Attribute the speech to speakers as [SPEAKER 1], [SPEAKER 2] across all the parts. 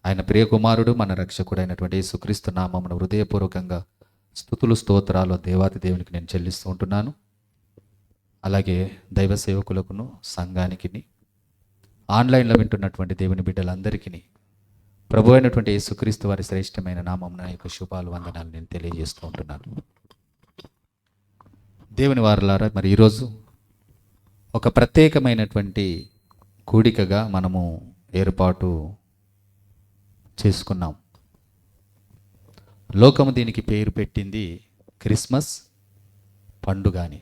[SPEAKER 1] ఆయన ప్రియకుమారుడు మన రక్షకుడైనటువంటి యేసుక్రీస్తు నామమున హృదయపూర్వకంగా స్తుతులు స్తోత్రాలు దేవాతి దేవునికి నేను చెల్లిస్తూ ఉంటున్నాను. అలాగే దైవ సేవకులకును సంఘానికి ఆన్లైన్లో వింటున్నటువంటి దేవుని బిడ్డలందరికీ ప్రభు అయినటువంటి యేసుక్రీస్తు వారి శ్రేష్టమైన నామమున నా యొక్క శుభాలు వందనాలు నేను తెలియజేస్తూ ఉంటున్నాను. దేవుని వారలారా, మరి ఈరోజు ఒక ప్రత్యేకమైనటువంటి కూడికగా మనము ఏర్పాటు చేసుకున్నాం. లోకము దీనికి పేరు పెట్టింది క్రిస్మస్ పండుగ అని.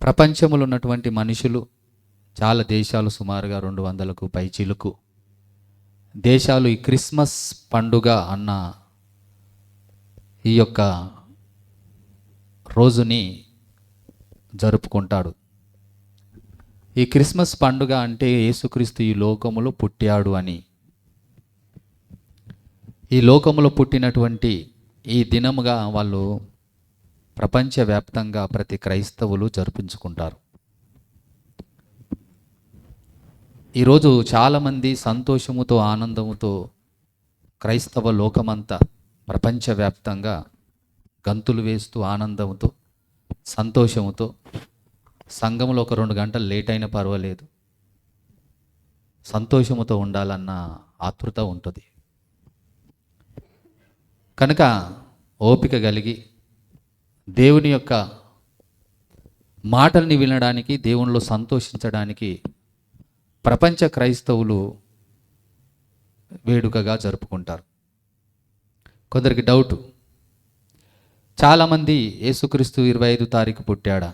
[SPEAKER 1] ప్రపంచంలో ఉన్నటువంటి మనుషులు, చాలా దేశాలు, సుమారుగా 200కు పైచిలుకు దేశాలు ఈ క్రిస్మస్ పండుగ అన్న ఈ యొక్క రోజుని జరుపుకుంటాడు. ఈ క్రిస్మస్ పండుగ అంటే యేసుక్రీస్తు ఈ లోకములో పుట్టాడు అని. ఈ లోకములో పుట్టినటువంటి ఈ దినముగా వాళ్ళు ప్రపంచవ్యాప్తంగా ప్రతి క్రైస్తవులు జరిపించుకుంటారు. ఈరోజు చాలామంది సంతోషముతో, ఆనందముతో క్రైస్తవ లోకమంతా ప్రపంచవ్యాప్తంగా గంతులు వేస్తూ ఆనందంతో, సంతోషముతో, సంఘంలో ఒక 2 గంటలు లేట్ అయినా పర్వాలేదు, సంతోషముతో ఉండాలన్న ఆతృత ఉంటుంది. కనుక ఓపిక కలిగి దేవుని యొక్క మాటల్ని వినడానికి, దేవునిలో సంతోషించడానికి ప్రపంచ క్రైస్తవులు వేడుకగా జరుపుకుంటారు. కొందరికి డౌటు, చాలామంది యేసుక్రీస్తు 25 తారీఖు పుట్టాడా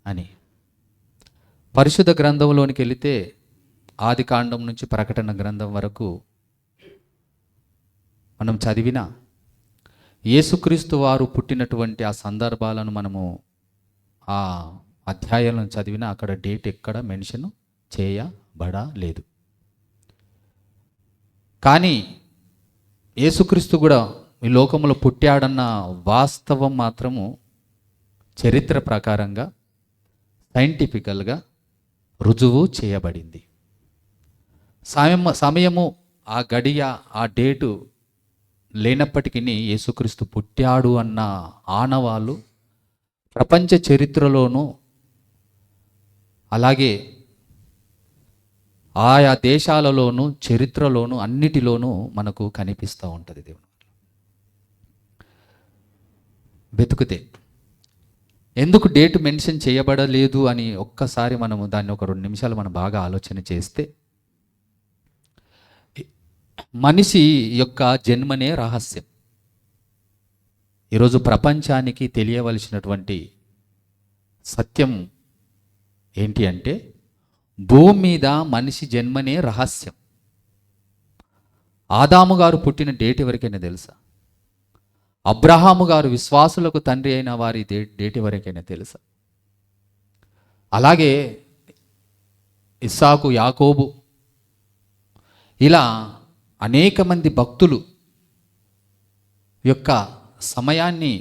[SPEAKER 1] అని. పరిశుద్ధ గ్రంథంలోనికి వెళితే ఆది కాండం నుంచి ప్రకటన గ్రంథం వరకు మనం చదివిన యేసుక్రీస్తు వారు పుట్టినటువంటి ఆ సందర్భాలను మనము ఆ అధ్యాయాలను చదివిన అక్కడ డేట్ ఎక్కడ మెన్షన్ చేయబడలేదు. కానీ యేసుక్రీస్తు కూడా ఈ లోకంలో పుట్టాడన్న వాస్తవం మాత్రము చరిత్ర ప్రకారంగా సైంటిఫికల్గా రుజువు చేయబడింది. సమయము, ఆ గడియ, ఆ డేటు లేనప్పటికీ యేసుక్రీస్తు పుట్టాడు అన్న ఆనవాళ్ళు ప్రపంచ చరిత్రలోనూ, అలాగే ఆయా దేశాలలోనూ, చరిత్రలోనూ, అన్నిటిలోనూ మనకు కనిపిస్తూ ఉంటుంది. దేవుని వెతుకుతే ఎందుకు డేట్ మెన్షన్ చేయబడలేదు అని ఒక్కసారి మనము దాన్ని ఒక 2 నిమిషాలు మనం బాగా ఆలోచన చేస్తే, మనిషి యొక్క జన్మనే రహస్యం. ఈరోజు ప్రపంచానికి తెలియవలసినటువంటి సత్యం ఏంటి అంటే, భూమి మీద మనిషి జన్మనే రహస్యం. ఆదాము గారు పుట్టిన డేట్ ఎవరికైనా తెలుసా? అబ్రహాము గారు విశ్వాసులకు తండ్రి అయిన వారి డేట్ ఎవరికైనా తెలుసా? అలాగే ఇస్సాకు, యాకోబు, ఇలా అనేక మంది భక్తులు యొక్క సమయాన్ని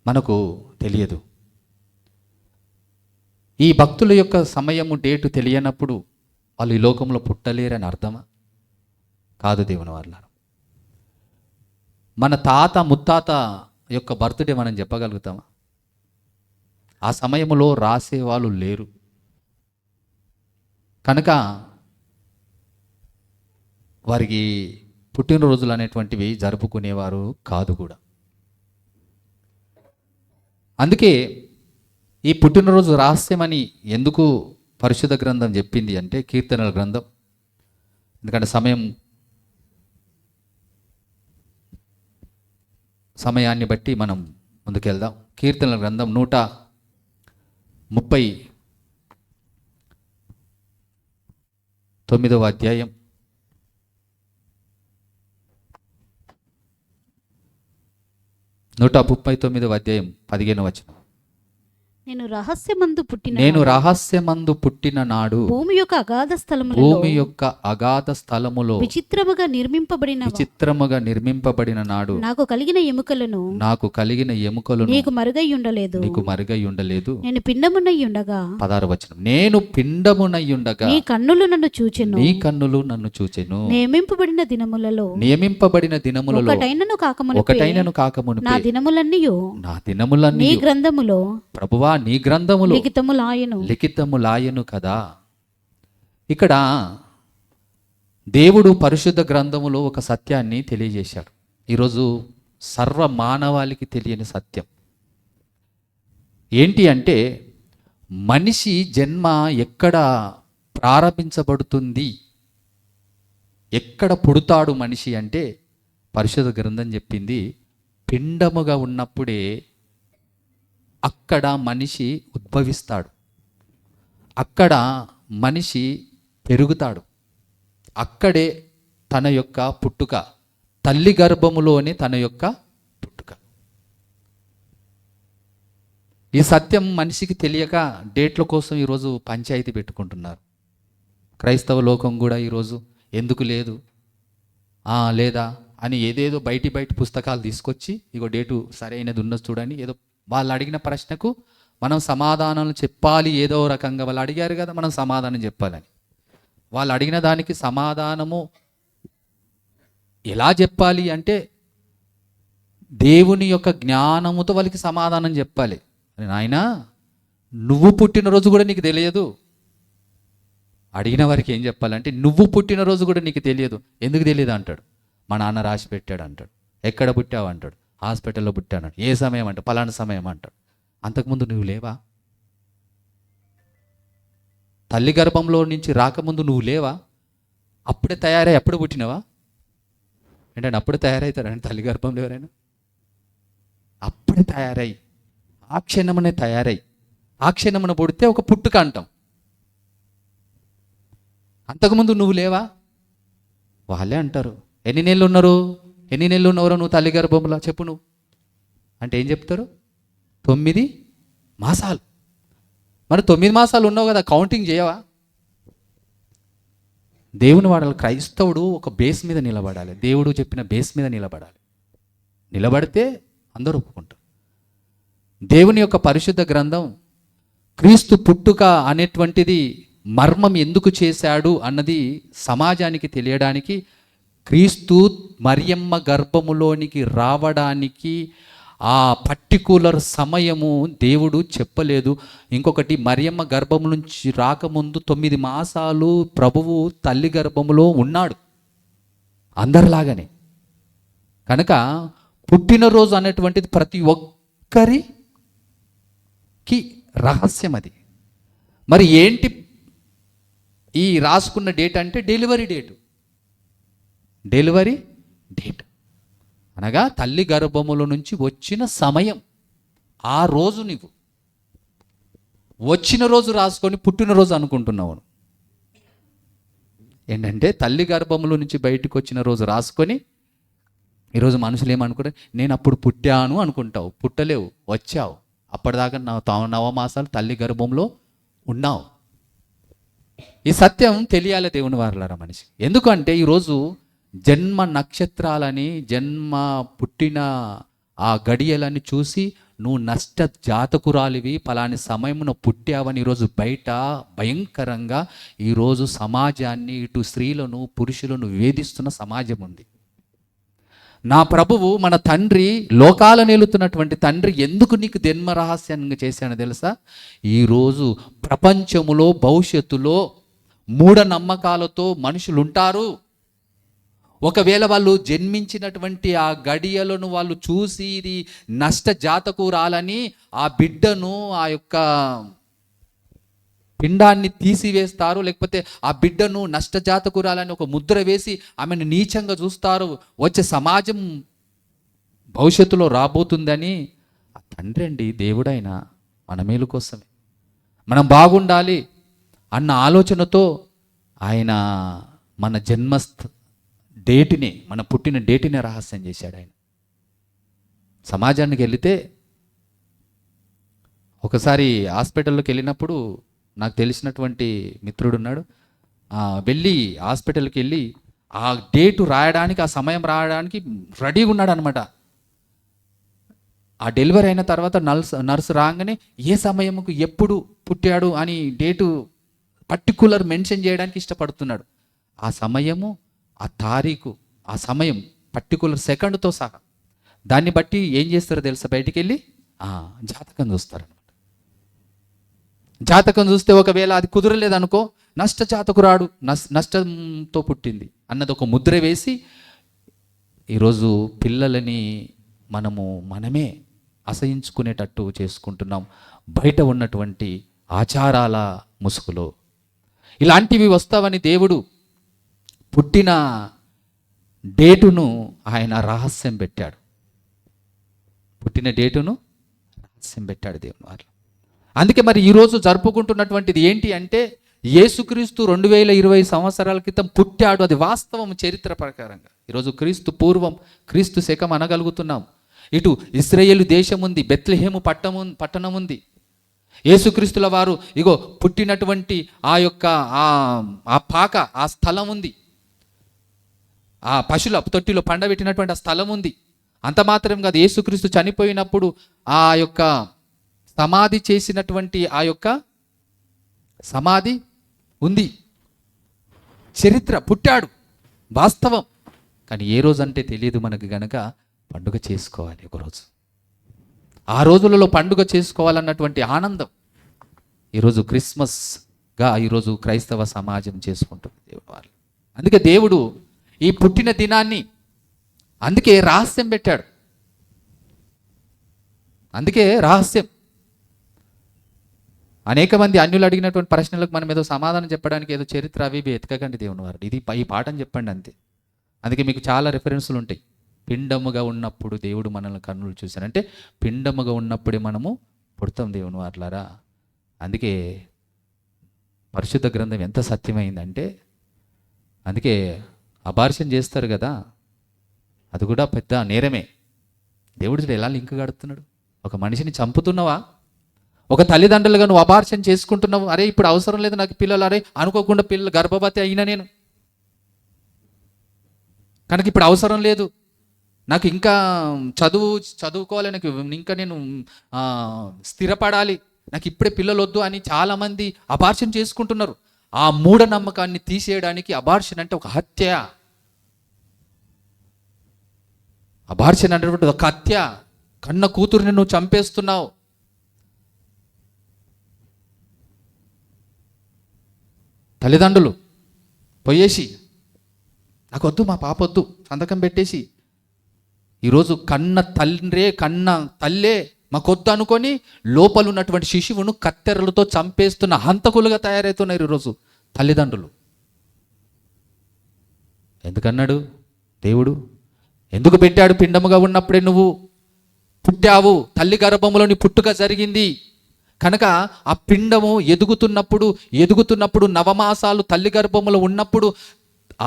[SPEAKER 1] మనకు తెలియదు. ఈ భక్తుల యొక్క సమయము, డేటు తెలియనప్పుడు వాళ్ళు ఈ లోకంలో పుట్టలేరని అర్థమా? కాదు దేవుని వాళ్ళ. మన తాత ముత్తాత యొక్క బర్త్డే మనం చెప్పగలుగుతామా? ఆ సమయంలో రాసేవాళ్ళు లేరు. కనుక వారికి పుట్టినరోజులు అనేటువంటివి జరుపుకునేవారు కాదు కూడా. అందుకే ఈ పుట్టినరోజు రహస్యమని ఎందుకు పరిశుద్ధ గ్రంథం చెప్పింది అంటే, కీర్తనల గ్రంథం. ఎందుకంటే సమయాన్ని బట్టి మనం ముందుకెళ్దాం. కీర్తనల గ్రంథం 139వ అధ్యాయం 139వ అధ్యాయం 15వ వచనం.
[SPEAKER 2] నేను రహస్యమందు పుట్టిన
[SPEAKER 1] నేను రహస్యమందు పుట్టిన నాడు
[SPEAKER 2] భూమి యొక్క అగాధ స్థలములలో
[SPEAKER 1] భూమి యొక్క అగాధ స్థలములో
[SPEAKER 2] విచిత్రముగా నిర్మింపబడిన
[SPEAKER 1] విచిత్రముగా నిర్మింపబడిన నాడు
[SPEAKER 2] నాకు కలిగిన ఎముకలను
[SPEAKER 1] నాకు కలిగిన ఎముకలను
[SPEAKER 2] నీకు మరుగై ఉండలేదు.
[SPEAKER 1] నీకు మరుగై ఉండలేదు.
[SPEAKER 2] నేను పిండమునై ఉండగా
[SPEAKER 1] 16వ వచనం, నేను పిండమునయ్యుండగా
[SPEAKER 2] నీ కన్నులు నన్ను చూచెను.
[SPEAKER 1] నీ కన్నులు నన్ను చూచెను.
[SPEAKER 2] నియమింపబడిన దినములలో
[SPEAKER 1] నియమింపబడిన దినములలో
[SPEAKER 2] ఒకటైనను కాకమునుపే నా దినములన్నీయు
[SPEAKER 1] నా దినములన్నీ
[SPEAKER 2] నీ గ్రంథములో
[SPEAKER 1] ప్రభువా నీ గ్రంథములో
[SPEAKER 2] లిఖితములాయెను
[SPEAKER 1] కదా. ఇక్కడ దేవుడు పరిశుద్ధ గ్రంథములో ఒక సత్యాన్ని తెలియజేశాడు. ఈరోజు సర్వ మానవాళికి తెలియని సత్యం ఏంటి అంటే, మనిషి జన్మ ఎక్కడ ప్రారంభించబడుతుంది, ఎక్కడ పుడతాడు మనిషి అంటే పరిశుద్ధ గ్రంథం చెప్పింది పిండముగా ఉన్నప్పుడే అక్కడ మనిషి ఉద్భవిస్తాడు, అక్కడ మనిషి పెరుగుతాడు, అక్కడే తన యొక్క పుట్టుక, తల్లి గర్భములోనే తన యొక్క పుట్టుక. ఈ సత్యం మనిషికి తెలియక డేట్ల కోసం ఈరోజు పంచాయతీ పెట్టుకుంటున్నారు. క్రైస్తవ లోకం కూడా ఈరోజు ఎందుకు లేదు లేదా అని ఏదేదో బయటి పుస్తకాలు తీసుకొచ్చి ఇగో డేటు సరైనది ఉన్నది చూడండి, ఏదో వాళ్ళు అడిగిన ప్రశ్నకు మనం సమాధానాలు చెప్పాలి. ఏదో రకంగా వాళ్ళు అడిగారు కదా, మనం సమాధానం చెప్పాలని. వాళ్ళు అడిగిన దానికి సమాధానము ఎలా చెప్పాలి అంటే దేవుని యొక్క జ్ఞానముతో వాళ్ళకి సమాధానం చెప్పాలి. నాయనా, నువ్వు పుట్టినరోజు కూడా నీకు తెలియదు. అడిగిన వారికి ఏం చెప్పాలంటే, నువ్వు పుట్టినరోజు కూడా నీకు తెలియదు. ఎందుకు తెలియదు అంటాడు. మా నాన్న రాసి పెట్టాడు అంటాడు. ఎక్కడ పుట్టావు అంటాడు. హాస్పిటల్లో పుట్టాను. ఏ సమయం అంటే పలానా సమయం అంటాడు. అంతకుముందు నువ్వు లేవా? తల్లి గర్భంలో నుంచి రాకముందు నువ్వు లేవా? అప్పుడే తయారై అప్పుడు పుట్టినవా? ఏంటంటే అప్పుడే తయారవుతారండి తల్లి గర్భంలో ఎవరైనా? అప్పుడే తయారై ఆ క్షణమునే తయారై ఆ క్షణమున పుడితే ఒక పుట్టుక అంటాం. అంతకుముందు నువ్వు లేవా? వాళ్ళే అంటారు. ఎన్ని నెలలు ఉన్నారో నువ్వు తల్లి గర్భంలో చెప్పు నువ్వు అంటే ఏం చెప్తారు? 9 మాసాలు. మరి 9 మాసాలు ఉన్నావు కదా, కౌంటింగ్ చేయవా? దేవుని వాడాలి. క్రైస్తవుడు ఒక బేస్ మీద నిలబడాలి. దేవుడు చెప్పిన బేస్ మీద నిలబడాలి. నిలబడితే అందరూ ఒప్పుకుంటారు. దేవుని యొక్క పరిశుద్ధ గ్రంథం క్రీస్తు పుట్టుక అనేటువంటిది మర్మం ఎందుకు చేశాడు అన్నది సమాజానికి తెలియడానికి, క్రీస్తు మరియమ్మ గర్భములోనికి రావడానికి ఆ పర్టికులర్ సమయము దేవుడు చెప్పలేదు. ఇంకొకటి, మరియమ్మ గర్భం నుంచి రాకముందు 9 మాసాలు ప్రభువు తల్లి గర్భములో ఉన్నాడు అందరిలాగానే. కనుక పుట్టినరోజు అనేటువంటిది ప్రతి ఒక్కరికి రహస్యం. అది మరి ఏంటి ఈ రాసుకున్న డేట్ అంటే డెలివరీ డేట్ అనగా తల్లి గర్భముల నుంచి వచ్చిన సమయం. ఆ రోజు నువ్వు వచ్చిన రోజు రాసుకొని పుట్టినరోజు అనుకుంటున్నావు. ఏంటంటే తల్లి గర్భముల నుంచి బయటకు వచ్చిన రోజు రాసుకొని ఈరోజు మనుషులు ఏమనుకుంటారు, నేను అప్పుడు పుట్టాను అనుకుంటావు. పుట్టలేవు, వచ్చావు. అప్పటిదాకా 9 మాసాలు తల్లి గర్భంలో ఉన్నావు. ఈ సత్యం తెలియాలి దేవుని వారలారా మనిషి. ఎందుకంటే ఈరోజు జన్మ నక్షత్రాలని, జన్మ పుట్టిన ఆ గడియలని చూసి నువ్వు నష్ట జాతకురాలివి, పలాని సమయమున పుట్టావని ఈరోజు బయట భయంకరంగా ఈరోజు సమాజాన్ని, ఇటు స్త్రీలను పురుషులను వేధిస్తున్న సమాజం ఉంది. నా ప్రభువు మన తండ్రి, లోకాలను ఏలుతున్నటువంటి తండ్రి ఎందుకు నీకు జన్మ రహస్యంగా చేశానో తెలుసా? ఈరోజు ప్రపంచములో భవిష్యత్తులో మూఢనమ్మకాలతో మనుషులు ఉంటారు. ఒకవేళ వాళ్ళు జన్మించినటువంటి ఆ గడియలను వాళ్ళు చూసి ఇది నష్ట జాతకురాలని ఆ బిడ్డను, ఆ యొక్క పిండాన్ని తీసివేస్తారు. లేకపోతే ఆ బిడ్డను నష్టజాతకురాలని ఒక ముద్ర వేసి ఆమెను నీచంగా చూస్తారు. వచ్చే సమాజం భవిష్యత్తులో రాబోతుందని ఆ తండ్రి అండి, దేవుడైనా మన మేలు కోసమే, మనం బాగుండాలి అన్న ఆలోచనతో ఆయన మన డేటిని, మన పుట్టిన డేటిని రహస్యం చేశాడు. ఆయన సమాజానికి వెళితే ఒకసారి హాస్పిటల్లోకి వెళ్ళినప్పుడు నాకు తెలిసినటువంటి మిత్రుడు ఉన్నాడు. వెళ్ళి హాస్పిటల్కి వెళ్ళి ఆ డేటు రాయడానికి, ఆ సమయం రాయడానికి రెడీగా ఉన్నాడు అనమాట. ఆ డెలివరీ అయిన తర్వాత నర్సు రాగానే ఏ సమయంకు ఎప్పుడు పుట్టాడు అని డేటు పర్టికులర్ మెన్షన్ చేయడానికి ఇష్టపడుతున్నాడు. ఆ సమయము, ఆ తారీఖు, ఆ సమయం పర్టికులర్ సెకండ్తో సహా. దాన్ని బట్టి ఏం చేస్తారో తెలుసా, బయటికి వెళ్ళి జాతకం చూస్తారనమాట. జాతకం చూస్తే ఒకవేళ అది కుదరలేదనుకో, నష్ట జాతకురాడు, నష్టంతో పుట్టింది అన్నది ఒక ముద్ర వేసి, ఈరోజు పిల్లలని మనమే అసహించుకునేటట్టు చేసుకుంటున్నాం బయట ఉన్నటువంటి ఆచారాల ముసుగులో. ఇలాంటివి వస్తావని దేవుడు పుట్టిన డేటును ఆయన రహస్యం పెట్టాడు. పుట్టిన డేటును రహస్యం పెట్టాడు దేవుని వారు. అందుకే మరి ఈరోజు జరుపుకుంటున్నటువంటిది ఏంటి అంటే, యేసుక్రీస్తు 2020 సంవత్సరాల క్రితం పుట్టాడు. అది వాస్తవం చరిత్ర ప్రకారంగా. ఈరోజు క్రీస్తు పూర్వం, క్రీస్తు శకం అనగలుగుతున్నాం. ఇటు ఇశ్రాయేలు దేశం ఉంది, బెత్లెహేము పట్టణం ఉంది. యేసుక్రీస్తుల వారు ఇగో పుట్టినటువంటి ఆ యొక్క ఆ పాక, ఆ స్థలం ఉంది. ఆ పశువుల తొట్టిలో పండబెట్టినటువంటి ఆ స్థలం ఉంది. అంత మాత్రం కాదు, యేసుక్రీస్తు చనిపోయినప్పుడు ఆ యొక్క సమాధి చేసినటువంటి ఆ యొక్క సమాధి ఉంది. చరిత్ర, పుట్టాడు, వాస్తవం. కానీ ఏ రోజు అంటే తెలియదు మనకు గనక పండుగ చేసుకోవాలి ఒకరోజు. ఆ రోజులలో పండుగ చేసుకోవాలన్నటువంటి ఆనందం ఈరోజు క్రిస్మస్గా ఈరోజు క్రైస్తవ సమాజం చేసుకుంటుంది దేవుడు వాళ్ళు. అందుకే దేవుడు ఈ పుట్టిన దినాన్ని అందుకే రహస్యం పెట్టాడు. అందుకే రహస్యం. అనేక మంది అన్యులు అడిగినటువంటి ప్రశ్నలకు మనం ఏదో సమాధానం చెప్పడానికి ఏదో చరిత్ర అవి ఎతకకండి దేవుని వారు. ఇది ఈ పాఠం చెప్పండి అంతే. అందుకే మీకు చాలా రెఫరెన్సులు ఉంటాయి. పిండముగా ఉన్నప్పుడు దేవుడు మనల్ని కన్నులు చూశాడు అంటే, పిండముగా ఉన్నప్పుడే మనము పుడతాం దేవుని వారులారా. అందుకే పరిశుద్ధ గ్రంథం ఎంత సత్యమైందంటే, అందుకే అబార్షన్ చేస్తారు కదా, అది కూడా పెద్ద నేరమే. దేవుడు ఎలా లింక్ కడుతున్నాడు. ఒక మనిషిని చంపుతున్నావా, ఒక తల్లిదండ్రులుగా నువ్వు అబార్షన్ చేసుకుంటున్నావు. అరే ఇప్పుడు అవసరం లేదు నాకు పిల్లలు, అరే అనుకోకుండా పిల్లలు గర్భవతి అయినా నేను, కనుక ఇప్పుడు అవసరం లేదు నాకు, ఇంకా చదువుకోవాలి, నాకు ఇంకా నేను స్థిరపడాలి, నాకు ఇప్పుడే పిల్లలు వద్దు అని చాలామంది అబార్షన్ చేసుకుంటున్నారు. ఆ మూఢనమ్మకాన్ని తీసేయడానికి అబార్షన్ అంటే ఒక హత్య. అబార్షన్ అనేటువంటి ఒక హత్య. కన్న కూతురుని నువ్వు చంపేస్తున్నావు. తల్లిదండ్రులు పోయేసి నాకు వద్దు, మా పాప వద్దు సంతకం పెట్టేసి, ఈరోజు కన్న తల్లే మాకొద్దు అనుకొని లోపల ఉన్నటువంటి శిశువును కత్తెరలతో చంపేస్తున్న హంతకులుగా తయారవుతున్నారు ఈరోజు తల్లిదండ్రులు. ఎందుకన్నాడు దేవుడు? ఎందుకు పెట్టాడు? పిండముగా ఉన్నప్పుడే నువ్వు పుట్టావు, తల్లి గర్భములో నీ పుట్టుక జరిగింది కనుక ఆ పిండము ఎదుగుతున్నప్పుడు నవమాసాలు తల్లి గర్భములో ఉన్నప్పుడు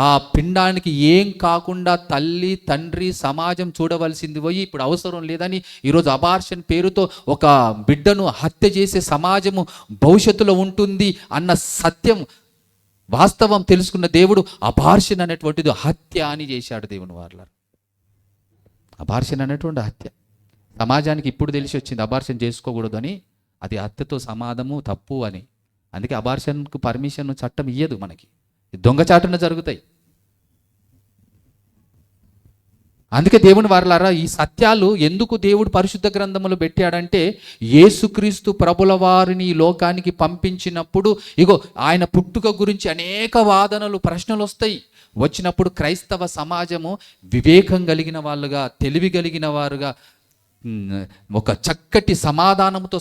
[SPEAKER 1] ఆ పిండానికి ఏం కాకుండా తల్లి తండ్రి సమాజం చూడవలసింది పోయి, ఇప్పుడు అవసరం లేదని ఈరోజు అబార్షన్ పేరుతో ఒక బిడ్డను హత్య చేసే సమాజము భవిష్యత్తులో ఉంటుంది అన్న సత్యం వాస్తవం తెలుసుకున్న దేవుడు అబార్షన్ అనేటువంటిది హత్య అని చేశాడు దేవుని వార్ల. అబార్షన్ అనేటువంటి హత్య సమాజానికి ఇప్పుడు తెలిసి వచ్చింది. అబార్షన్ చేసుకోకూడదు అని, అది హత్యతో సమాధము తప్పు అని. అందుకే అబార్షన్కు పర్మిషన్ చట్టం ఇయ్యదు మనకి, దొంగచాటున జరుగుతాయి. అందుకే దేవుని వారలారా, ఈ సత్యాలు ఎందుకు దేవుడు పరిశుద్ధ గ్రంథములో పెట్టాడంటే, యేసుక్రీస్తు ప్రభుల వారిని ఈ లోకానికి పంపించినప్పుడు ఇగో ఆయన పుట్టుక గురించి అనేక వాదనలు, ప్రశ్నలు వస్తాయి. వచ్చినప్పుడు క్రైస్తవ సమాజము వివేకం కలిగిన వాళ్ళుగా, తెలివి కలిగిన వారుగా, ఒక చక్కటి సమాధానంతో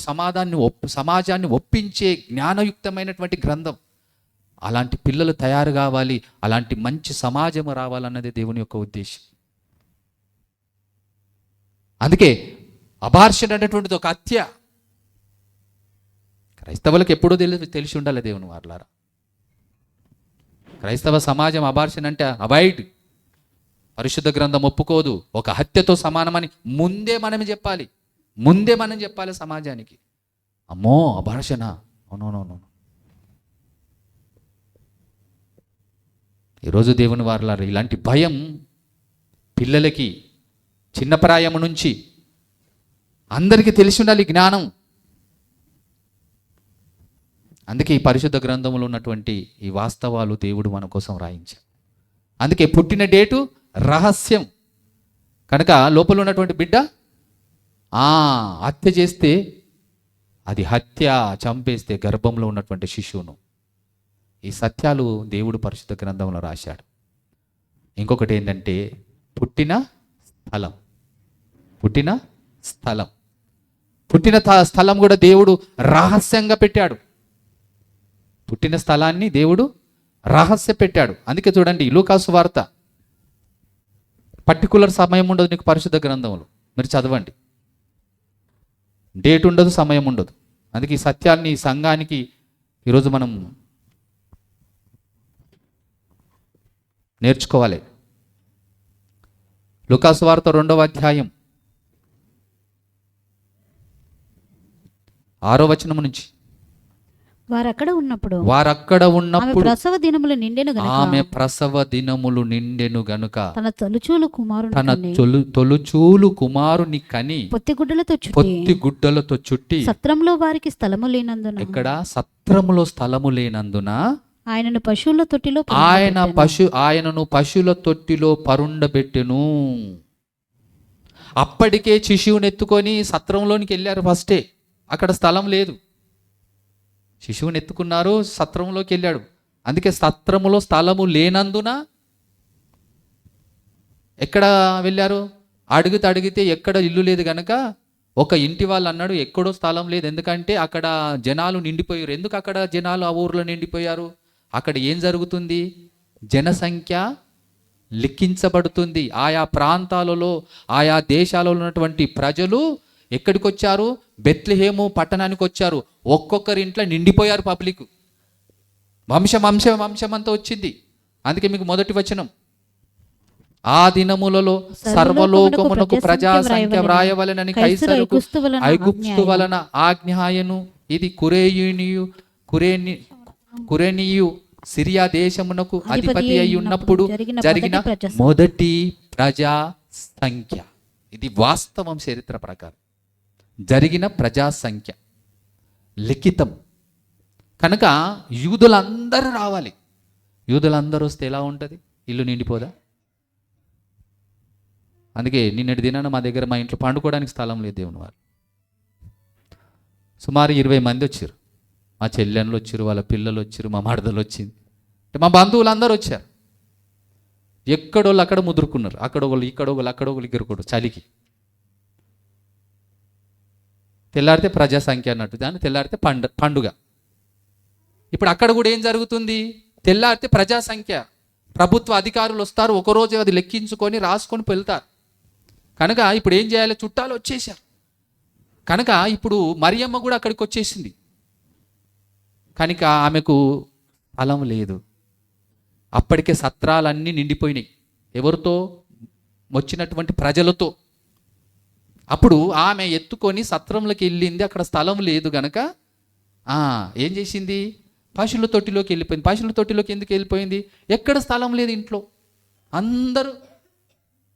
[SPEAKER 1] సమాజాన్ని ఒప్పించే జ్ఞానయుక్తమైనటువంటి గ్రంథం. అలాంటి పిల్లలు తయారు కావాలి, అలాంటి మంచి సమాజము రావాలన్నది దేవుని యొక్క ఉద్దేశం. అందుకే అబార్షన్ అనేటువంటిది ఒక హత్య. క్రైస్తవులకు ఎప్పుడూ తెలిసి ఉండాలి దేవుని వారలారా. క్రైస్తవ సమాజం అబార్షన్ అంటే అవాయిడ్, పరిశుద్ధ గ్రంథం ఒప్పుకోదు, ఒక హత్యతో సమానమని ముందే మనం చెప్పాలి సమాజానికి. అమ్మో అబార్షణ, అవునవునవును. ఈరోజు దేవుని వారలారా, ఇలాంటి భయం పిల్లలకి చిన్న ప్రాయము నుంచి అందరికీ తెలిసి ఉండాలి, జ్ఞానం. అందుకే ఈ పరిశుద్ధ గ్రంథంలో ఉన్నటువంటి ఈ వాస్తవాలు దేవుడు మన కోసం రాయించాడు. అందుకే పుట్టిన డేటు రహస్యం. కనుక లోపల ఉన్నటువంటి బిడ్డ హత్య చేస్తే అది హత్య, చంపేస్తే గర్భంలో ఉన్నటువంటి శిశువును. ఈ సత్యాలు దేవుడు పరిశుద్ధ గ్రంథంలో రాశాడు. ఇంకొకటి ఏంటంటే పుట్టిన స్థలం. పుట్టిన స్థలం పుట్టిన స్థలం కూడా దేవుడు రహస్యంగా పెట్టాడు. పుట్టిన స్థలాన్ని దేవుడు రహస్య పెట్టాడు. అందుకే చూడండి, లూకాసు వార్త, పర్టికులర్ సమయం ఉండదు నీకు పరిశుద్ధ గ్రంథంలో, మీరు చదవండి. డేట్ ఉండదు, సమయం ఉండదు. అందుకే ఈ సత్యాన్ని సంఘానికి ఈరోజు మనం నేర్చుకోవాలి. లూకాసు వార్త 2వ అధ్యాయం 6వ వచనం నుంచి.
[SPEAKER 2] వారక్కడ ఉన్నప్పుడు
[SPEAKER 1] ఆమె
[SPEAKER 2] ప్రసవ దినములు నిండెను
[SPEAKER 1] గనుక
[SPEAKER 2] తన
[SPEAKER 1] తొలుచూలు కుమారుని కని పొత్తిగుడ్డలతో చుట్టి
[SPEAKER 2] సత్రంలో వారికి స్థలము లేనందున,
[SPEAKER 1] ఇక్కడ సత్రములో స్థలము లేనందున
[SPEAKER 2] ఆయనను పశువుల తొట్టిలో
[SPEAKER 1] ఆయనను పశువుల తొట్టిలో పరుండబెట్టెను. అప్పటికే శిశువుని ఎత్తుకొని సత్రంలోనికి వెళ్ళారు. ఫస్టే అక్కడ స్థలం లేదు, శిశువుని ఎత్తుకున్నారు, సత్రంలోకి వెళ్ళాడు. అందుకే సత్రములో స్థలము లేనందున ఎక్కడ వెళ్ళారు? అడిగితే ఎక్కడ ఇల్లు లేదు కనుక ఒక ఇంటి వాళ్ళు అన్నాడు ఎక్కడో స్థలం లేదు, ఎందుకంటే అక్కడ జనాలు నిండిపోయారు. ఎందుకు అక్కడ జనాలు ఆ ఊర్లో నిండిపోయారు? అక్కడ ఏం జరుగుతుంది? జనసంఖ్య లెక్కించబడుతుంది. ఆయా ప్రాంతాలలో, ఆయా దేశాలలో ఉన్నటువంటి ప్రజలు ఎక్కడికి వచ్చారు? బెత్లెహేము పట్టణానికి వచ్చారు. ఒక్కొక్కరి ఇంట్లో నిండిపోయారు పబ్లిక్. వంశం అంతా వచ్చింది. అందుకే మీకు మొదటి వచనం, ఆ దినములలో సర్వలోకమునకు ప్రజా సంఖ్య వ్రాయవలెనని కైసరుకు ఐగుప్తు వలన ఆజ్ఞాయను. ఇది కురేనియు సిరియా దేశమునకు అధిపతి అయి ఉన్నప్పుడు జరిగిన మొదటి ప్రజా సంఖ్య. ఇది వాస్తవం, చరిత్ర ప్రకారం జరిగిన ప్రజా సంఖ్య లిఖితం. కనుక యూదులందరూ రావాలి. యూదులందరూ వస్తే ఎలా ఉంటుంది? ఇల్లు నిండిపోదా? అందుకే నిన్నటి దినాన మా ఇంట్లో పండుకోవడానికి స్థలం లేదు. దేవుని వారు సుమారు 20 మంది వచ్చారు. మా చెల్లెళ్ళు వచ్చారు, వాళ్ళ పిల్లలు వచ్చారు, మా మరదలు వచ్చింది, మా బంధువులందరూ వచ్చారు. ఎక్కడోళ్ళు అక్కడ ముదురుకున్నారు. అక్కడోళ్ళు అక్కడోళ్ళు ఇగ్గరుకోడు చలికి. తెల్లారితే ప్రజా సంఖ్య అన్నట్టు, దాన్ని తెల్లారితే పండుగ. ఇప్పుడు అక్కడ కూడా ఏం జరుగుతుంది? తెల్లారితే ప్రజా సంఖ్య, ప్రభుత్వ అధికారులు వస్తారు, ఒకరోజు అది లెక్కించుకొని రాసుకొని వెళ్తారు. కనుక ఇప్పుడు ఏం చేయాలి? చుట్టాలు వచ్చేసారు. కనుక ఇప్పుడు మరియమ్మ కూడా అక్కడికి వచ్చేసింది. కనుక ఆమెకు స్థలం లేదు. అప్పటికే సత్రాలన్నీ నిండిపోయినాయి. ఎవరితో? వచ్చినటువంటి ప్రజలతో. అప్పుడు ఆమె ఎత్తుకొని సత్రంలోకి వెళ్ళింది. అక్కడ స్థలం లేదు గనక ఏం చేసింది? పశువుల తొట్టిలోకి వెళ్ళిపోయింది. పశువుల తొట్టిలోకి ఎందుకు వెళ్ళిపోయింది? ఎక్కడ స్థలం లేదు ఇంట్లో. అందరూ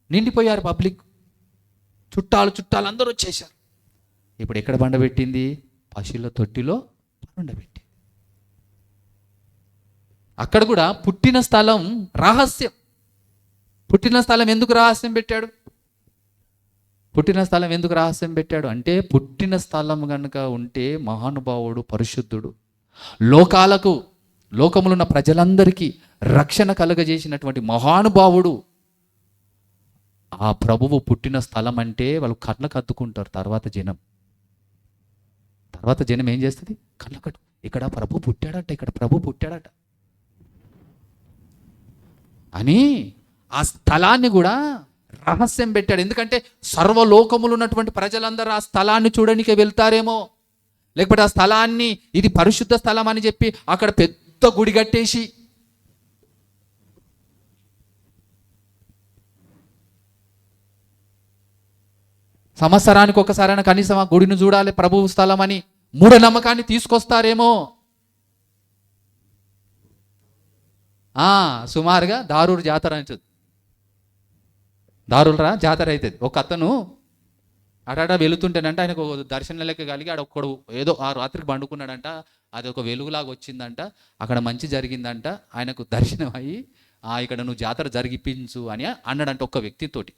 [SPEAKER 1] నిండిపోయారు పబ్లిక్. చుట్టాలు అందరూ వచ్చేసారు. ఇప్పుడు ఎక్కడ పండబెట్టింది? పశువుల తొట్టిలో పండబెట్టింది. అక్కడ కూడా పుట్టిన స్థలం రహస్యం. పుట్టిన స్థలం ఎందుకు రహస్యం పెట్టాడు? అంటే పుట్టిన స్థలం కనుక ఉంటే మహానుభావుడు, పరిశుద్ధుడు, లోకములో ఉన్న ప్రజలందరికీ రక్షణ కలుగజేసినటువంటి మహానుభావుడు ఆ ప్రభువు పుట్టిన స్థలం అంటే వాళ్ళు కళ్ళకు అద్దుకుంటారు. తర్వాత జనం ఏం చేస్తుంది? కళ్ళకట్టు, ఇక్కడ ప్రభు పుట్టాడట అని ఆ స్థలాన్ని కూడా రహస్యం పెట్టాడు. ఎందుకంటే సర్వలోకములు ఉన్నటువంటి ప్రజలందరూ ఆ స్థలాన్ని చూడడానికి వెళ్తారేమో, లేకపోతే ఆ స్థలాన్ని ఇది పరిశుద్ధ స్థలం అని చెప్పి అక్కడ పెద్ద గుడి కట్టేసి సంవత్సరానికి ఒకసారైనా కనీసం ఆ గుడిని చూడాలి ప్రభువు స్థలం అని మూఢనమ్మకాన్ని తీసుకొస్తారేమో. సుమారుగా దారూరు జాతర అంటుంది. దారులరా జాతర అవుతుంది. ఒక అతను అటాటా వెళుతుంటేనంట ఆయనకు ఒక దర్శనం లెక్క కలిగి ఆడ ఒక్కడు ఏదో ఆ రాత్రికి పండుకున్నాడంట. అది ఒక వెలుగులాగా వచ్చిందంట. అక్కడ మంచి జరిగిందంట. ఆయనకు దర్శనం అయ్యి ఇక్కడ నువ్వు జాతర జరిగిపించు అని అన్నాడంట ఒక్క వ్యక్తితోటి.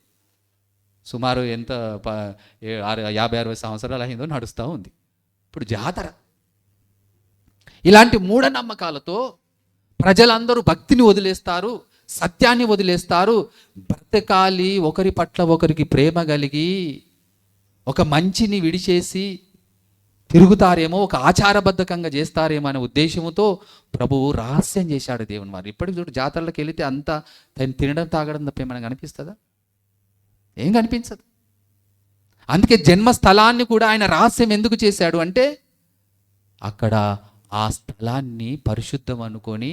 [SPEAKER 1] సుమారు ఎంత 50-60 సంవత్సరాలు అయిందో నడుస్తూ ఉంది ఇప్పుడు జాతర. ఇలాంటి మూఢనమ్మకాలతో ప్రజలందరూ భక్తిని వదిలేస్తారు, సత్యాన్ని వదిలేస్తారు. బ్రతకాలి, ఒకరి పట్ల ఒకరికి ప్రేమ కలిగి ఒక మంచిని విడిచేసి తిరుగుతారేమో, ఒక ఆచారబద్ధకంగా చేస్తారేమో అనే ఉద్దేశంతో ప్రభువు రహస్యం చేశాడు దేవుని వారు. ఇప్పటికి చూడు, జాతరలకు వెళితే అంతా తినడం తాగడం తప్ప ఏమైనా కనిపిస్తుందా? ఏం కనిపించదు. అందుకే జన్మస్థలాన్ని కూడా ఆయన రహస్యం ఎందుకు చేశాడు అంటే, అక్కడ ఆ స్థలాన్ని పరిశుద్ధం అనుకొని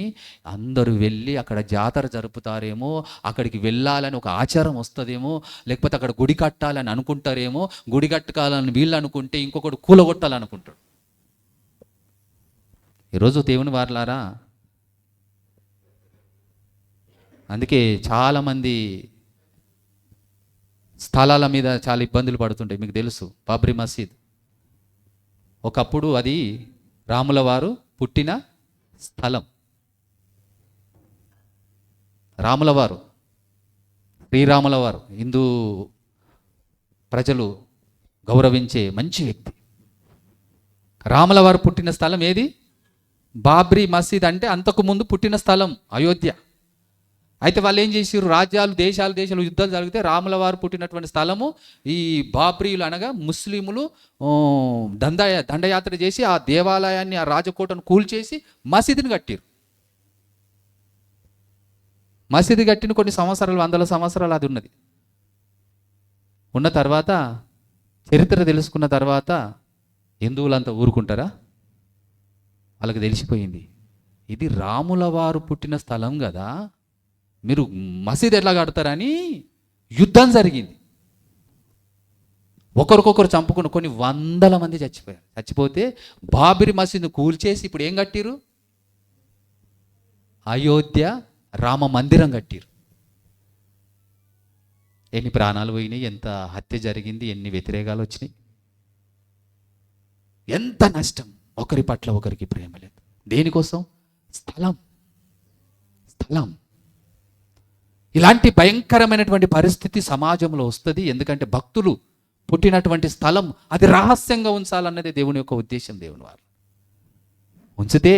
[SPEAKER 1] అందరూ వెళ్ళి అక్కడ జాతర జరుపుతారేమో, అక్కడికి వెళ్ళాలని ఒక ఆచారం వస్తుందేమో, లేకపోతే అక్కడ గుడి కట్టాలని అనుకుంటారేమో. గుడి కట్టాలని వీళ్ళు అనుకుంటే ఇంకొకటి కూలగొట్టాలనుకుంటాడు. ఈరోజు దేవుని వారలారా, అందుకే చాలామంది స్థలాల మీద చాలా ఇబ్బందులు పడుతుంటాయి. మీకు తెలుసు, బాబ్రీ మసీద్ ఒకప్పుడు అది రాముల వారు పుట్టిన స్థలం. రాముల వారు, శ్రీరాముల వారు హిందూ ప్రజలు గౌరవించే మంచి వ్యక్తి. రాముల వారు పుట్టిన స్థలం ఏది? బాబ్రీ మసీద్ అంటే అంతకుముందు పుట్టిన స్థలం అయోధ్య. అయితే వాళ్ళు ఏం చేసారు, దేశాలు యుద్ధాలు జరిగితే రాముల వారు పుట్టినటువంటి స్థలము ఈ బాబ్రీలు అనగా ముస్లింలు దండయాత్ర చేసి ఆ దేవాలయాన్ని, ఆ రాజకోటను కూల్చేసి మసీదుని కట్టారు. మసీదు కట్టిన కొన్ని సంవత్సరాలు, 100 సంవత్సరాలు అది ఉన్నది. ఉన్న తర్వాత చరిత్ర తెలుసుకున్న తర్వాత హిందువులంతా ఊరుకుంటారా? వాళ్ళకి తెలిసిపోయింది, ఇది రాముల వారు పుట్టిన స్థలం కదా, మీరు మసీదు ఎట్లా కడతారని యుద్ధం జరిగింది. ఒకరికొకరు చంపుకున్న కొన్ని 100 మంది చచ్చిపోయారు. చచ్చిపోతే బాబ్రీ మసీదును కూల్చేసి ఇప్పుడు ఏం కట్టిరు? అయోధ్య రామ మందిరం కట్టిరు. ఎన్ని ప్రాణాలు పోయినాయి, ఎంత హత్య జరిగింది, ఎన్ని వ్యతిరేకాలు వచ్చినాయి, ఎంత నష్టం. ఒకరి పట్ల ఒకరికి ప్రేమ లేదు. దేనికోసం? స్థలం. ఇలాంటి భయంకరమైనటువంటి పరిస్థితి సమాజంలో వస్తుంది. ఎందుకంటే భక్తులు పుట్టినటువంటి స్థలం అది రహస్యంగా ఉంచాలన్నదే దేవుని యొక్క ఉద్దేశం. దేవుని వారు ఉంచితే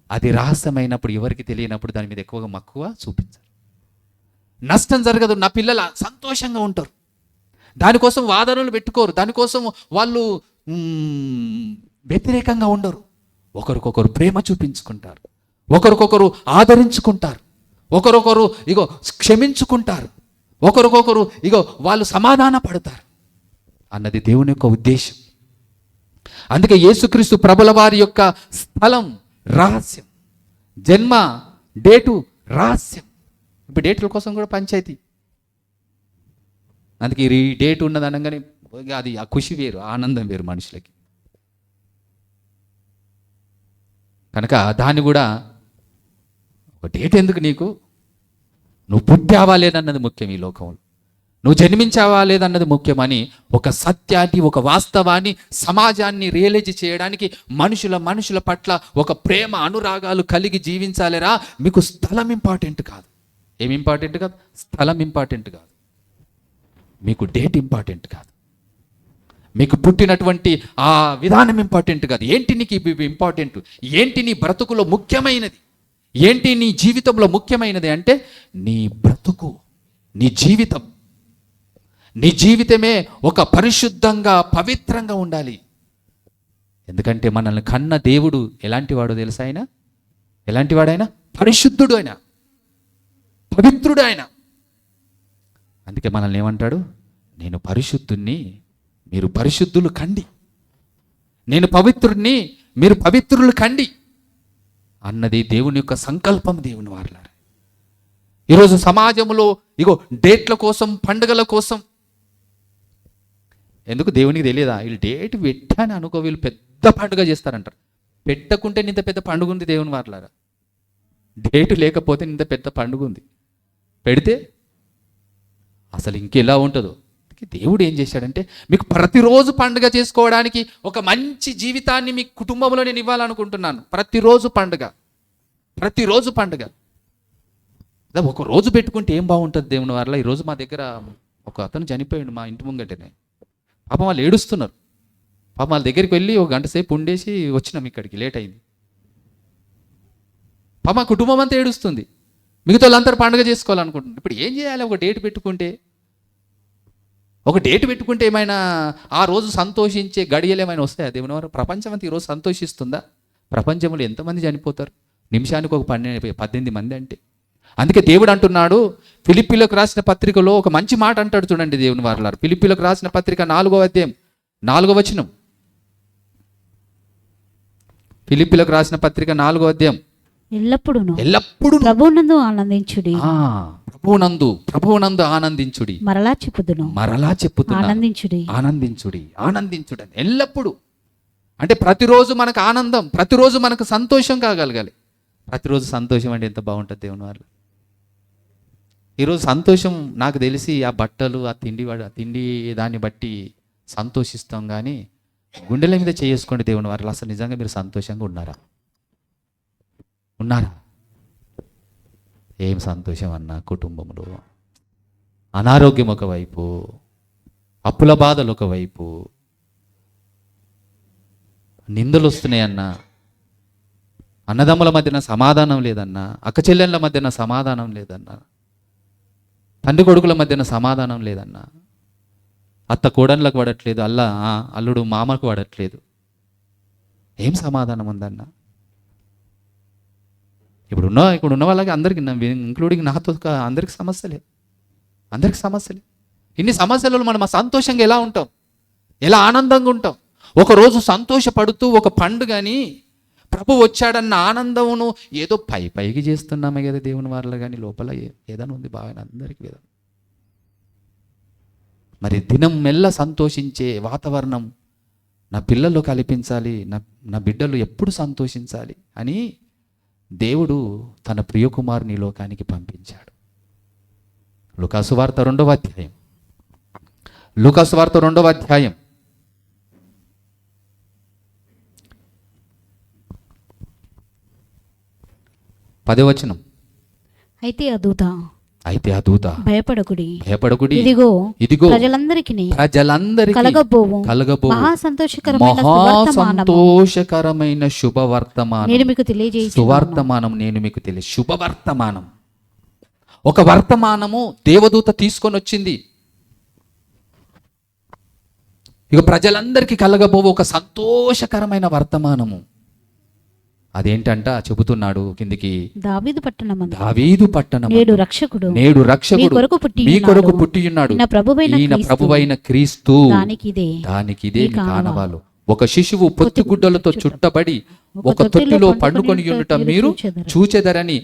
[SPEAKER 1] అది రహస్యమైనప్పుడు, ఎవరికి తెలియనప్పుడు దాని మీద ఎక్కువగా మక్కువ చూపించారు. నష్టం జరగదు. నా పిల్లలు సంతోషంగా ఉంటారు. దానికోసం వాదనలు పెట్టుకోరు. దానికోసం వాళ్ళు వ్యతిరేకంగా ఉండరు. ఒకరికొకరు ప్రేమ చూపించుకుంటారు, ఒకరికొకరు ఆదరించుకుంటారు, ఒకరొకరు క్షమించుకుంటారు, ఒకరికొకరు వాళ్ళు సమాధాన పడతారు అన్నది దేవుని యొక్క ఉద్దేశం. అందుకే యేసుక్రీస్తు ప్రభుల వారి యొక్క స్థలం రహస్యం, జన్మ డేటు రహస్యం. ఇప్పుడు డేట్ల కోసం కూడా పంచాయతీ. అందుకే ఈ డేట్ ఉన్నది అనగానే అది ఆ ఖుషి వేరు, ఆనందం వేరు మనుషులకి. కనుక దాన్ని కూడా ఒక డేట్ ఎందుకు నీకు? నువ్వు పుట్టావా లేదన్నది ముఖ్యం ఈ లోకంలో, నువ్వు జన్మించావా లేదన్నది ముఖ్యమని ఒక సత్యాన్ని, ఒక వాస్తవాన్ని, సమాజాన్ని రియలైజ్ చేయడానికి మనుషుల పట్ల ఒక ప్రేమ అనురాగాలు కలిగి జీవించాలిరా. మీకు స్థలం ఇంపార్టెంట్ కాదు. ఏమి ఇంపార్టెంట్ కాదు? స్థలం ఇంపార్టెంట్ కాదు. మీకు డేట్ ఇంపార్టెంట్ కాదు. మీకు పుట్టినటువంటి ఆ విధానం ఇంపార్టెంట్ కాదు. ఏంటి నీకు ఇంపార్టెంట్? ఏంటి నీ బ్రతుకులో ముఖ్యమైనది? ఏంటి నీ జీవితంలో ముఖ్యమైనది అంటే నీ బ్రతుకు, నీ జీవితం. నీ జీవితమే ఒక పరిశుద్ధంగా, పవిత్రంగా ఉండాలి. ఎందుకంటే మనల్ని కన్న దేవుడు ఎలాంటి వాడో తెలుసా? ఆయన ఎలాంటి వాడైనా పరిశుద్ధుడు, ఆయన పవిత్రుడు. ఆయన అందుకే మనల్ని ఏమంటాడు? నేను పరిశుద్ధుణ్ణి, మీరు పరిశుద్ధులు కండి. నేను పవిత్రుడిని, మీరు పవిత్రులు కండి అన్నది దేవుని యొక్క సంకల్పం. దేవుని వారలారా, ఈరోజు సమాజంలో డేట్ల కోసం, పండుగల కోసం, ఎందుకు దేవునికి తెలియదా? వీళ్ళు డేట్ పెట్టాను అనుకో, వీళ్ళు పెద్ద పెద్ద పండుగ చేస్తారంటారు. పెట్టకుంటే ఇంత పెద్ద పండుగ ఉంది దేవుని వారలారా. డేటు లేకపోతే ఇంత పెద్ద పండుగ ఉంది, పెడితే అసలు ఇంకెలా ఉంటుందో. దేవుడు ఏం చేశాడంటే మీకు ప్రతిరోజు పండుగ చేసుకోవడానికి ఒక మంచి జీవితాన్ని మీ కుటుంబంలో నేను ఇవ్వాలనుకుంటున్నాను. ప్రతిరోజు పండుగ, ప్రతిరోజు పండుగ. ఒక రోజు పెట్టుకుంటే ఏం బాగుంటుంది దేవుని వారలా. ఈరోజు మా దగ్గర ఒక అతను చనిపోయాడు మా ఇంటి ముంగటనే. పాపం వాళ్ళు ఏడుస్తున్నారు. పాపం వాళ్ళ దగ్గరికి వెళ్ళి ఒక గంట సేపు ఉండేసి వచ్చినాం ఇక్కడికి, లేట్ అయింది. పాప మా కుటుంబం అంతా ఏడుస్తుంది. మిగతా వాళ్ళందరూ పండుగ చేసుకోవాలనుకుంటున్నారు. ఇప్పుడు ఏం చేయాలి? ఒక డేట్ పెట్టుకుంటే ఏమైనా ఆ రోజు సంతోషించే గడియలు ఏమైనా వస్తాయా దేవుని వారు? ప్రపంచం అంతా ఈరోజు సంతోషిస్తుందా? ప్రపంచంలో ఎంతమంది చనిపోతారు? నిమిషానికి ఒక 18 మంది అంటే. అందుకే దేవుడు అంటున్నాడు ఫిలిప్పీలకు రాసిన పత్రికలో ఒక మంచి మాట అంటాడు చూడండి దేవుని వారలారు. ఫిలిప్పీలకు రాసిన పత్రిక 4వ అధ్యాయం 4వ వచనం. ఫిలిప్పీలకు రాసిన పత్రిక 4వ అధ్యాయం. ఎల్లప్పుడూ
[SPEAKER 2] ప్రభువునందు ఆనందించుడి.
[SPEAKER 1] ప్రభువునందు ఆనందించుడి.
[SPEAKER 2] మరలా చెప్పుతున్నా
[SPEAKER 1] ఆనందించుడి. ఎల్లప్పుడూ అంటే ప్రతిరోజు మనకు ఆనందం, ప్రతిరోజు మనకు సంతోషం కాగలగాలి. ప్రతిరోజు సంతోషం అంటే ఎంత బాగుంటుంది దేవుని వాళ్ళు. ఈరోజు సంతోషం నాకు తెలిసి ఆ బట్టలు, ఆ తిండి దాన్ని బట్టి సంతోషిస్తాం. కానీ గుండెల మీద చేసుకోండి దేవుని వారు, అసలు నిజంగా మీరు సంతోషంగా ఉన్నారా? ఏం సంతోషం అన్నా. కుటుంబంలో అనారోగ్యం ఒకవైపు, అప్పుల బాధలు ఒకవైపు, నిందలు వస్తున్నాయన్నా, అన్నదమ్ముల మధ్యన సమాధానం లేదన్నా, అక్కచెల్లెళ్ళ మధ్యన సమాధానం లేదన్నా, తండ్రి కొడుకుల మధ్యన సమాధానం లేదన్నా, అత్త కోడళ్ళకు పడట్లేదు, అల్లుడు మామకు పడట్లేదు. ఏం సమాధానం ఉందన్నా? ఇప్పుడు ఉన్న వాళ్ళకి అందరికీ, ఇంక్లూడింగ్ నాతో అందరికి సమస్యలే. ఇన్ని సమస్యలలో మనం సంతోషంగా ఎలా ఉంటాం? ఎలా ఆనందంగా ఉంటాం? ఒకరోజు సంతోషపడుతూ ఒక పండుగని ప్రభు వచ్చాడన్న ఆనందమును ఏదో పైకి చేస్తున్నామే కదా దేవుని వారిలో, కానీ లోపల ఏదైనా ఉంది బాగా అందరికీ ఏదో. మరి దినం మెల్ల సంతోషించే వాతావరణం నా పిల్లల్లో కల్పించాలి, నా బిడ్డలు ఎప్పుడు సంతోషించాలి అని దేవుడు తన ప్రియకుమారుని లోకానికి పంపించాడు. లూకాసు వార్త 2వ అధ్యాయం. 10వ వచనం.
[SPEAKER 2] అయితే ఆ దూత భయపడకుడి, ఇదిగో ప్రజలందరికీ కలగబోవు మహా
[SPEAKER 1] సంతోషకరమైన శుభవర్తమానం నేను మీకు తెలియజేయుచున్నాను. శుభవర్తమానం, ఒక వర్తమానము దేవదూత తీసుకొని వచ్చింది. ఇక ప్రజలందరికీ కలగబోవు ఒక సంతోషకరమైన వర్తమానము. అదేంటంట చెబుతున్నాడు కిందికి. దావీదు పట్టణం నేడు రక్షకుడు మీ కొరకు పుట్టియున్నాడు, ఈయన ప్రభువైన క్రీస్తు. దానికి ఇదే కానవాలు. ఒక శిశువు పొత్తిగుడ్డలతో చుట్టబడి ఒక తొట్టిలో పండుకొని ఉండుట మీరు చూచెదరని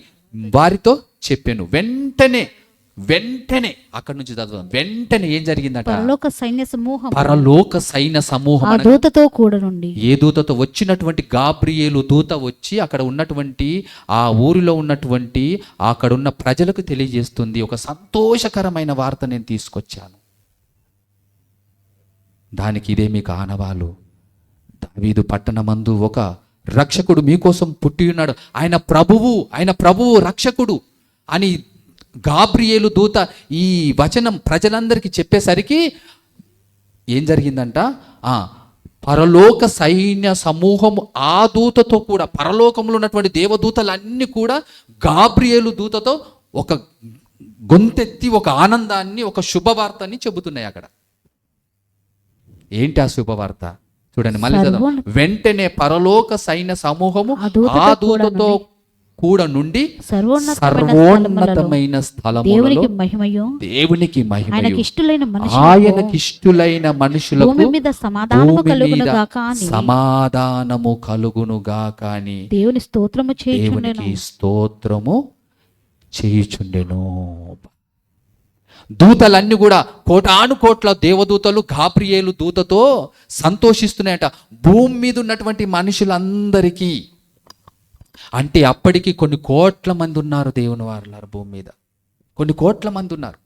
[SPEAKER 1] వారితో చెప్పాను. వెంటనే అక్కడి నుంచి చదువు. వెంటనే ఏం జరిగిందట? పరలోక సైన్య సమూహం
[SPEAKER 2] దూతతో కూడా నుండి,
[SPEAKER 1] ఏ దూతతో? వచ్చినటువంటి గాబ్రియేలు దూత వచ్చి అక్కడ ఉన్నటువంటి ఆ ఊరిలో ఉన్నటువంటి అక్కడున్న ప్రజలకు తెలియజేస్తుంది, ఒక సంతోషకరమైన వార్త నేను తీసుకొచ్చాను. దానికి ఇదే మీకు ఆనవాలు. దావీదు పట్టణమందు ఒక రక్షకుడు మీకోసం పుట్టి ఉన్నాడు, ఆయన ప్రభువు రక్షకుడు అని గాబ్రియేలు దూత ఈ వచనం ప్రజలందరికీ చెప్పేసరికి ఏం జరిగిందంట? పరలోక సైన్య సమూహము ఆ దూతతో కూడా, పరలోకంలో ఉన్నటువంటి దేవదూతలన్నీ కూడా గాబ్రియేలు దూతతో ఒక గొంతెత్తి ఒక ఆనందాన్ని, ఒక శుభవార్తని చెబుతున్నాయి అక్కడ. ఏంటి ఆ శుభవార్త? చూడండి మళ్ళీ చదువు. వెంటనే పరలోక సైన్య సమూహము ఆ దూతతో కూడా నుండి సర్వోన్నతమైన స్థలములలో దేవునికి మహిమయు ఆయనకిష్టులైన మనుషులకు భూమి మీద సమాధానము కలుగును గాక అని దేవునికి స్తోత్రము చేయుచుండెను. దూతలన్నీ కూడా కోటాను కోట్ల దేవదూతలు గాబ్రియేలు దూతతో సంతోషిస్తున్నాయట భూమి మీద ఉన్నటువంటి మనుషులందరికీ. అంటే అప్పటికి కొన్ని కోట్ల మంది ఉన్నారు దేవుని వారలారా భూమి మీద, కొన్ని కోట్ల మంది ఉన్నారు.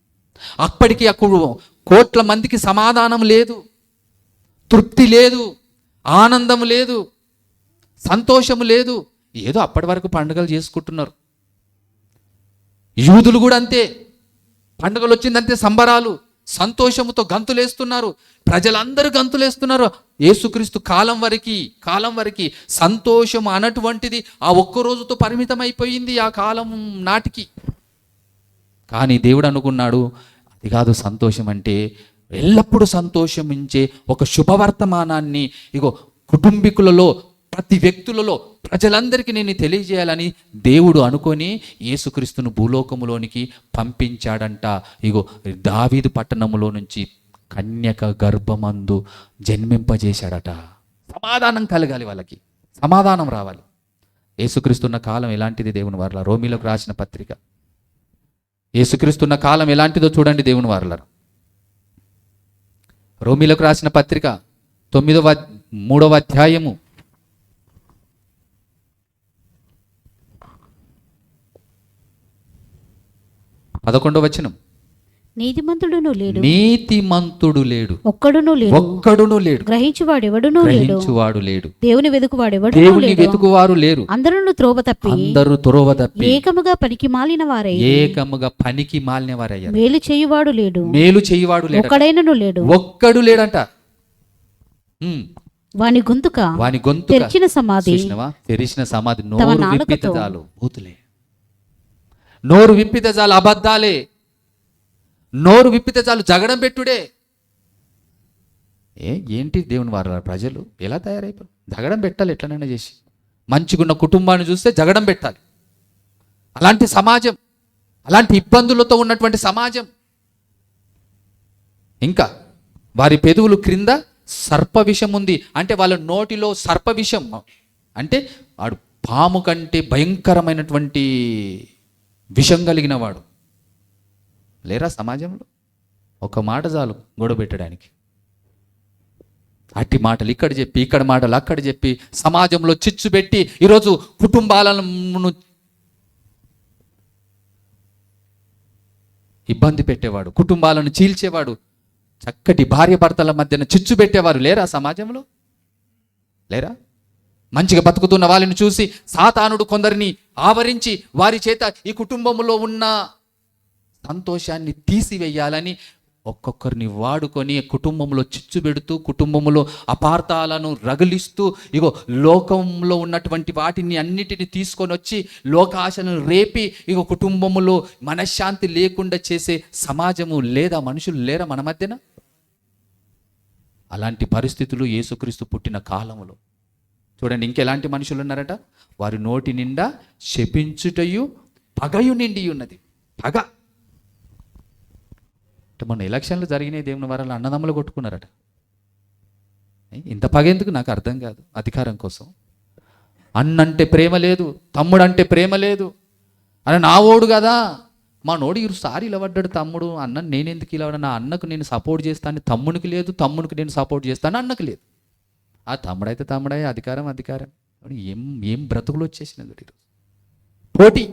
[SPEAKER 1] అప్పటికి అక్కడ కోట్ల మందికి సమాధానం లేదు, తృప్తి లేదు, ఆనందం లేదు, సంతోషము లేదు. ఏదో అప్పటి వరకు పండుగలు చేసుకుంటున్నారు. యూదులు కూడా అంతే, పండుగలు వచ్చిందంటే సంబరాలు, సంతోషముతో గంతులేస్తున్నారు. ప్రజలందరూ గంతులేస్తున్నారు. యేసుక్రీస్తు కాలం వరకు సంతోషం అన్నటువంటిది ఆ ఒక్క రోజుతో పరిమితం అయిపోయింది ఆ కాలం నాటికి. కానీ దేవుడు అనుకున్నాడు, అది కాదు సంతోషం అంటే, ఎల్లప్పుడూ సంతోషమించే ఒక శుభవర్తమానాన్ని ఇగో కుటుంబీకులలో, ప్రతి వ్యక్తులలో, ప్రజలందరికీ నేను తెలియజేయాలని దేవుడు అనుకొని యేసుక్రీస్తును భూలోకములోనికి పంపించాడంట. ఇగో దావీదు పట్టణములో నుంచి కన్యక గర్భమందు జన్మింపజేశాడట. సమాధానం కలగాలి, వాళ్ళకి సమాధానం రావాలి. యేసుక్రీస్తున్న కాలం ఎలాంటిది దేవుని వారల, రోమీలకు రాసిన పత్రిక. యేసుక్రీస్తున్న కాలం ఎలాంటిదో చూడండి దేవుని వారల. రోమీలకు రాసిన పత్రిక 3వ అధ్యాయము 11వ వచనం.
[SPEAKER 2] నీతిమంతుడును
[SPEAKER 1] లేడు,
[SPEAKER 2] ఒక్కడును
[SPEAKER 1] లేడు,
[SPEAKER 2] గ్రహించువాడు లేడు, దేవుని
[SPEAKER 1] వెతుకువారు లేరు,
[SPEAKER 2] అందరూ త్రోవ తప్పి ఏకముగా పనికి మాలిన వారయ్యారు. మేలు చేయువాడు లేడు, ఒక్కడైనను లేడు,
[SPEAKER 1] ఒక్కడు లేడంట.
[SPEAKER 2] వాని గొంతుక తెరిచిన సమాధి
[SPEAKER 1] నోరు విప్పితే చాలు బూతులే, నోరు విప్పితే చాలు అబద్ధాలే, నోరు విప్పితే చాలు జగడం పెట్టుడే. ఏంటి దేవుని వారు ప్రజలు ఎలా తయారైపోయారు? జగడం పెట్టాలి ఎట్లనైనా చేసి. మంచిగున్న కుటుంబాన్ని చూస్తే జగడం పెట్టాలి. అలాంటి సమాజం, అలాంటి ఇబ్బందులతో ఉన్నటువంటి సమాజం. ఇంకా వారి పెదవులు క్రింద సర్ప విషం ఉంది. అంటే వాళ్ళ నోటిలో సర్ప విషం అంటే వాడు పాము కంటే భయంకరమైనటువంటి విషం కలిగిన వాడు. లేరా సమాజంలో? ఒక మాట చాలు గొడవ పెట్టడానికి. అట్టి మాటలు ఇక్కడ చెప్పి, ఇక్కడ మాటలు అక్కడ చెప్పి, సమాజంలో చిచ్చు పెట్టి ఈరోజు కుటుంబాలను ఇబ్బంది పెట్టేవాడు, కుటుంబాలను చీల్చేవాడు, చక్కటి భార్య భర్తల మధ్యన చిచ్చు పెట్టేవారు లేరా సమాజంలో? లేరా? మంచిగా బతుకుతున్న వాళ్ళని చూసి సాతానుడు కొందరిని ఆవరించి వారి చేత ఈ కుటుంబంలో ఉన్న సంతోషాన్ని తీసివేయాలని ఒక్కొక్కరిని వాడుకొని కుటుంబంలో చిచ్చు పెడుతూ, కుటుంబంలో అపార్థాలను రగిలిస్తూ, ఇగో లోకంలో ఉన్నటువంటి వాటిని అన్నిటిని తీసుకొని వచ్చి లోకాశను రేపి ఇగో కుటుంబంలో మనశ్శాంతి లేకుండా చేసే సమాజము లేదా మనుషులు లేరా మన మధ్యన? అలాంటి పరిస్థితులు యేసుక్రీస్తు పుట్టిన కాలంలో చూడండి. ఇంకెలాంటి మనుషులు ఉన్నారట? వారి నోటి నిండా శపించుటయు పగయు నిండి ఉన్నది. పగ. మొన్న ఎలక్షన్లు జరిగినాయి దేవుని వారాలు, అన్నదమ్ములు కొట్టుకున్నారట. ఇంత పగ ఎందుకు నాకు అర్థం కాదు. అధికారం కోసం. అన్నంటే ప్రేమ లేదు, తమ్ముడంటే ప్రేమ లేదు. అని నా ఓడు కదా, మా నోడు ఈసారి ఇలా పడ్డాడు తమ్ముడు, అన్న నేనెందుకు ఇలా నా అన్నకు నేను సపోర్ట్ చేస్తాను, తమ్మునికి లేదు, తమ్మునికి నేను సపోర్ట్ చేస్తాను, అన్నకు లేదు. ఆ తమ్ముడైతే తమ్ముడే, అధికారం. ఏం బ్రతుకులు వచ్చేసినది ఈరోజు. పోటీ.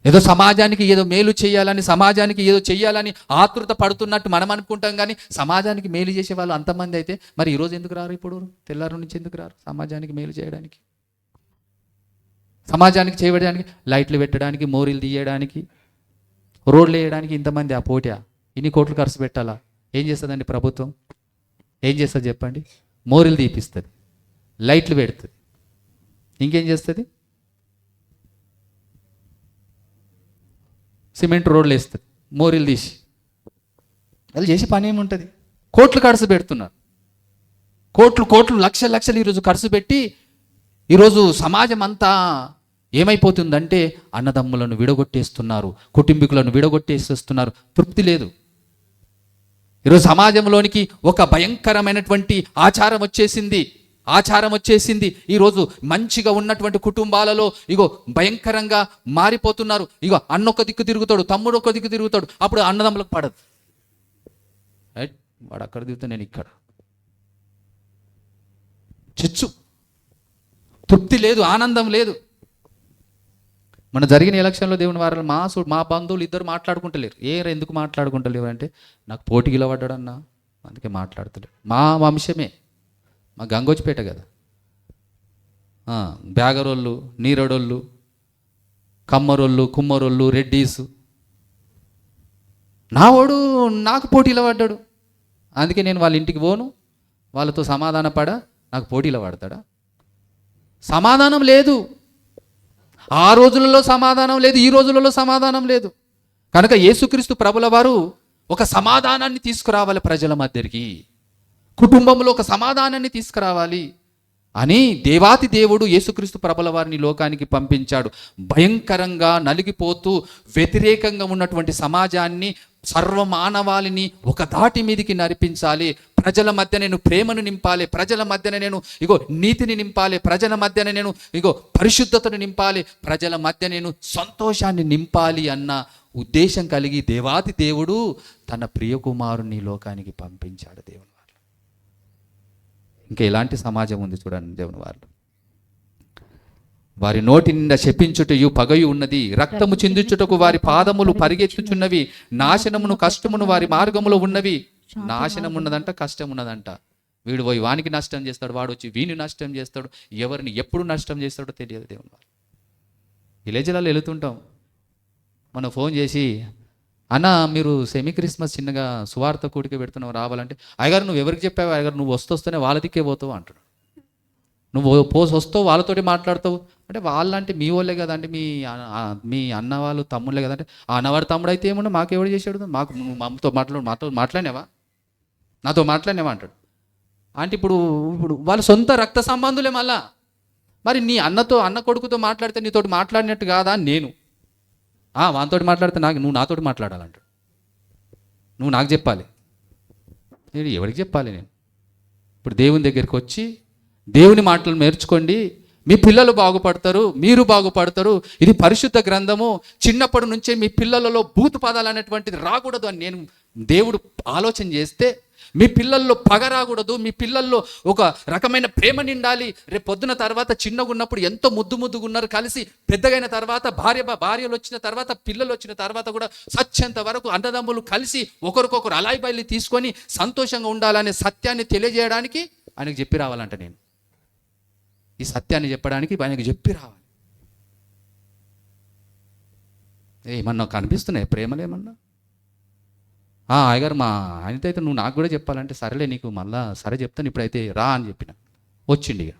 [SPEAKER 1] ఏదో సమాజానికి ఏదో మేలు చేయాలని, సమాజానికి ఏదో చెయ్యాలని ఆతృత పడుతున్నట్టు మనం అనుకుంటాం. కానీ సమాజానికి మేలు చేసే వాళ్ళు అంతమంది అయితే మరి ఈరోజు ఎందుకు రారు? ఇప్పుడు తెల్లారు నుంచి ఎందుకు రారు సమాజానికి మేలు చేయడానికి? సమాజానికి చేయడానికి, లైట్లు పెట్టడానికి, మోరీలు తీయడానికి, రోడ్లు వేయడానికి ఇంతమంది ఆ పోటీ. ఇన్ని కోట్లు ఖర్చు పెట్టాలా? ఏం చేస్తుందండి ప్రభుత్వం? ఏం చేస్తుంది చెప్పండి? మోరీలు తీపిస్తుంది, లైట్లు పెడుతుంది, ఇంకేం చేస్తుంది? సిమెంట్ రోడ్లు వేస్తుంది, మోరీలు తీసి. అది చేసే పని ఏముంటుంది? కోట్లు ఖర్చు పెడుతున్నారు. కోట్లు లక్షలు ఈరోజు ఖర్చు పెట్టి ఈరోజు సమాజం అంతా ఏమైపోతుందంటే అన్నదమ్ములను విడగొట్టేస్తున్నారు, కుటుంబీకులను విడగొట్టేసేస్తున్నారు. తృప్తి లేదు. ఈరోజు సమాజంలోనికి ఒక భయంకరమైనటువంటి ఆచారం వచ్చేసింది. ఆచారం వచ్చేసింది. ఈరోజు మంచిగా ఉన్నటువంటి కుటుంబాలలో ఇగో భయంకరంగా మారిపోతున్నారు. ఇగో అన్న ఒక దిక్కు తిరుగుతాడు, తమ్ముడు ఒక దిక్కు తిరుగుతాడు, అప్పుడు అన్నదమ్ములకు పడదు. రైట్, వాడు అక్కడ తిరుగుతా, నేను ఇక్కడ. చిచ్చు, తృప్తి లేదు, ఆనందం లేదు. మన జరిగిన ఎలక్షన్లో దేవుని వారాలు మా బంధువులు ఇద్దరు మాట్లాడుకుంటలేరు. ఎందుకు మాట్లాడుకుంటలేరు అంటే, నాకు పోటీ గిలబడ్డాడన్నా, అందుకే మాట్లాడతలేరు. మా వంశమే, మా గంగోచిపేట కదా, బ్యాగరోళ్ళు, నీరడోళ్ళు, కమ్మరోళ్ళు, కుమ్మరోళ్ళు, రెడ్డీసు. నా వాడు నాకు పోటీలో పడ్డాడు, అందుకే నేను వాళ్ళ ఇంటికి పోను, వాళ్ళతో సమాధాన పడా, నాకు పోటీలో పడతాడా? సమాధానం లేదు. ఆ రోజులలో సమాధానం లేదు, ఈ రోజులలో సమాధానం లేదు. కనుక యేసుక్రీస్తు ప్రభుల వారు ఒక సమాధానాన్ని తీసుకురావాలి ప్రజల మధ్యకి, కుటుంబంలో ఒక సమాధానాన్ని తీసుకురావాలి అని దేవాతి దేవుడు యేసుక్రీస్తు ప్రభుల వారిని లోకానికి పంపించాడు. భయంకరంగా నలిగిపోతూ వ్యతిరేకంగా ఉన్నటువంటి సమాజాన్ని, సర్వమానవాళిని ఒక దాటి మీదికి నడిపించాలి. ప్రజల మధ్య నేను ప్రేమను నింపాలి, ప్రజల మధ్యన నేను ఇగో నీతిని నింపాలి, ప్రజల మధ్యన నేను ఇగో పరిశుద్ధతను నింపాలి, ప్రజల మధ్య నేను సంతోషాన్ని నింపాలి అన్న ఉద్దేశం కలిగి దేవాతి దేవుడు తన ప్రియకుమారుని లోకానికి పంపించాడు. దేవుని వారు ఇంకా ఎలాంటి సమాజం ఉంది చూడండి. దేవుని వారు వారి నోటి నిండా శపించుటయు పగయు ఉన్నది, రక్తము చిందించుటకు వారి పాదములు పరిగెత్తుచున్నవి, నాశనమును కష్టమును వారి మార్గములో ఉన్నవి. నాశనం ఉన్నదంట, కష్టం ఉన్నదంట. వీడు పోయి వానికి నష్టం చేస్తాడు, వాడు వచ్చి వీని నష్టం చేస్తాడు, ఎవరిని ఎప్పుడు నష్టం చేస్తాడో తెలియదు. దేవుని వారు విలేజ్లలో వెళుతుంటాం, మనం ఫోన్ చేసి, అన్న మీరు సెమీ క్రిస్మస్ చిన్నగా సువార్త కూడిక పెడుతున్నావు రావాలంటే, అయ్యగారు నువ్వు ఎవరికి చెప్పావు, అయ్యగారు నువ్వు వస్తూనే వాళ్ళ దిక్కే పోతావు అంటాడు. నువ్వు వస్తావు వాళ్ళతోటి మాట్లాడతావు అంటే, వాళ్ళంటే మీ వాళ్ళే కదంటే, మీ అన్న వాళ్ళు తమ్ముళ్ళే కదంటే, ఆ అన్నవాడు తమ్ముడు అయితే ఏమన్నా మాకెవడు చేసాడు, మాకు మాతో మాట్లాడినావా, నాతో మాట్లాడినావా అంటాడు. అంటే ఇప్పుడు వాళ్ళ సొంత రక్త సంబంధులే మళ్ళా. మరి నీ అన్న కొడుకుతో మాట్లాడితే నీతోటి మాట్లాడినట్టు కాదా? నేను వానితోటి మాట్లాడితే నువ్వు నాతోటి మాట్లాడాలంటాడు. నువ్వు నాకు చెప్పాలి, నేను ఎవరికి చెప్పాలి? నేను ఇప్పుడు దేవుని దగ్గరికి వచ్చి దేవుని మాటలు నేర్చుకోండి, మీ పిల్లలు బాగుపడతారు, మీరు బాగుపడతారు. ఇది పరిశుద్ధ గ్రంథము. చిన్నప్పటి నుంచే మీ పిల్లలలో బూతు పదాలు అనేటువంటిది రాకూడదు అని నేను దేవుడు ఆలోచన చేస్తే, మీ పిల్లల్లో పగ రాకూడదు, మీ పిల్లల్లో ఒక రకమైన ప్రేమ నిండాలి. రేపు పొద్దున తర్వాత చిన్నగా ఉన్నప్పుడు ఎంతో ముద్దుగా ఉన్నారు, కలిసి పెద్దగైన తర్వాత భార్యలు వచ్చిన తర్వాత, పిల్లలు వచ్చిన తర్వాత కూడా సత్యంత వరకు అన్నదమ్ములు కలిసి ఒకరికొకరు అలాయి బయలు తీసుకొని సంతోషంగా ఉండాలనే సత్యాన్ని తెలియజేయడానికి ఆయనకు చెప్పి రావాలంట. నేను ఈ సత్యాన్ని చెప్పడానికి ఆయనకు చెప్పి రావాలి. ఏమన్నా కనిపిస్తున్నాయి ప్రేమలు ఏమన్నా? అయ్యగారు మా ఆయనతో అయితే నువ్వు నాకు కూడా చెప్పాలంటే, సరేలే నీకు మళ్ళా సరే చెప్తాను, ఇప్పుడైతే రా అని చెప్పిన, వచ్చిండి. ఇక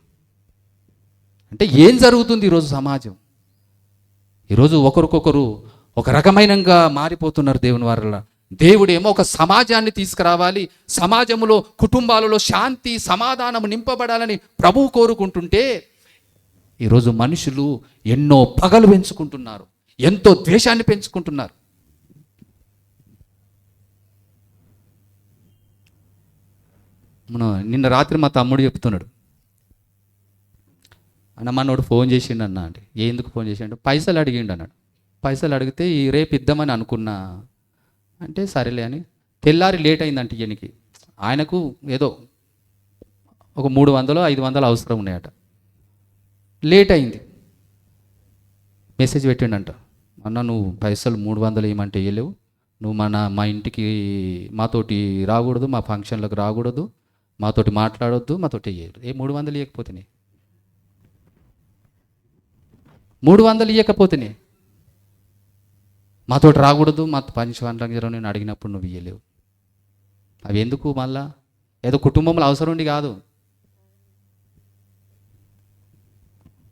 [SPEAKER 1] అంటే ఏం జరుగుతుంది ఈరోజు సమాజం? ఈరోజు ఒకరికొకరు ఒక రకమైనగా మారిపోతున్నారు. దేవుని వారలా దేవుడేమో ఒక సమాజాన్ని తీసుకురావాలి, సమాజంలో కుటుంబాలలో శాంతి సమాధానం నింపబడాలని ప్రభువు కోరుకుంటుంటే, ఈరోజు మనుషులు ఎన్నో పగలు పెంచుకుంటున్నారు, ఎంతో ద్వేషాన్ని పెంచుకుంటున్నారు. నిన్న రాత్రి మా తమ్ముడు చెప్తున్నాడు, అన్న మనోడు ఫోన్ చేసిండు అన్న అంటే, ఎందుకు ఫోన్ చేసిండు? పైసలు అడిగిండు అన్నాడు. పైసలు అడిగితే రేపు ఇద్దామని అనుకున్నా అంటే, సరేలే అని. తెల్లారి లేట్ అయిందంట ఈయనకి. ఆయనకు ఏదో ఒక 300-500 అవసరం ఉన్నాయట. లేట్ అయింది. మెసేజ్ పెట్టిండంట, అన్న నువ్వు పైసలు 300 ఇవ్వమంటే ఇవ్వలేవు, నువ్వు మా ఇంటికి మాతోటి రాకూడదు, మా ఫంక్షన్లకు రాకూడదు, మాతోటి మాట్లాడొద్దు, మాతోటి ఇవ్వలేదు. 300 ఇవ్వకపోతేనే 300 ఇవ్వకపోతేనే మాతోటి రాకూడదు, మా ఫంక్షన్లకు నేను అడిగినప్పుడు నువ్వు ఇవ్వలేవు. అవి ఎందుకు? మళ్ళా ఏదో కుటుంబంలో అవసరం ఉండి కాదు,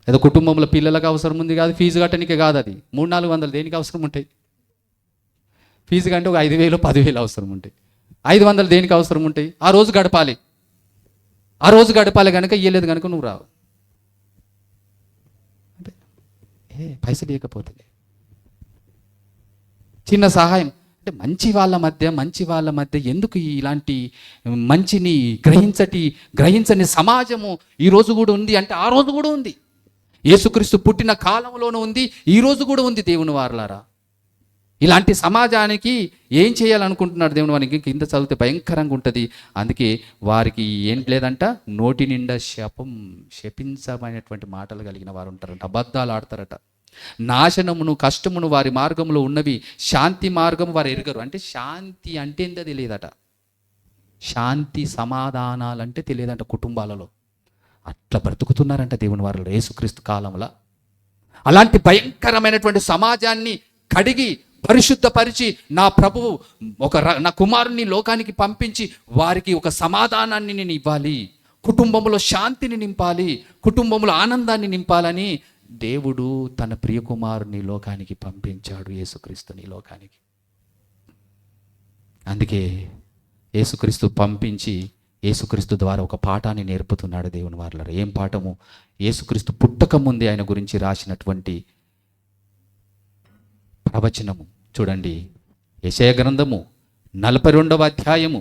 [SPEAKER 1] ఏదో కుటుంబంలో పిల్లలకు అవసరం ఉంది కాదు, ఫీజు కట్టడానికే కాదు. అది 300-400 దేనికి అవసరం ఉంటాయి? ఫీజు కంటే ఒక 5,000-10,000 అవసరం ఉంటాయి. 500 దేనికి అవసరం ఉంటాయి? ఆ రోజు గడపాలి కనుక ఇవ్వలేదు కనుక నువ్వు రావు. పైసలు ఇవ్వకపోతే చిన్న సహాయం అంటే మంచి వాళ్ళ మధ్య ఎందుకు ఇలాంటి మంచిని గ్రహించని సమాజము ఈ రోజు కూడా ఉంది అంటే ఆ రోజు కూడా ఉంది. యేసుక్రీస్తు పుట్టిన కాలంలోనూ ఉంది, ఈ రోజు కూడా ఉంది. దేవుని వారలారా, ఇలాంటి సమాజానికి ఏం చేయాలనుకుంటున్నాడు దేవుని వారికి? కింద చదివితే భయంకరంగా ఉంటుంది. అందుకే వారికి ఏం లేదంట, నోటి నిండా శపించమైనటువంటి మాటలు కలిగిన వారు ఉంటారంట, అబద్ధాలు ఆడతారట. నాశనమును కష్టమును వారి మార్గంలో ఉన్నవి, శాంతి మార్గం వారు ఎరగరు. అంటే శాంతి అంటే ఏందో తెలియదట, శాంతి సమాధానాలంటే తెలియదంట కుటుంబాలలో. అట్లా బ్రతుకుతున్నారంట దేవుని వారు యేసుక్రీస్తు కాలంలో. అలాంటి భయంకరమైనటువంటి సమాజాన్ని కడిగి పరిశుద్ధపరిచి నా ప్రభువు నా కుమారుని లోకానికి పంపించి వారికి ఒక సమాధానాన్ని నేను ఇవ్వాలి, కుటుంబంలో శాంతిని నింపాలి, కుటుంబంలో ఆనందాన్ని నింపాలని దేవుడు తన ప్రియ కుమారుని లోకానికి పంపించాడు, యేసుక్రీస్తుని లోకానికి. అందుకే యేసుక్రీస్తు పంపించి యేసుక్రీస్తు ద్వారా ఒక పాఠాన్ని నేర్పుతున్నాడు దేవుని వారలారా. ఏం పాఠము? యేసుక్రీస్తు పుట్టక ముందే ఆయన గురించి రాసినటువంటి ప్రవచనము చూడండి. యెషయా గ్రంథము 42వ అధ్యాయము,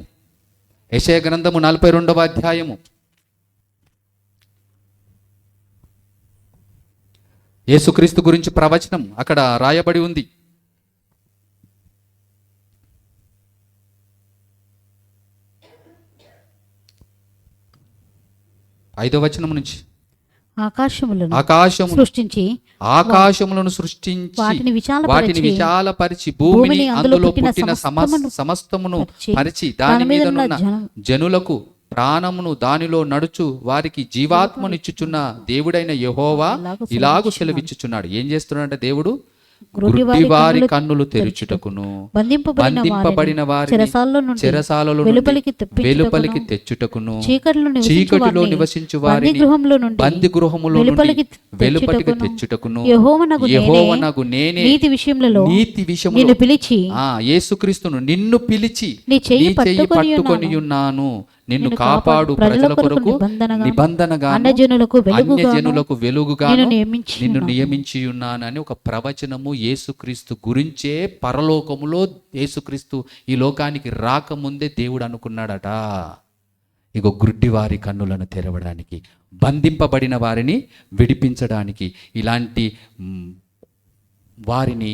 [SPEAKER 1] యెషయా గ్రంథము 42వ అధ్యాయము. యేసుక్రీస్తు గురించి ప్రవచనం అక్కడ రాయబడి ఉంది. 5వ వచనం నుంచి. ఆకాశములను సృష్టించి వాటిని విశాలపరిచి భూమిని అందులో పుట్టిన సమస్తమును పరిచి దాని మీద జనులకు ప్రాణమును దానిలో నడుచు వారికి జీవాత్మనిచ్చుచున్న దేవుడైన యెహోవా ఇలాగు సెలవిచ్చుచున్నాడు. ఏం చేస్తున్నాడంటే దేవుడు, గుడ్డివారి కన్నులు తెరుచుటకును, బంధింపబడిన వారిని చెరసాలలో వెలుపలికి తెచ్చుటకును, చీకటిలో నివసించు వారిని బంది గృహములో వెలుపలికి తెచ్చుటకును, యెహోవానగు నేనే నీతి విషయములో పిలిచి యేసుక్రీస్తును నిన్ను పిలిచి నీ చెయ్యి పట్టుకొని ఉన్నాను, నిన్ను కాపాడు ప్రజల కొరకు నిబంధనగా అన్యజనులకు వెలుగుగా నిన్ను నియమించి ఉన్నానని ఒక ప్రవచనము యేసుక్రీస్తు గురించే పరలోకములో యేసుక్రీస్తు ఈ లోకానికి రాకముందే దేవుడు అనుకున్నాడట. ఇగో గుడ్డి వారి కన్నులను తెరవడానికి, బంధింపబడిన వారిని విడిపించడానికి, ఇలాంటి వారిని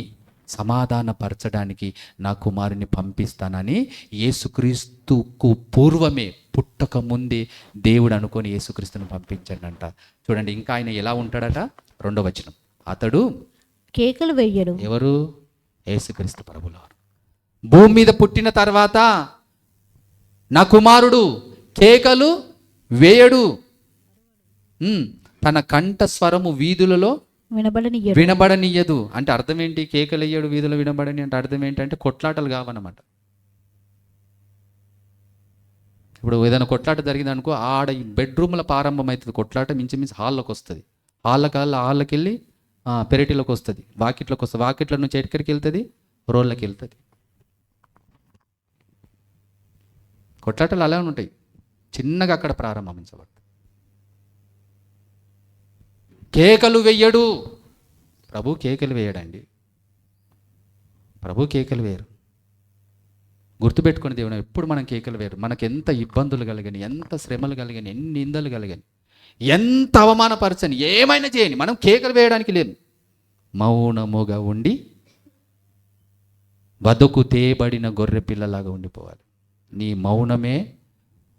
[SPEAKER 1] సమాధానపరచడానికి నా కుమారుని పంపిస్తానని యేసుక్రీస్తుకు పూర్వమే పుట్టక ముందే దేవుడు అనుకొని యేసుక్రీస్తుని పంపించాడంట. చూడండి ఇంకా ఆయన ఎలా ఉంటాడట. 2వ వచనం, అతడు
[SPEAKER 2] కేకలు వేయడు.
[SPEAKER 1] ఎవరు? యేసుక్రీస్తు ప్రభువుల వారు. భూమి మీద పుట్టిన తర్వాత నా కుమారుడు కేకలు వేయడు, తన కంఠ స్వరము వీధులలో వినబడనియ్యదు. అంటే అర్థం ఏంటి? కేకలు వేయడు, వీధులు వినబడని అంటే అర్థం ఏంటంటే కొట్లాటలు కావన్నమాట. ఇప్పుడు ఏదైనా కొట్లాట జరిగింది అనుకో, ఆడ ఈ బెడ్రూమ్లో ప్రారంభమవుతుంది కొట్లాట, మించి హాల్లోకి వస్తుంది, హాల్లోకి వెళ్ళి పెరటిలోకి వస్తుంది, వాకిట్లోకి వస్తుంది, వాకిట్ల నుంచి ఎక్కడికి వెళ్తుంది? రోళ్ళకి వెళ్తుంది. కొట్లాటలు అలా ఉంటాయి, చిన్నగా అక్కడ ప్రారంభించబడుతుంది. కేకలు వేయడు. ప్రభు కేకలు వేయడండి, ప్రభు కేకలు వేయరు. గుర్తుపెట్టుకుని దేవుడు ఎప్పుడు మనం కేకలు వేయరు. మనకు ఎంత ఇబ్బందులు కలిగని, ఎంత శ్రమలు కలిగని, ఎన్ని నిందలు కలిగని, ఎంత అవమానపరచని, ఏమైనా చేయని, మనం కేకలు వేయడానికి లేదు. మౌనముగా ఉండి వదకు తేబడిన గొర్రె పిల్లలాగా ఉండిపోవాలి. నీ మౌనమే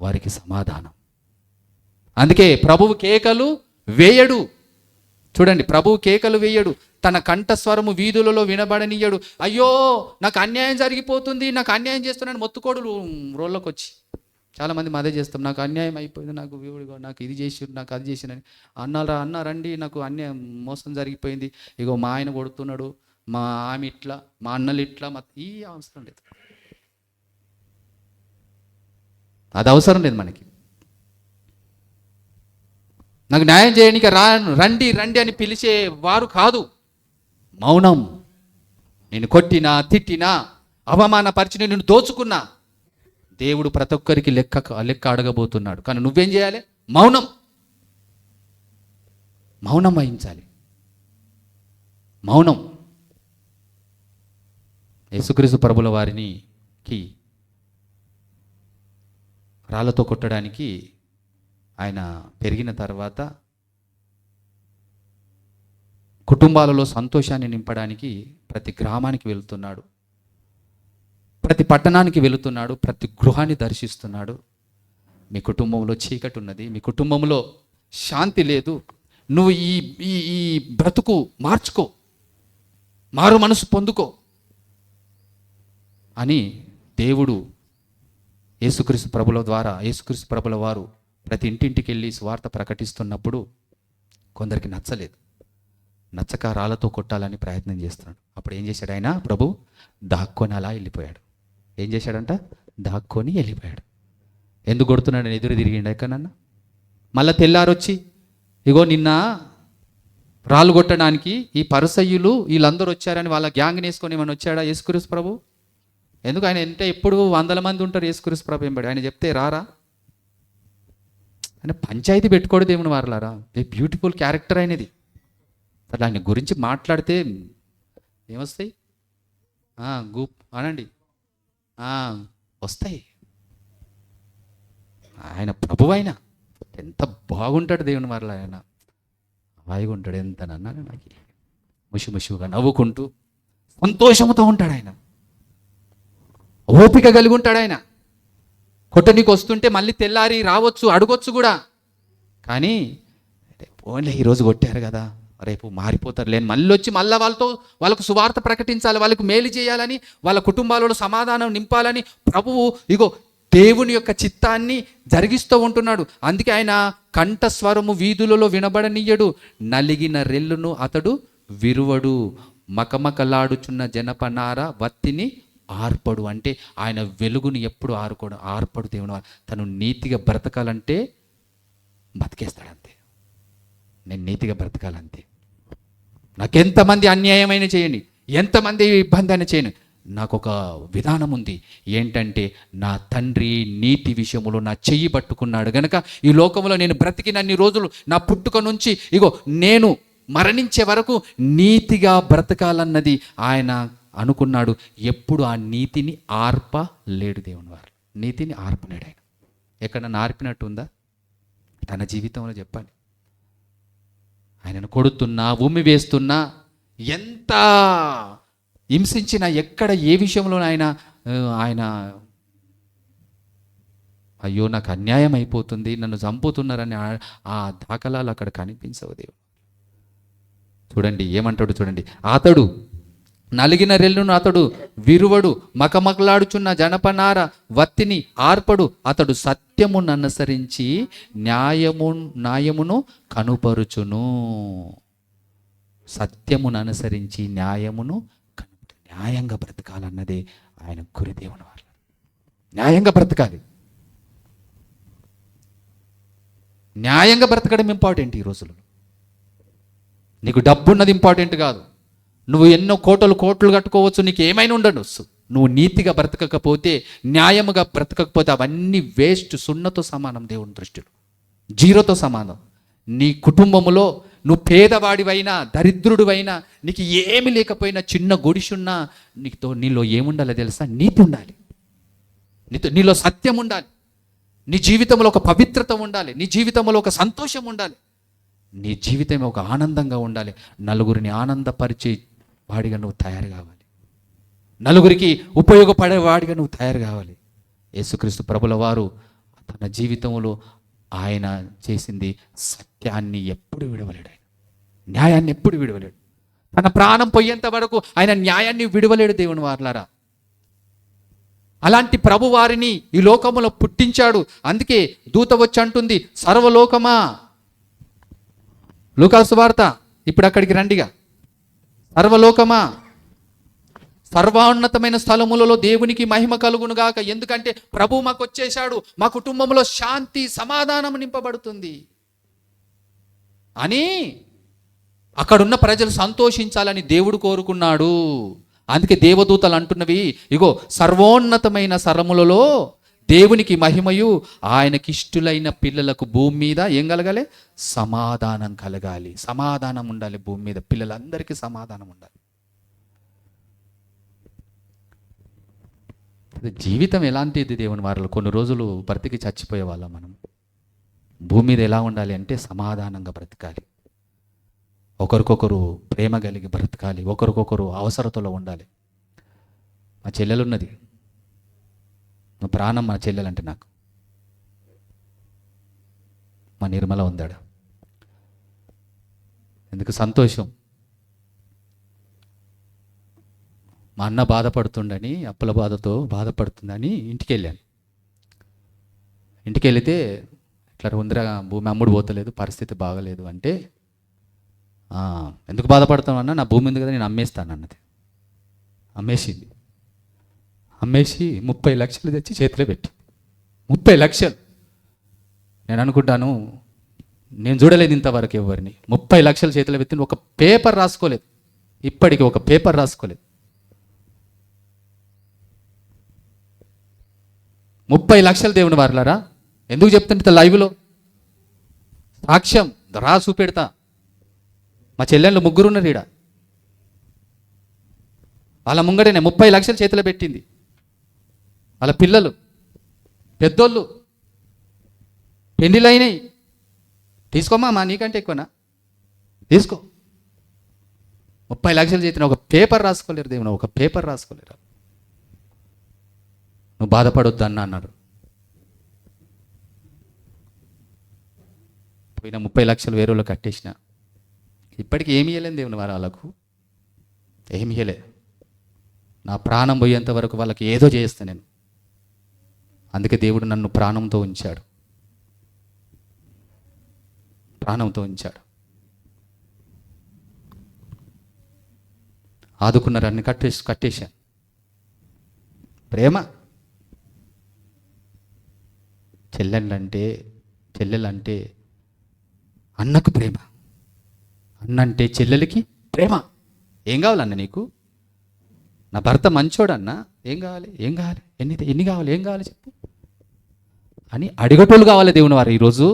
[SPEAKER 1] వారికి సమాధానం. అందుకే ప్రభువు కేకలు వేయడు. చూడండి, ప్రభువు కేకలు వేయడు, తన కంఠస్వరము వీధులలో వినబడనియ్యడు. అయ్యో నాకు అన్యాయం జరిగిపోతుంది, నాకు అన్యాయం చేస్తున్నాను మొత్తుకోడు రోళ్ళకి వచ్చి. చాలామంది అదే చేస్తాం, నాకు అన్యాయం అయిపోయింది, నాకు ఇది చేసి, నాకు అది చేసినని అన్నారండి, నాకు అన్యాయం మోసం జరిగిపోయింది, ఇగో మా ఆయన కొడుతున్నాడు, మా ఆమె ఇట్లా, మా అన్నలు ఇట్లా, ఈ అవసరం లేదు, అది అవసరం లేదు మనకి. నాకు న్యాయం చేయడానికి రండి రండి అని పిలిచే వారు కాదు. మౌనం. నేను కొట్టినా, తిట్టినా, అవమానపరిచిన, నిన్ను దోచుకున్నా, దేవుడు ప్రతి ఒక్కరికి లెక్క అడగబోతున్నాడు. కానీ నువ్వేం చేయాలి? మౌనం వహించాలి. మౌనం. యేసుక్రీస్తు ప్రభుల వారికి రాళ్ళతో కొట్టడానికి ఆయన పెరిగిన తర్వాత కుటుంబాలలో సంతోషాన్ని నింపడానికి ప్రతి గ్రామానికి వెళుతున్నాడు, ప్రతి పట్టణానికి వెళుతున్నాడు, ప్రతి గృహాన్ని దర్శిస్తున్నాడు. మీ కుటుంబంలో చీకటి ఉన్నది, మీ కుటుంబంలో శాంతి లేదు, నువ్వు ఈ ఈ ఈ బ్రతుకు మార్చుకో, మారు మనసు పొందుకో అని దేవుడు యేసుక్రీస్తు ప్రభుల ద్వారా, యేసుక్రీస్తు ప్రభుల వారు ప్రతి ఇంటింటికి వెళ్ళి సువార్త ప్రకటిస్తున్నప్పుడు కొందరికి నచ్చలేదు. నచ్చక రాళ్ళతో కొట్టాలని ప్రయత్నం చేస్తున్నాడు. అప్పుడు ఏం చేశాడు ఆయన? ప్రభు దాక్కొని అలా వెళ్ళిపోయాడు. ఏం చేశాడంట? దాక్కొని వెళ్ళిపోయాడు. ఎందుకు కొడుతున్నాడు? ఎదురు తిరిగిండు ఎక్కడన్నా. మళ్ళీ తెల్లారొచ్చి, ఇగో నిన్న రాళ్ళు కొట్టడానికి ఈ పరిసయ్యులు వీళ్ళందరూ వచ్చారని వాళ్ళ గ్యాంగ్ని వేసుకొని ఏమైనా వచ్చాడా యేసుక్రీస్తు ప్రభు? ఎందుకు ఆయన అంటే ఎప్పుడు 100 మంది ఉంటారు యేసుక్రీస్తు ప్రభు ఎంబడి. ఆయన చెప్తే రారా? ఆయన పంచాయతీ పెట్టుకోడు దేవుని వారలారా. ఏ బ్యూటిఫుల్ క్యారెక్టర్ అయినది. అట్లా ఆయన గురించి మాట్లాడితే ఏమొస్తాయి? గూప్ అనండి, వస్తాయి. ఆయన ప్రభు ఆయన ఎంత బాగుంటాడు దేవుని వారల. ఆయన హాయిగా ఉంటాడు. ఎంత అన్నాను నాకు ముషుముషుగా నవ్వుకుంటూ సంతోషంతో ఉంటాడు. ఆయన ఓపిక కలిగి ఉంటాడు. ఆయన కొట్టనికి వస్తుంటే మళ్ళీ తెల్లారి రావచ్చు, అడగొచ్చు కూడా. కానీ ఓన్లీ ఈరోజు కొట్టారు కదా, రేపు మారిపోతారు లేని మళ్ళీ వచ్చి మళ్ళీ వాళ్ళకు సువార్త ప్రకటించాలి, వాళ్ళకు మేలు చేయాలని, వాళ్ళ కుటుంబాలలో సమాధానం నింపాలని ప్రభువు ఇగో దేవుని యొక్క చిత్తాన్ని జరిగిస్తూ ఉంటున్నాడు. అందుకే ఆయన కంఠస్వరము వీధులలో వినబడనీయడు, నలిగిన రెల్లును అతడు విరువడు, మకమకలాడుచున్న జనపనార వత్తిని ఆర్పడు. అంటే ఆయన వెలుగుని ఎప్పుడు ఆర్పడు దేవుని. తను నీతిగా బ్రతకాలంటే బతికేస్తాడంతే. నేను నీతిగా బ్రతకాలంతే. నాకెంతమంది అన్యాయమైన చేయండి, ఎంతమంది ఇబ్బంది అయినా చేయను, నాకు ఒక విధానం ఉంది. ఏంటంటే నా తండ్రి నీతి విషయంలో నా చెయ్యి పట్టుకున్నాడు గనక ఈ లోకంలో నేను బ్రతికినన్ని రోజులు, నా పుట్టుక నుంచి ఇగో నేను మరణించే వరకు నీతిగా బ్రతకాలన్నది ఆయన అనుకున్నాడు. ఎప్పుడు ఆ నీతిని ఆర్పలేడు దేవుని వారు. నీతిని ఆర్పలేడు ఆయన. ఎక్కడన్నా ఆర్పినట్టు ఉందా తన జీవితంలో? చెప్పండి. ఆయనను కొడుతున్నా, ఉమ్మి వేస్తున్నా, ఎంత హింసించినా, ఎక్కడ ఏ విషయంలో ఆయన అయ్యో నాకు అన్యాయం అయిపోతుంది, నన్ను చంపుతున్నారని ఆ దాఖలాలు అక్కడ కనిపించవు దేవుడు. చూడండి ఏమంటాడు చూడండి. అతడు నలిగిన రెల్లును అతడు విరువడు, మకమకలాడుచున్న జనపనార వత్తిని ఆర్పడు, అతడు సత్యమును అనుసరించి న్యాయమును కనుపరుచును. సత్యమును అనుసరించి న్యాయమును న్యాయంగా బ్రతకాలన్నదే ఆయన గురి దేవుని వారు. న్యాయంగా బ్రతకాలి. న్యాయంగా బ్రతకడం ఇంపార్టెంట్ ఈ రోజుల్లో. నీకు డబ్బున్నది ఇంపార్టెంట్ కాదు. నువ్వు ఎన్నో కోట్లు కట్టుకోవచ్చు, నీకు ఏమైనా ఉండవచ్చు. నువ్వు నీతిగా బ్రతకకపోతే, న్యాయముగా బ్రతకకపోతే అవన్నీ వేస్ట్, సున్నతో సమానం దేవుని దృష్టిలో, జీరోతో సమానం. నీ కుటుంబంలో నువ్వు పేదవాడివైనా, దరిద్రుడివైనా, నీకు ఏమి లేకపోయినా, చిన్న గుడిసున్నా, నీలో ఏముండాలో తెలుసా? నీతి ఉండాలి. నీలో సత్యం ఉండాలి. నీ జీవితంలో ఒక పవిత్రత ఉండాలి. నీ జీవితంలో ఒక సంతోషం ఉండాలి. నీ జీవితం ఒక ఆనందంగా ఉండాలి. నలుగురిని ఆనందపరిచే వాడిగా నువ్వు తయారు కావాలి. నలుగురికి ఉపయోగపడేవాడిగా నువ్వు తయారు కావాలి. యేసుక్రీస్తు ప్రభుల వారు తన జీవితంలో ఆయన చేసింది సత్యాన్ని ఎప్పుడు విడవలేడు. ఆయన న్యాయాన్ని ఎప్పుడు విడవలేడు. తన ప్రాణం పోయేంత వరకు ఆయన న్యాయాన్ని విడవలేడు దేవుని వారలారా. అలాంటి ప్రభు వారిని ఈ లోకములో పుట్టించాడు. అందుకే దూత వచ్చి అంటుంది, సర్వలోకమా, లూకా సువార్త, ఇప్పుడు అక్కడికి రండిగా, సర్వలోకమా, సర్వోన్నతమైన స్థలములలో దేవునికి మహిమ కలుగునుగాక. ఎందుకంటే ప్రభు మాకు వచ్చేశాడు, మా కుటుంబంలో శాంతి సమాధానం నింపబడుతుంది అని అక్కడున్న ప్రజలు సంతోషించాలని దేవుడు కోరుకున్నాడు. అందుకే దేవదూతలు అంటున్నవి, ఇగో సర్వోన్నతమైన సరములలో దేవునికి మహిమయు, ఆయనకి ఇష్టులైన పిల్లలకు భూమి మీద ఏం కలగాలి? సమాధానం కలగాలి. సమాధానం ఉండాలి భూమి మీద. పిల్లలందరికీ సమాధానం ఉండాలి. జీవితం ఎలాంటిది దేవుని వారిలో కొన్ని రోజులు బ్రతికి చచ్చిపోయే వాళ్ళం మనం. భూమి మీద ఎలా ఉండాలి అంటే సమాధానంగా బ్రతకాలి, ఒకరికొకరు ప్రేమ కలిగి బ్రతకాలి, ఒకరికొకరు అవసరతలో ఉండాలి. మా చెల్లెలున్నది, మా ప్రాణం మా చెల్లెలంటే నాకు. మా నిర్మల ఉందాడు. ఎందుకు సంతోషం, మా అన్న బాధపడుతుండని, అప్పుల బాధతో బాధపడుతుందని ఇంటికి వెళ్ళాను. ఇంటికి వెళితే ఇట్లా ఉందిరా, భూమి అమ్ముడు పోతలేదు, పరిస్థితి బాగలేదు అంటే, ఎందుకు బాధపడతామన్నా, నా భూమి ఉంది కదా నేను అమ్మేస్తాను అన్నది. అమ్మేసింది. అమ్మేసి 30 లక్షలు తెచ్చి చేతిలో పెట్టి, 30 లక్షలు. నేను అనుకుంటాను, నేను చూడలేదు ఇంతవరకు ఎవరిని 30 లక్షలు చేతిలో పెట్టి ఒక పేపర్ రాసుకోలేదు, ఇప్పటికీ ఒక పేపర్ రాసుకోలేదు. 30 లక్షలు దేవుని వారలారా. ఎందుకు చెప్తుంటే లైవ్లో సాక్ష్యం రా చూపెడతా. మా చెల్లెళ్ళు 3 ఉన్నారు ఈడ, వాళ్ళ ముంగటనే 30 లక్షలు చేతిలో పెట్టింది. వాళ్ళ పిల్లలు పెద్దోళ్ళు పెళ్లిళ్ళు అయినాయి. తీసుకోమా, మా నీకంటే ఎక్కువనా, తీసుకో. 30 లక్షలు చేతిన ఒక పేపర్ రాసుకోలేరు దేవుని, ఒక పేపర్ రాసుకోలేరు. నువ్వు బాధపడొద్దు అన్నాడు. పోయిన 30 లక్షలు వేరే వాళ్ళు కట్టేసిన, ఇప్పటికీ ఏమి ఇవ్వలేను దేవుని వారు వాళ్ళకు, ఏమి ఇవ్వలే. నా ప్రాణం పోయేంత వరకు వాళ్ళకి ఏదో చేస్తాను నేను. అందుకే దేవుడు నన్ను ప్రాణంతో ఉంచాడు, ప్రాణంతో ఉంచాడు. ఆదుకున్నారన్ని కట్టేశాను. ప్రేమ. చెల్లెలంటే అన్నకు ప్రేమ, అన్నంటే చెల్లెలకి ప్రేమ. ఏం కావాలన్న నీకు? నా భర్త మంచోడన్నా, ఏం కావాలి, ఏం కావాలి, ఎన్ని కావాలి, ఏం కావాలి చెప్పు అని అడిగటోళ్ళు కావాలి దేవుని వారు. ఈరోజు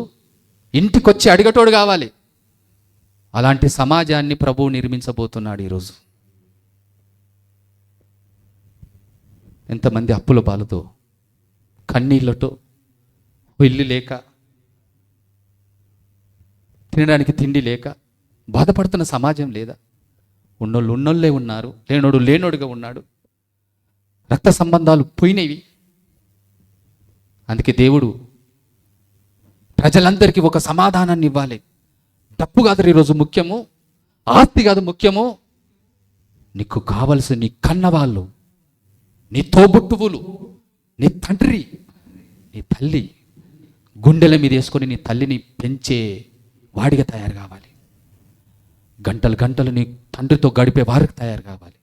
[SPEAKER 1] ఇంటికి వచ్చి అడిగటోడు కావాలి. అలాంటి సమాజాన్ని ప్రభువు నిర్మించబోతున్నాడు ఈరోజు. ఎంతమంది అప్పుల బాలతో, కన్నీళ్లతో, ఇల్లు లేక, తినడానికి తిండి లేక బాధపడుతున్న సమాజం లేదా? ఉన్నోళ్ళు ఉన్నోళ్ళే ఉన్నారు, లేనోడు లేనోడుగా ఉన్నాడు. రక్త సంబంధాలు పోయినవి. అందుకే దేవుడు ప్రజలందరికీ ఒక సమాధానాన్ని ఇవ్వాలి. డబ్బు కాదు ఈరోజు ముఖ్యము, ఆస్తి కాదు ముఖ్యము. నీకు కావలసిన నీ కన్నవాళ్ళు, నీ తోబుట్టువులు, నీ తండ్రి, నీ తల్లి, గుండెల మీద వేసుకొని నీ తల్లిని పెంచే వాడిగా తయారు కావాలి. గంటలు నీ తండ్రితో గడిపే వారికి తయారు కావాలి.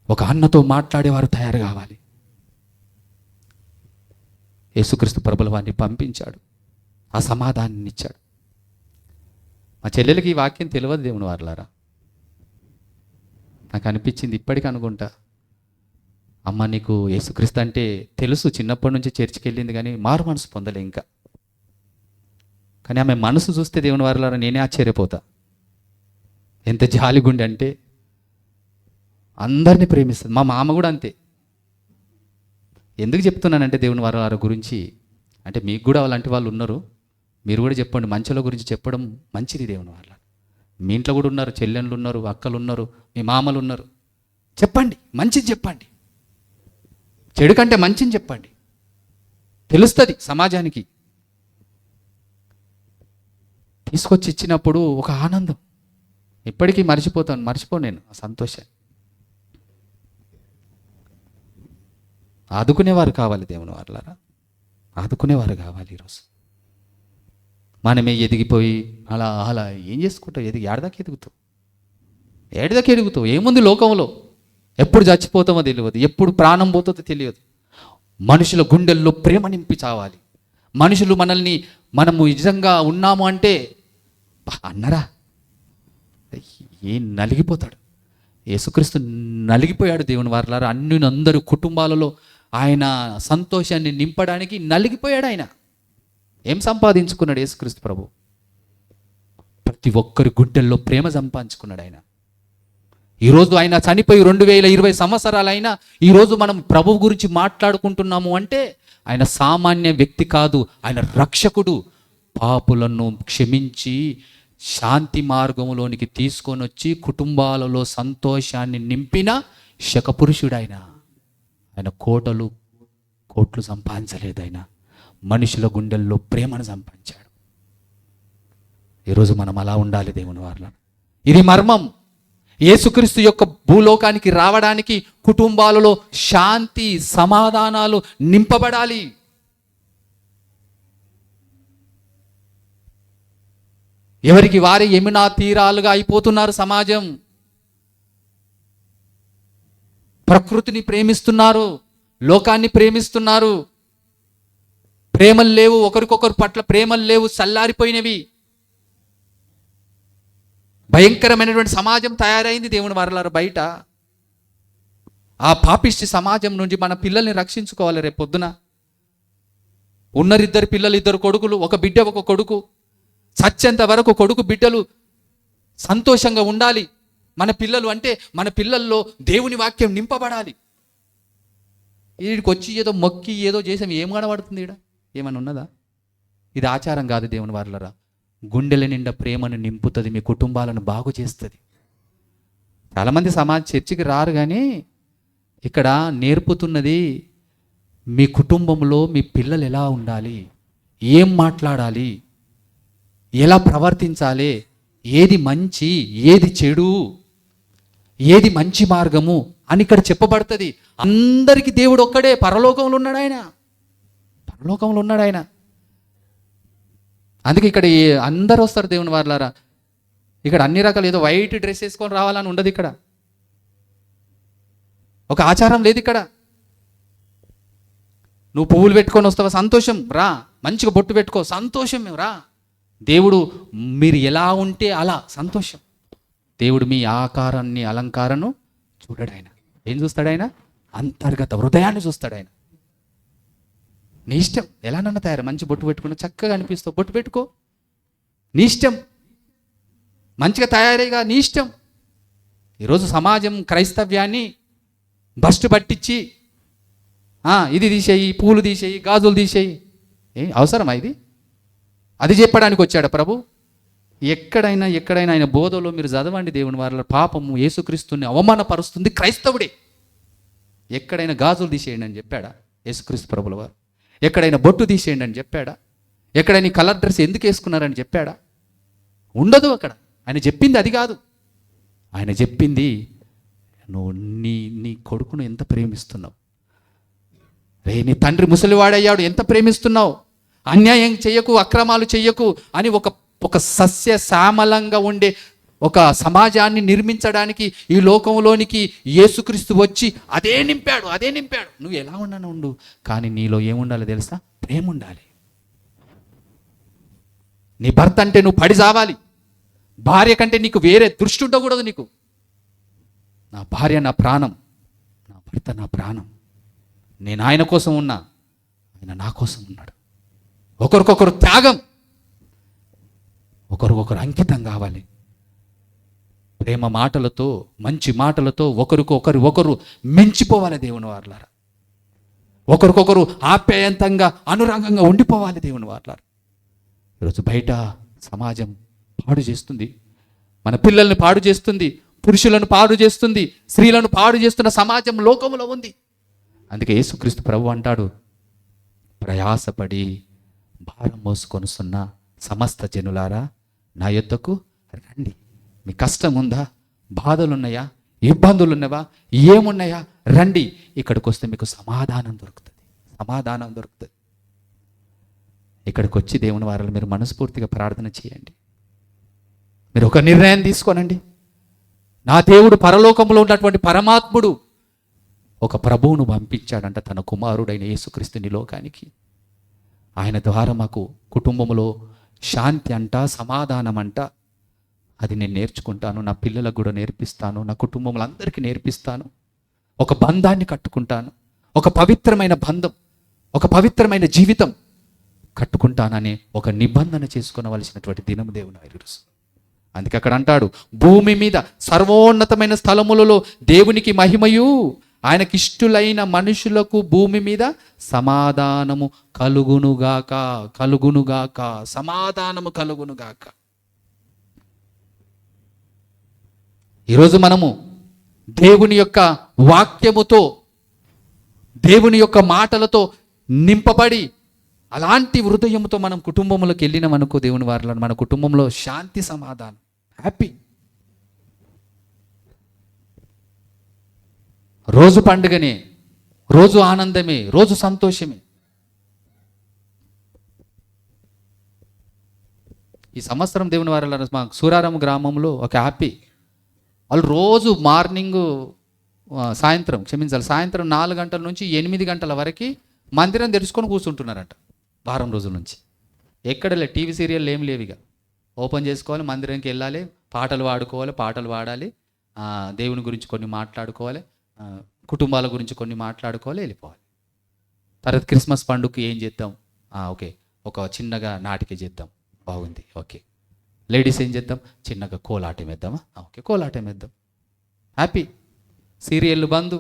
[SPEAKER 1] ఒక అన్నతో మాట్లాడేవారు తయారు కావాలి. యేసుక్రీస్తు ప్రభుల వారిని పంపించాడు, ఆ సమాధానాన్ని ఇచ్చాడు. మా చెల్లెలకి ఈ వాక్యం తెలియదు దేవుని వారలారా. నాకు అనిపించింది, ఇప్పటికీ అనుకుంటా, అమ్మ నీకు యేసుక్రీస్తు అంటే తెలుసు, చిన్నప్పటి నుంచి చర్చికి వెళ్ళింది కానీ మారు మనసు పొందలే ఇంకా. కానీ ఆమె మనసు చూస్తే దేవుని వారలారా నేనే ఆశ్చర్యపోతా. ఎంత జాలిగుండె అంటే అందరినీ ప్రేమిస్తుంది. మా మామ కూడా అంతే. ఎందుకు చెప్తున్నానంటే దేవుని వారలారా గురించి, అంటే మీకు కూడా అలాంటి వాళ్ళు ఉన్నారు, మీరు కూడా చెప్పండి. మంచుల గురించి చెప్పడం మంచిది దేవుని వారలారా. మీ ఇంట్లో కూడా ఉన్నారు, చెల్లెళ్ళు ఉన్నారు, అక్కలు ఉన్నారు, మీ మామలు ఉన్నారు. చెప్పండి, మంచిది చెప్పండి. చెడు కంటే మంచిని చెప్పండి, తెలుస్తుంది సమాజానికి. తీసుకొచ్చి ఇచ్చినప్పుడు ఒక ఆనందం ఇప్పటికీ మర్చిపోను నేను ఆ సంతోషాన్ని. ఆదుకునేవారు కావాలి దేవుని వారలారా, ఆదుకునేవారు కావాలి. ఈరోజు మనమే ఎదిగిపోయి అలా ఏం చేసుకుంటావు? ఏడదాకా ఎదుగుతావు? ఏముంది లోకంలో? ఎప్పుడు చచ్చిపోతామో తెలియదు, ఎప్పుడు ప్రాణం పోతుందో తెలియదు. మనుషుల గుండెల్లో ప్రేమ నింపి చావాలి. మనుషులు మనము నిజంగా ఉన్నాము అంటే అన్నరా ఏం నలిగిపోతాడు. యేసుక్రీస్తు నలిగిపోయాడు దేవుని వారలారా. అందరూ కుటుంబాలలో ఆయన సంతోషాన్ని నింపడానికి నలిగిపోయాడు. ఆయన ఏం సంపాదించుకున్నాడు యేసుక్రీస్తు ప్రభు? ప్రతి ఒక్కరి గుండెల్లో ప్రేమ సంపాదించుకున్నాడు ఆయన. ఈరోజు ఆయన చనిపోయి 2020 సంవత్సరాలైనా ఈరోజు మనం ప్రభువు గురించి మాట్లాడుకుంటున్నాము అంటే ఆయన సామాన్య వ్యక్తి కాదు, ఆయన రక్షకుడు. పాపులను క్షమించి శాంతి మార్గంలోనికి తీసుకొని వచ్చి కుటుంబాలలో సంతోషాన్ని నింపిన శకపురుషుడు ఆయన. ఆయన కోట్లు సంపాదించలేదు, ఆయన మనుషుల గుండెల్లో ప్రేమను సంపాదించాడు. ఈరోజు మనం అలా ఉండాలి దేవుని వారిలో. ఇది మర్మం. యేసుక్రీస్తు యొక్క భూలోకానికి రావడానికి కుటుంబాలలో శాంతి సమాధానాలు నింపబడాలి. ఎవరికి వారే యమునా తీరాలుగా అయిపోతున్నారు సమాజం. ప్రకృతిని ప్రేమిస్తున్నారు, లోకాన్ని ప్రేమిస్తున్నారు. ప్రేమలు లేవు, ఒకరికొకరు పట్ల ప్రేమలు లేవు, చల్లారిపోయినవి. భయంకరమైనటువంటి సమాజం తయారైంది దేవుని వారలారా బయట. ఆ పాపిష్టి సమాజం నుండి మన పిల్లల్ని రక్షించుకోవాలి. రేపు పొద్దున ఉన్నరిద్దరు పిల్లలు, 2 కొడుకులు, ఒక బిడ్డ ఒక కొడుకు, చచ్చేంత వరకు కొడుకు బిడ్డలు సంతోషంగా ఉండాలి. మన పిల్లలు అంటే మన పిల్లల్లో దేవుని వాక్యం నింపబడాలి. వీడికి వచ్చి ఏదో మొక్కి ఏదో చేసాం ఏం కనబడుతుంది? ఈడ ఏమైనా ఉన్నదా? ఇది ఆచారం కాదు దేవుని వారలారా. గుండెల నిండా ప్రేమను నింపుతుంది, మీ కుటుంబాలను బాగు చేస్తుంది. చాలామంది చర్చికి రారు, కానీ ఇక్కడ నేర్పుతున్నది మీ కుటుంబంలో మీ పిల్లలు ఎలా ఉండాలి, ఏం మాట్లాడాలి, ఎలా ప్రవర్తించాలి, ఏది మంచి ఏది చెడు, ఏది మంచి మార్గము అని ఇక్కడ చెప్పబడుతుంది. అందరికీ దేవుడు ఒక్కడే, పరలోకంలో ఉన్నాడు ఆయన, పరలోకంలో ఉన్నాడు ఆయన. అందుకే ఇక్కడ అందరూ వస్తారు దేవుని వారలారా. ఇక్కడ అన్ని రకాలు ఏదో వైట్ డ్రెస్ వేసుకొని రావాలని ఉండదు. ఇక్కడ ఒక ఆచారం లేదు. ఇక్కడ నువ్వు పువ్వులు పెట్టుకొని వస్తావా, సంతోషం, రా. మంచిగా బొట్టు పెట్టుకో, సంతోషం, రా. దేవుడు మీరు ఎలా ఉంటే అలా సంతోషం. దేవుడు మీ ఆకారాన్ని అలంకారను చూడడు. ఆయన ఏం చూస్తాడు? ఆయన అంతర్గత హృదయాన్ని చూస్తాడు. ఆయన నీ ఇష్టం, ఎలానన్నా తయారు. మంచి బొట్టు పెట్టుకుని చక్కగా అనిపిస్తావు, బొట్టు పెట్టుకో, నీ ఇష్టం. మంచిగా తయారీగా నీ ఇష్టం. ఈరోజు సమాజం క్రైస్తవ్యాన్ని బస్టు పట్టించి ఇది తీసేయి, పూలు తీసేయి, గాజులు తీసేయి. అవసరమా ఇది? అది చెప్పడానికి వచ్చాడు ప్రభు. ఎక్కడైనా ఆయన బోధలో మీరు చదవండి దేవుని వారి పాపము యేసుక్రీస్తుని అవమానపరుస్తుంది క్రైస్తవుడే. ఎక్కడైనా గాజులు తీసేయండి అని చెప్పాడా యేసుక్రీస్తు ప్రభుల వారు? ఎక్కడైనా బొట్టు తీసేయండి అని చెప్పాడా? ఎక్కడైనా కలర్ డ్రెస్ ఎందుకు వేసుకున్నారని చెప్పాడా? ఉండదు. అక్కడ ఆయన చెప్పింది అది కాదు. ఆయన చెప్పింది నువ్వు నీ కొడుకును ఎంత ప్రేమిస్తున్నావు, నీ తండ్రి ముసలివాడయ్యాడు ఎంత ప్రేమిస్తున్నావు, అన్యాయం చెయ్యకు, అక్రమాలు చెయ్యకు అని ఒక సస్య శ్యామలంగా ఉండే ఒక సమాజాన్ని నిర్మించడానికి ఈ లోకంలోనికి యేసుక్రీస్తు వచ్చి అదే నింపాడు. నువ్వు ఎలా ఉన్నాను ఉండు, కానీ నీలో ఏముండాలి తెలుసా? ప్రేమ ఉండాలి. నీ భర్త అంటే నువ్వు పడి చావాలి. భార్య కంటే నీకు వేరే దృష్టి ఉండకూడదు. నీకు నా భార్య నా ప్రాణం, నా భర్త నా ప్రాణం. నేను ఆయన కోసం ఉన్నా, ఆయన నా కోసం ఉన్నాడు. ఒకరికొకరు త్యాగం, ఒకరికొకరు అంకితం కావాలి. ప్రేమ మాటలతో, మంచి మాటలతో ఒకరు మించిపోవాలి దేవుని వారలారా. ఒకరికొకరు ఆప్యాయంతంగా అనురాగంగా ఉండిపోవాలి దేవుని వారలారా. ఈరోజు బయట సమాజం పాడు చేస్తుంది, మన పిల్లల్ని పాడు చేస్తుంది, పురుషులను పాడు చేస్తుంది, స్త్రీలను పాడు చేస్తున్న సమాజం లోకంలో ఉంది. అందుకే యేసుక్రీస్తు ప్రభు అంటాడు, ప్రయాసపడి భారం మోసుకొనుస్తున్న సమస్త జనులారా నా యొద్దకు రండి. మీ కష్టం ఉందా, బాధలున్నాయా, ఇబ్బందులు ఉన్నావా, ఏమున్నాయా, రండి. ఇక్కడికి వస్తే మీకు సమాధానం దొరుకుతుంది. ఇక్కడికి వచ్చి దేవుని వారాలు మీరు మనస్ఫూర్తిగా ప్రార్థన చేయండి. మీరు ఒక నిర్ణయం తీసుకోనండి. నా దేవుడు పరలోకంలో ఉన్నటువంటి పరమాత్ముడు ఒక ప్రభువును పంపించాడంట, తన కుమారుడైన యేసుక్రీస్తుని లోకానికి. ఆయన ద్వారా మాకు కుటుంబంలో శాంతి అంట, సమాధానం అంట. అది నేను నేర్చుకుంటాను, నా పిల్లలకు కూడా నేర్పిస్తాను, నా కుటుంబంలో అందరికీ నేర్పిస్తాను. ఒక బంధాన్ని కట్టుకుంటాను, ఒక పవిత్రమైన బంధం, ఒక పవిత్రమైన జీవితం కట్టుకుంటానని ఒక నిబంధన చేసుకోవలసినటువంటి దినం దేవుని ఈరోజు. అందుకే అక్కడ అంటాడు, భూమి మీద సర్వోన్నతమైన స్థలములలో దేవునికి మహిమయు, ఆయనకి ఇష్టులైన మనుషులకు భూమి మీద సమాధానము కలుగునుగాక, కలుగునుగాక, సమాధానము కలుగునుగాక. ఈరోజు మనము దేవుని యొక్క వాక్యముతో, దేవుని యొక్క మాటలతో నింపబడి అలాంటి హృదయంతో మనం కుటుంబంలోకి వెళ్ళినామనుకో, దేవుని వారిలో మన కుటుంబంలో శాంతి, సమాధానం, హ్యాపీ. రోజు పండుగనే, రోజు ఆనందమే, రోజు సంతోషమే. ఈ సంవత్సరం దేవుని వారిలో మా సూరారం గ్రామంలో ఒక హ్యాపీ. వాళ్ళు రోజు మార్నింగ్ సాయంత్రం 4 గంటల నుంచి 8 గంటల వరకు మందిరం తెరుచుకొని కూర్చుంటున్నారంట. వారం రోజుల నుంచి ఎక్కడలే టీవీ సీరియల్ ఏం లేవు, ఇక ఓపెన్ చేసుకోవాలి, మందిరానికి వెళ్ళాలి, పాటలు పాడాలి, దేవుని గురించి కొన్ని మాట్లాడుకోవాలి, కుటుంబాల గురించి కొన్ని మాట్లాడుకోవాలి, వెళ్ళిపోవాలి. తర్వాత క్రిస్మస్ పండుగకి ఏం చేద్దాం, ఓకే ఒక చిన్నగా నాటిక చేద్దాం, బాగుంది, ఓకే. లేడీస్ ఏం చేద్దాం, చిన్నగా కోలాటం వేద్దామా, ఓకే కోలాటం వేద్దాం, హ్యాపీ. సీరియళ్ళు బంద్.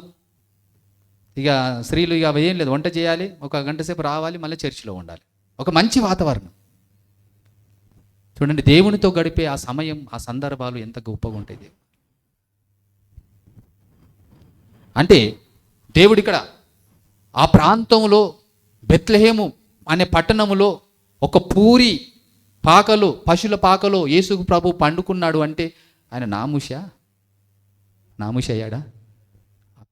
[SPEAKER 1] ఇక స్త్రీలు ఇక ఏం లేదు, వంట చేయాలి, 1 గంట సేపు రావాలి, మళ్ళీ చర్చిలో ఉండాలి, ఒక మంచి వాతావరణం. చూడండి, దేవునితో గడిపే ఆ సమయం, ఆ సందర్భాలు ఎంత గొప్పగా ఉంటాయి. అంటే దేవుడు ఇక్కడ ఆ ప్రాంతంలో బెత్లెహేము అనే పట్టణములో ఒక పూరి పాకలో, పశువుల పాకలో యేసు ప్రభు పండుకున్నాడు అంటే ఆయన నాముష అయ్యాడా?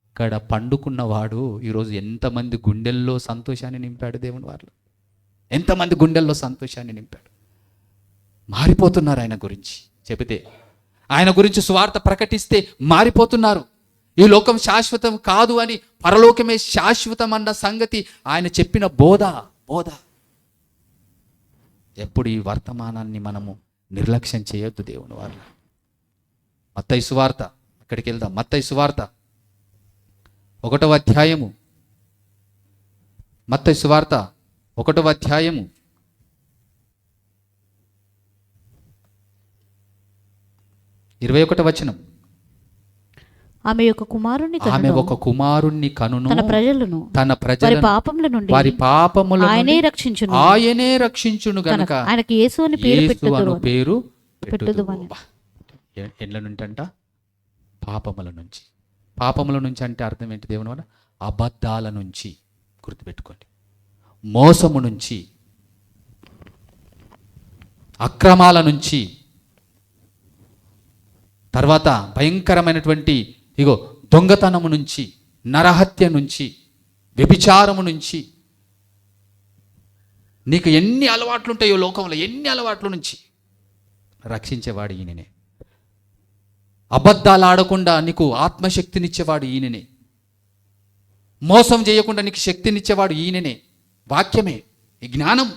[SPEAKER 1] అక్కడ పండుకున్నవాడు ఈరోజు ఎంతమంది గుండెల్లో సంతోషాన్ని నింపాడు. దేవుని వారిలో ఎంతమంది గుండెల్లో సంతోషాన్ని నింపాడు. మారిపోతున్నారు ఆయన గురించి చెబితే, ఆయన గురించి సువార్త ప్రకటిస్తే మారిపోతున్నారు. ఈ లోకం శాశ్వతం కాదు అని, పరలోకమే శాశ్వతం అన్న సంగతి ఆయన చెప్పిన బోధ. ఎప్పుడు ఈ వర్తమానాన్ని మనము నిర్లక్ష్యం చేయొద్దు దేవుని వారిలో. మత్తయి సువార్త, అక్కడికి వెళ్దాం. మత్తయి సువార్త 1వ అధ్యాయము, మత్తయి సువార్త 1వ అధ్యాయము 21వ వచనం.
[SPEAKER 2] ఆమె ఒక కుమారుణ్ణి కనును, తన ప్రజలను వారి పాపముల నుండి ఆయనే రక్షించును గనుక ఆయనకి యేసు అని పేరు పెట్టుదు.
[SPEAKER 1] ఎట్ల నుంటంట? పాపముల నుంచి అంటే అర్థం ఏంటి దేవుని వల్ల? అబద్ధాల నుంచి, గుర్తుపెట్టుకోండి, మోసము నుంచి, అక్రమాల నుంచి, తర్వాత భయంకరమైనటువంటి దొంగతనము నుంచి, నరహత్య నుంచి, వ్యభిచారము నుంచి, నీకు ఎన్ని అలవాట్లు ఉంటాయో లోకంలో, ఎన్ని అలవాట్ల నుంచి రక్షించేవాడు ఈయననే. అబద్ధాలు ఆడకుండా నీకు ఆత్మశక్తినిచ్చేవాడు ఈయననే. మోసం చేయకుండా నీకు శక్తినిచ్చేవాడు ఈయననే. వాక్యమే, ఈ జ్ఞానం,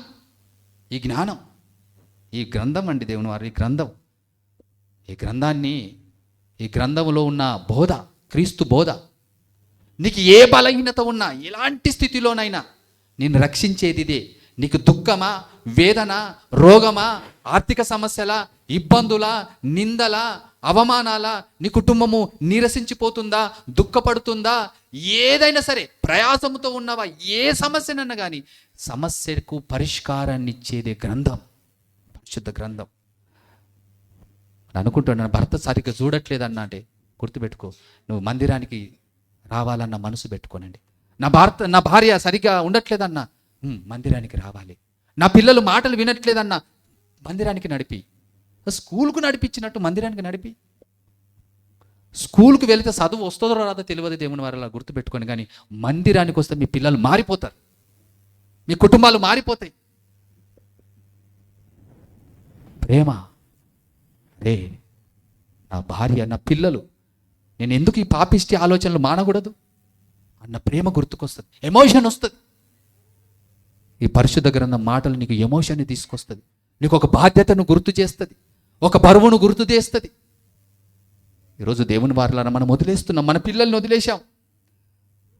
[SPEAKER 1] ఈ గ్రంథం అండి దేవుని వారు. ఈ గ్రంథంలో ఉన్న బోధ, క్రీస్తు బోధ, నీకు ఏ బలహీనత ఉన్నా, ఎలాంటి స్థితిలోనైనా నిన్ను రక్షించేది ఇదే. నీకు దుఃఖమా, వేదన, రోగమా, ఆర్థిక సమస్యల, ఇబ్బందుల, నిందల, అవమానాల, నీ కుటుంబము నీరసించిపోతుందా, దుఃఖపడుతుందా, ఏదైనా సరే ప్రయాసముతో ఉన్నవా, ఏ సమస్యనన్నా కానీ సమస్యకు పరిష్కారాన్ని ఇచ్చేదే గ్రంథం, పరిశుద్ధ గ్రంథం. అనుకుంటున్నాను, భర్త సరిగ్గా చూడట్లేదన్నా అంటే గుర్తుపెట్టుకో, నువ్వు మందిరానికి రావాలన్న మనసు పెట్టుకోనండి. నా భార్య సరిగ్గా ఉండట్లేదన్నా, మందిరానికి రావాలి. నా పిల్లలు మాటలు వినట్లేదన్నా మందిరానికి నడిపి, స్కూల్కు నడిపించినట్టు మందిరానికి నడిపి. స్కూల్కి వెళితే చదువు వస్తుందో రాదో తెలియదు దేవుని వారు, అలా గుర్తుపెట్టుకొని. కానీ మందిరానికి వస్తే మీ పిల్లలు మారిపోతారు, మీ కుటుంబాలు మారిపోతాయి. ప్రేమ, రే నా భార్య, నా పిల్లలు, నేను ఎందుకు ఈ పాపిష్టి ఆలోచనలు మానకూడదు అన్న ప్రేమ గుర్తుకొస్తుంది, ఎమోషన్ వస్తుంది. ఈ పరిశుద్ధ గ్రంథం మాటలు నీకు ఎమోషన్ని తీసుకొస్తుంది, నీకు ఒక బాధ్యతను గుర్తు చేస్తుంది, ఒక బరువును గుర్తు చేస్తుంది. ఈరోజు దేవుని వారిలా మనం వదిలేస్తున్నాం, మన పిల్లల్ని వదిలేశాం.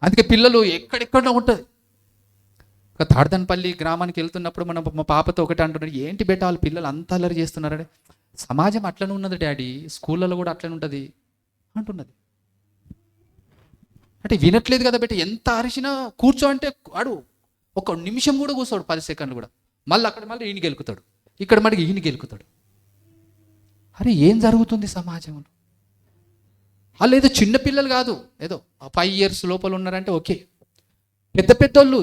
[SPEAKER 1] అందుకే పిల్లలు ఎక్కడెక్కడో ఉంటుంది. ఒక తాడదనపల్లి గ్రామానికి వెళ్తున్నప్పుడు మా పాపతో ఒకటి అంటున్నాడు, ఏంటి బేటా వాళ్ళ పిల్లలు అంత అల్లరి చేస్తున్నారని. సమాజం అట్లనే ఉన్నది డాడీ, స్కూళ్ళలో కూడా అట్లనే ఉంటుంది అంటున్నది. అంటే వినట్లేదు కదా బిడ్డ, ఎంత అరిచినా కూర్చో అంటే వాడు ఒక నిమిషం కూడా కూర్చోడు, 10 సెకండ్లు కూడా. మళ్ళీ అక్కడ మళ్ళీ ఈయన గెలుకుతాడు, ఇక్కడ మళ్ళీ ఈయన గెలుకుతాడు. అరే ఏం జరుగుతుంది సమాజంలో? వాళ్ళు ఏదో చిన్నపిల్లలు కాదు, ఏదో 5 years లోపల ఉన్నారంటే ఓకే. పెద్ద పెద్దోళ్ళు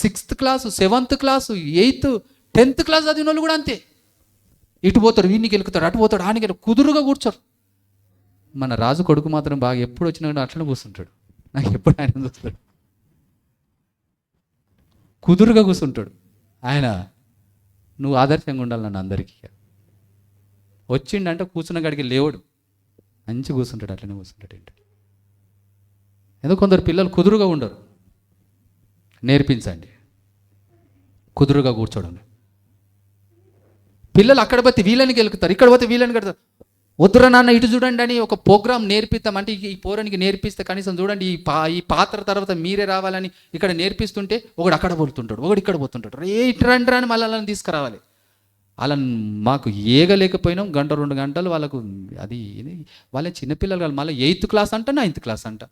[SPEAKER 1] 6th class, 7th class, 8th 10th class చదివిన వాళ్ళు కూడా అంతే. ఇటు పోతాడు, వీడిని గెలుకుతాడు, అటు పోతాడు, ఆని గెలు, కుదురుగా కూర్చోరు. మన రాజు కొడుకు మాత్రం బాగా ఎప్పుడు వచ్చినా కానీ అట్లనే కూర్చుంటాడు. నాకు ఎప్పుడు ఆయన చూస్తాడు, కుదురుగా కూర్చుంటాడు. ఆయన నువ్వు ఆదర్శంగా ఉండాలి నన్ను అందరికీ. వచ్చిండంటే కూర్చున్న కాడికి లేవడు, మంచి కూర్చుంటాడు, అట్లనే కూర్చుంటాడు. ఏంటి ఏదో కొందరు పిల్లలు కుదురుగా ఉండరు, నేర్పించండి కుదురుగా కూర్చోడం. పిల్లలు అక్కడ పోతే వీళ్ళని గెలుకుతారు, ఇక్కడ పోతే వీళ్ళని గెలుతారు. వద్దురా నాన్న ఇటు చూడండి అని ఒక ప్రోగ్రామ్ నేర్పిస్తాం అంటే ఈ పోరానికి నేర్పిస్తే కనీసం చూడండి ఈ పాత్ర తర్వాత మీరే రావాలని ఇక్కడ నేర్పిస్తుంటే ఒకడు అక్కడ పోతుంటాడు, ఒకడు ఇక్కడ పోతుంటాడు. ఇటు రండి అని మళ్ళీ వాళ్ళని తీసుకురావాలి. అలా మాకు ఏగలేకపోయినాం 1-2 గంటలు వాళ్ళకు. అది వాళ్ళ చిన్నపిల్లలు కాదు, మళ్ళీ 8th క్లాస్ అంట, 9th క్లాస్ అంట,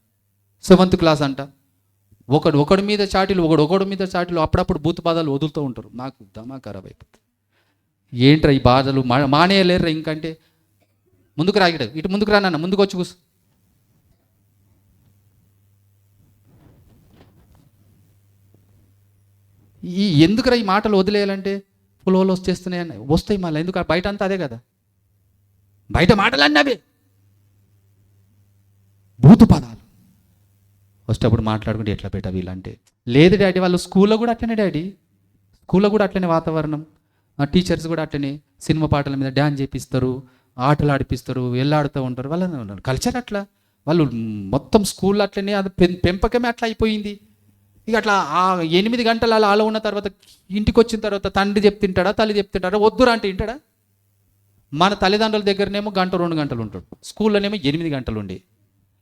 [SPEAKER 1] 7th క్లాస్ అంట. ఒకడి మీద చాటీలు, ఒకడి మీద చాటీలు, అప్పుడప్పుడు బూత్ బాధలు వదులుతూ ఉంటారు. నాకు దమా ఖరాబ్ అయిపోతుంది. ఏంట్రా ఈ బాధలు, మానేయలేరురా ఇంకంటే. ముందుకు రాగిడ, ఇటు ముందుకు రా నాన్న, ముందుకు వచ్చి కూర్చో. ఎందుకురా ఈ మాటలు వదిలేయాలంటే పులోలు వచ్చేస్తున్నాయని వస్తాయి మళ్ళీ. ఎందుకు బయట అంతా అదే కదా, బయట మాటలు అన్నీ అవే భూతు పదాలు. వచ్చేటప్పుడు మాట్లాడుకుంటే ఎట్లా పెట్టా వీళ్ళంటే. లేదు డాడీ, వాళ్ళు స్కూల్లో కూడా అట్లనే డాడీ, స్కూల్లో కూడా అట్లనే వాతావరణం. టీచర్స్ కూడా అట్లనే సినిమా పాటల మీద డ్యాన్స్ చేపిస్తారు, ఆటలు ఆడిపిస్తారు, వెళ్ళాడుతూ ఉంటారు. వాళ్ళ కల్చర్ అట్లా, వాళ్ళు మొత్తం స్కూల్లో అట్లనే, అది పెంపకమే అట్లా అయిపోయింది. ఇక అట్లా 8 గంటలు అలా ఉన్న తర్వాత ఇంటికి వచ్చిన తర్వాత తండ్రి చెప్తుంటాడా, తల్లి చెప్తుంటాడా, వద్దురా అంటే వింటాడా? మన తల్లిదండ్రుల దగ్గరనేమో 1-2 గంటలు ఉంటాడు, స్కూల్లోనేమో 8 గంటలు ఉండి.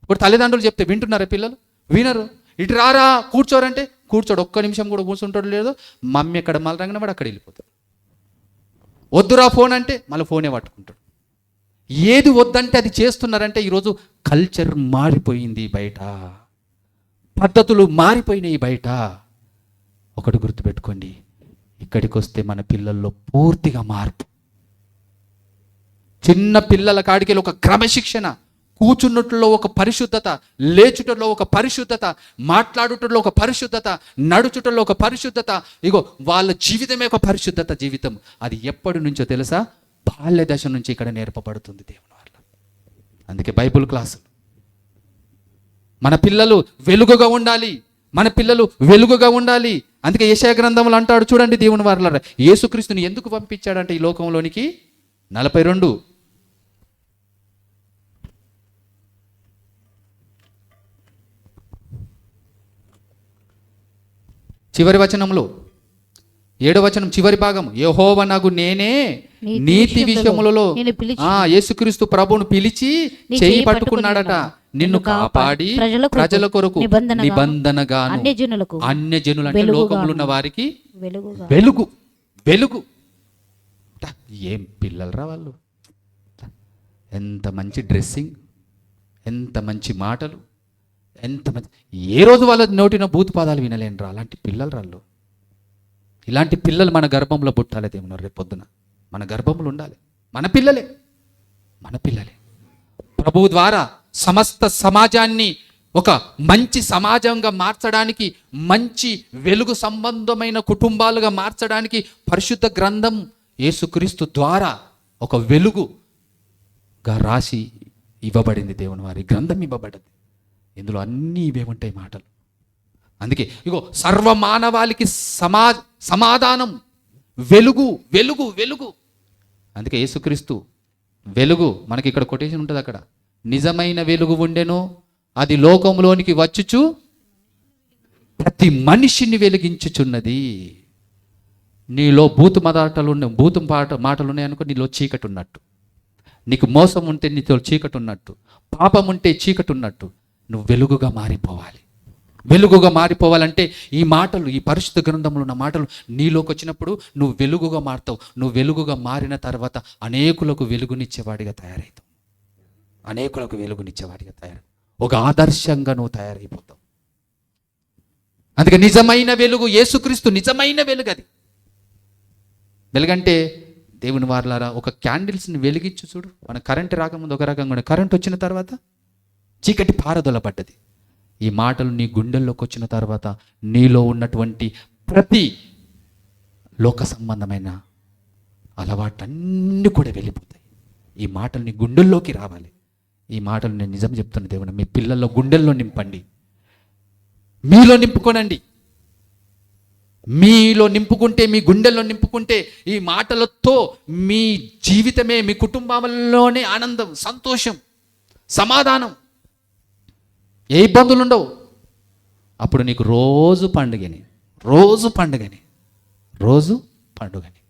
[SPEAKER 1] ఇప్పుడు తల్లిదండ్రులు చెప్తే వింటున్నారా పిల్లలు? వినరు. ఇటు రారా కూర్చోరంటే కూర్చోడు, ఒక్క నిమిషం కూడా కూర్చుంటాడు లేదు. మమ్మీ ఎక్కడ మళ్ళీ రంగన వాడు అక్కడ వెళ్ళిపోతాడు. వద్దురా ఫోన్ అంటే మళ్ళీ ఫోనే పట్టుకుంటాడు. ఏది వద్దంటే అది చేస్తున్నారంటే ఈరోజు కల్చర్ మారిపోయింది బయట, పద్ధతులు మారిపోయినాయి బయట. ఒకటి గుర్తుపెట్టుకోండి, ఇక్కడికి వస్తే మన పిల్లల్లో పూర్తిగా మార్పు. చిన్న పిల్లల కాడికి ఒక క్రమశిక్షణ, కూర్చున్నట్లో ఒక పరిశుద్ధత, లేచుటలో ఒక పరిశుద్ధత, మాట్లాడుటలో ఒక పరిశుద్ధత, నడుచుటలో ఒక పరిశుద్ధత. ఇగో వాళ్ళ జీవితమే ఒక పరిశుద్ధత జీవితం. అది ఎప్పటి నుంచో తెలుసా? బాల్య దశ నుంచి ఇక్కడ నేర్పబడుతుంది దేవుని వల్ల. అందుకే బైబుల్ క్లాసులు. మన పిల్లలు వెలుగుగా ఉండాలి, మన పిల్లలు వెలుగుగా ఉండాలి. అందుకే యెషయా గ్రంథంలో అంటాడు చూడండి, దేవుని వారలారా, యేసుక్రీస్తుని ఎందుకు పంపించాడంటే ఈ లోకంలోనికి 42 చివరి వచనంలో 7వ వచనం చివరి భాగం, యెహోవానగు నేనే నీతి విషయములలో యేసుక్రీస్తు ప్రభువును పిలిచి చేయి పట్టుకున్నాడట, నిన్ను కాపాడి ప్రజల కొరకు నిబంధనగాను అన్యజనులు అంటే లోకములో ఉన్న వారికి వెలుగు. వెలుగు ఏం పిల్లలరా వాళ్ళు! ఎంత మంచి డ్రెస్సింగ్, ఎంత మంచి మాటలు, ఎంత మంచి. ఏ రోజు వాళ్ళ నోటిన బూతు పాదాలు వినలేనరా అలాంటి పిల్లలు రాళ్ళు. ఇలాంటి పిల్లలు మన గర్భంలో పుట్టాలి దేవుని రేపు పొద్దున, మన గర్భంలో ఉండాలి. మన పిల్లలే ప్రభువు ద్వారా సమస్త సమాజాన్ని ఒక మంచి సమాజంగా మార్చడానికి, మంచి వెలుగు సంబంధమైన కుటుంబాలుగా మార్చడానికి పరిశుద్ధ గ్రంథం యేసుక్రీస్తు ద్వారా ఒక వెలుగుగా రాసి ఇవ్వబడింది. దేవుని వారి గ్రంథం ఇవ్వబడింది. ఇందులో అన్నీ ఇవే ఉంటాయి మాటలు. అందుకే ఇగో సర్వమానవాళికి సమాధానం, వెలుగు వెలుగు వెలుగు. అందుకే యేసుక్రీస్తు వెలుగు. మనకి ఇక్కడ కొటేషన్ ఉంటుంది, అక్కడ నిజమైన వెలుగు ఉండెను, అది లోకంలోనికి వచ్చుచు ప్రతి మనిషిని వెలిగించుచున్నది. నీలో బూతు మాటలు ఉన్నాయనుకో, నీలో చీకటి ఉన్నట్టు. నీకు మోసం ఉంటే నీతో చీకటి ఉన్నట్టు, పాపం ఉంటే చీకటి ఉన్నట్టు. నువ్వు వెలుగుగా మారిపోవాలి. వెలుగుగా మారిపోవాలంటే ఈ మాటలు, ఈ పరిశుద్ధ గ్రంథంలో ఉన్న మాటలు నీలోకి వచ్చినప్పుడు నువ్వు వెలుగుగా మారుతావు. నువ్వు వెలుగుగా మారిన తర్వాత అనేకులకు వెలుగునిచ్చేవాడిగా తయారవుతావు. అనేకులకు వెలుగునిచ్చేవాడిగా ఒక ఆదర్శంగా నువ్వు తయారైపోతావు. అందుకే నిజమైన వెలుగు యేసుక్రీస్తు, నిజమైన వెలుగు అది. వెలుగంటే దేవుని వారలారా, ఒక క్యాండిల్స్ని వెలిగించు చూడు. మన కరెంట్ రాకముందు ఒక రకంగా ఉండే, కరెంట్ వచ్చిన తర్వాత చీకటి పారదొలబడ్డది. ఈ మాటలు నీ గుండెల్లోకి వచ్చిన తర్వాత నీలో ఉన్నటువంటి ప్రతి లోక సంబంధమైన అలవాట్లన్నీ కూడా వెళ్ళిపోతాయి. ఈ మాటలు నీ గుండెల్లోకి రావాలి. ఈ మాటలు నేను నిజం చెప్తున్న దేవుని, మీ పిల్లల్లో గుండెల్లో నింపండి, మీలో నింపుకోనండి. మీలో నింపుకుంటే, మీ గుండెల్లో నింపుకుంటే, ఈ మాటలతో మీ జీవితమే, మీ కుటుంబంలోనే ఆనందం, సంతోషం, సమాధానం, ఏ ఇబ్బందులు ఉండవు. అప్పుడు నీకు రోజు పండుగని, రోజు పండుగని, రోజు పండుగని.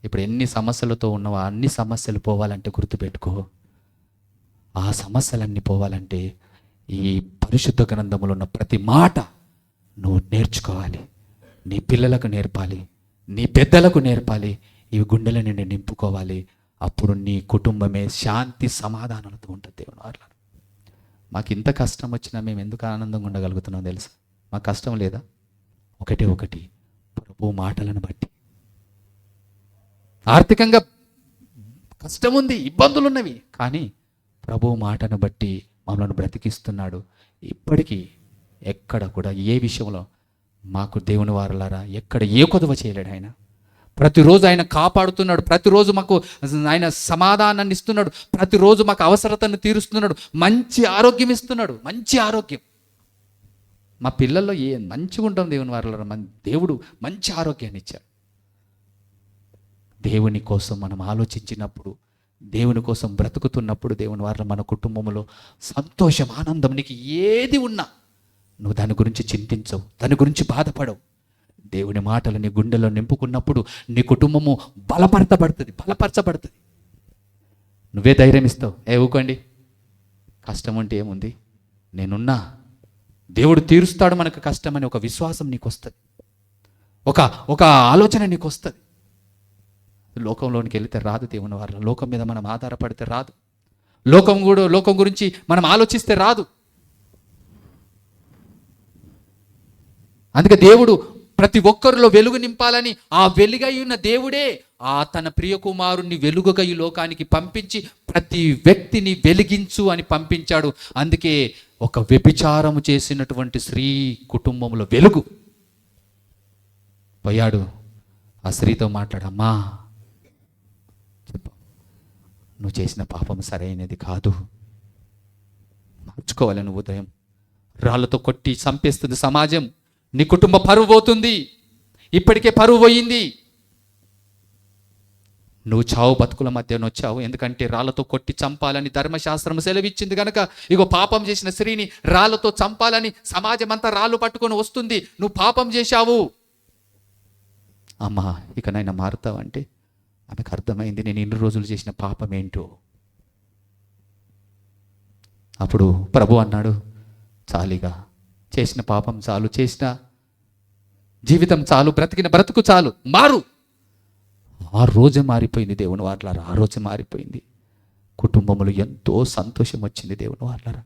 [SPEAKER 1] ఇప్పుడు ఎన్ని సమస్యలతో ఉన్నావో అన్ని సమస్యలు పోవాలంటే గుర్తుపెట్టుకో, ఆ సమస్యలన్నీ పోవాలంటే ఈ పరిశుద్ధ గ్రంథంలో ఉన్న ప్రతి మాట నువ్వు నేర్చుకోవాలి. నీ పిల్లలకు నేర్పాలి, నీ పెద్దలకు నేర్పాలి. ఇవి గుండెల నుండి నింపుకోవాలి. అప్పుడు నీ కుటుంబమే శాంతి సమాధానాలతో ఉంటుంది. దేవుని వారలారా, మాకు ఇంత కష్టం వచ్చినా మేము ఎందుకు ఆనందంగా ఉండగలుగుతున్నాం తెలుసా? మాకు కష్టం లేదా? ఒకటి ప్రభు మాటలను బట్టి. ఆర్థికంగా కష్టం ఉంది, ఇబ్బందులు ఉన్నవి, కానీ ప్రభు మాటను బట్టి మమ్మల్ని బ్రతికిస్తున్నాడు. ఇప్పటికీ ఎక్కడ కూడా ఏ విషయంలో మాకు దేవుని వారలారా ఎక్కడ ఏ కొదవ చేయలేడు ఆయన. ప్రతిరోజు ఆయన కాపాడుతున్నాడు, ప్రతిరోజు మాకు ఆయన సమాధానాన్ని ఇస్తున్నాడు, ప్రతిరోజు మాకు అవసరతను తీరుస్తున్నాడు, మంచి ఆరోగ్యం ఇస్తున్నాడు. మంచి ఆరోగ్యం మా పిల్లల్లో మంచిగా ఉంటాం దేవుని వారలారా. దేవుడు మంచి ఆరోగ్యాన్ని ఇచ్చాడు. దేవుని కోసం మనం ఆలోచించినప్పుడు, దేవుని కోసం బ్రతుకుతున్నప్పుడు దేవుని వారిలో మన కుటుంబంలో సంతోషం, ఆనందం, నీకు ఏది ఉన్నా నువ్వు దాని గురించి చింతించవు, దాని గురించి బాధపడవు. దేవుని మాటలు నీ గుండెలో నింపుకున్నప్పుడు నీ కుటుంబము బలపరచబడుతుంది. నువ్వే ధైర్యం ఇస్తావు. ఊకోండి, కష్టం అంటే ఏముంది, నేనున్నా, దేవుడు తీరుస్తాడు మనకు కష్టం అని ఒక విశ్వాసం నీకు వస్తుంది, ఒక ఆలోచన నీకు వస్తుంది. లోకంలోనికి వెళితే రాదు దేవుని వారు. లోకం మీద మనం ఆధారపడితే రాదు. లోకం గురించి మనం ఆలోచిస్తే రాదు. అందుకే దేవుడు ప్రతి ఒక్కరిలో వెలుగు నింపాలని, ఆ వెలుగై ఉన్న దేవుడే తన ప్రియ కుమారుణ్ణి వెలుగుగా ఈ లోకానికి పంపించి ప్రతి వ్యక్తిని వెలిగించు అని పంపించాడు. అందుకే ఒక వ్యభిచారము చేసినటువంటి స్త్రీ కుటుంబంలో వెలుగు పోయాడు. ఆ స్త్రీతో మాట్లాడమ్మా, చెప్పు, నువ్వు చేసిన పాపం సరైనది కాదు, మార్చుకోవాలి. నువ్వు ఉదయం రాళ్ళతో కొట్టి చంపేస్తుంది సమాజం, నీ కుటుంబ పరువు పోతుంది, ఇప్పటికే పరువు పోయింది. నువ్వు చావు బతుకుల మధ్య వచ్చావు, ఎందుకంటే రాళ్ళతో కొట్టి చంపాలని ధర్మశాస్త్రం సెలవిచ్చింది కనుక. ఇగో పాపం చేసిన స్త్రీని రాళ్ళతో చంపాలని సమాజం అంతా రాళ్ళు పట్టుకొని వస్తుంది. నువ్వు పాపం చేశావు అమ్మా, ఇక నైనా మారుతావంటే ఆమెకు అర్థమైంది నేను ఇన్ని రోజులు చేసిన పాపం ఏంటో. అప్పుడు ప్రభు అన్నాడు, చాలిగా, చేసిన పాపం చాలు, చేసిన జీవితం చాలు, బ్రతికిన బ్రతుకు చాలు, మారు. ఆ రోజు మారిపోయింది దేవుని వారలారా. ఆ రోజు మారిపోయింది. కుటుంబంలో ఎంతో సంతోషం వచ్చింది దేవుని వారలారా.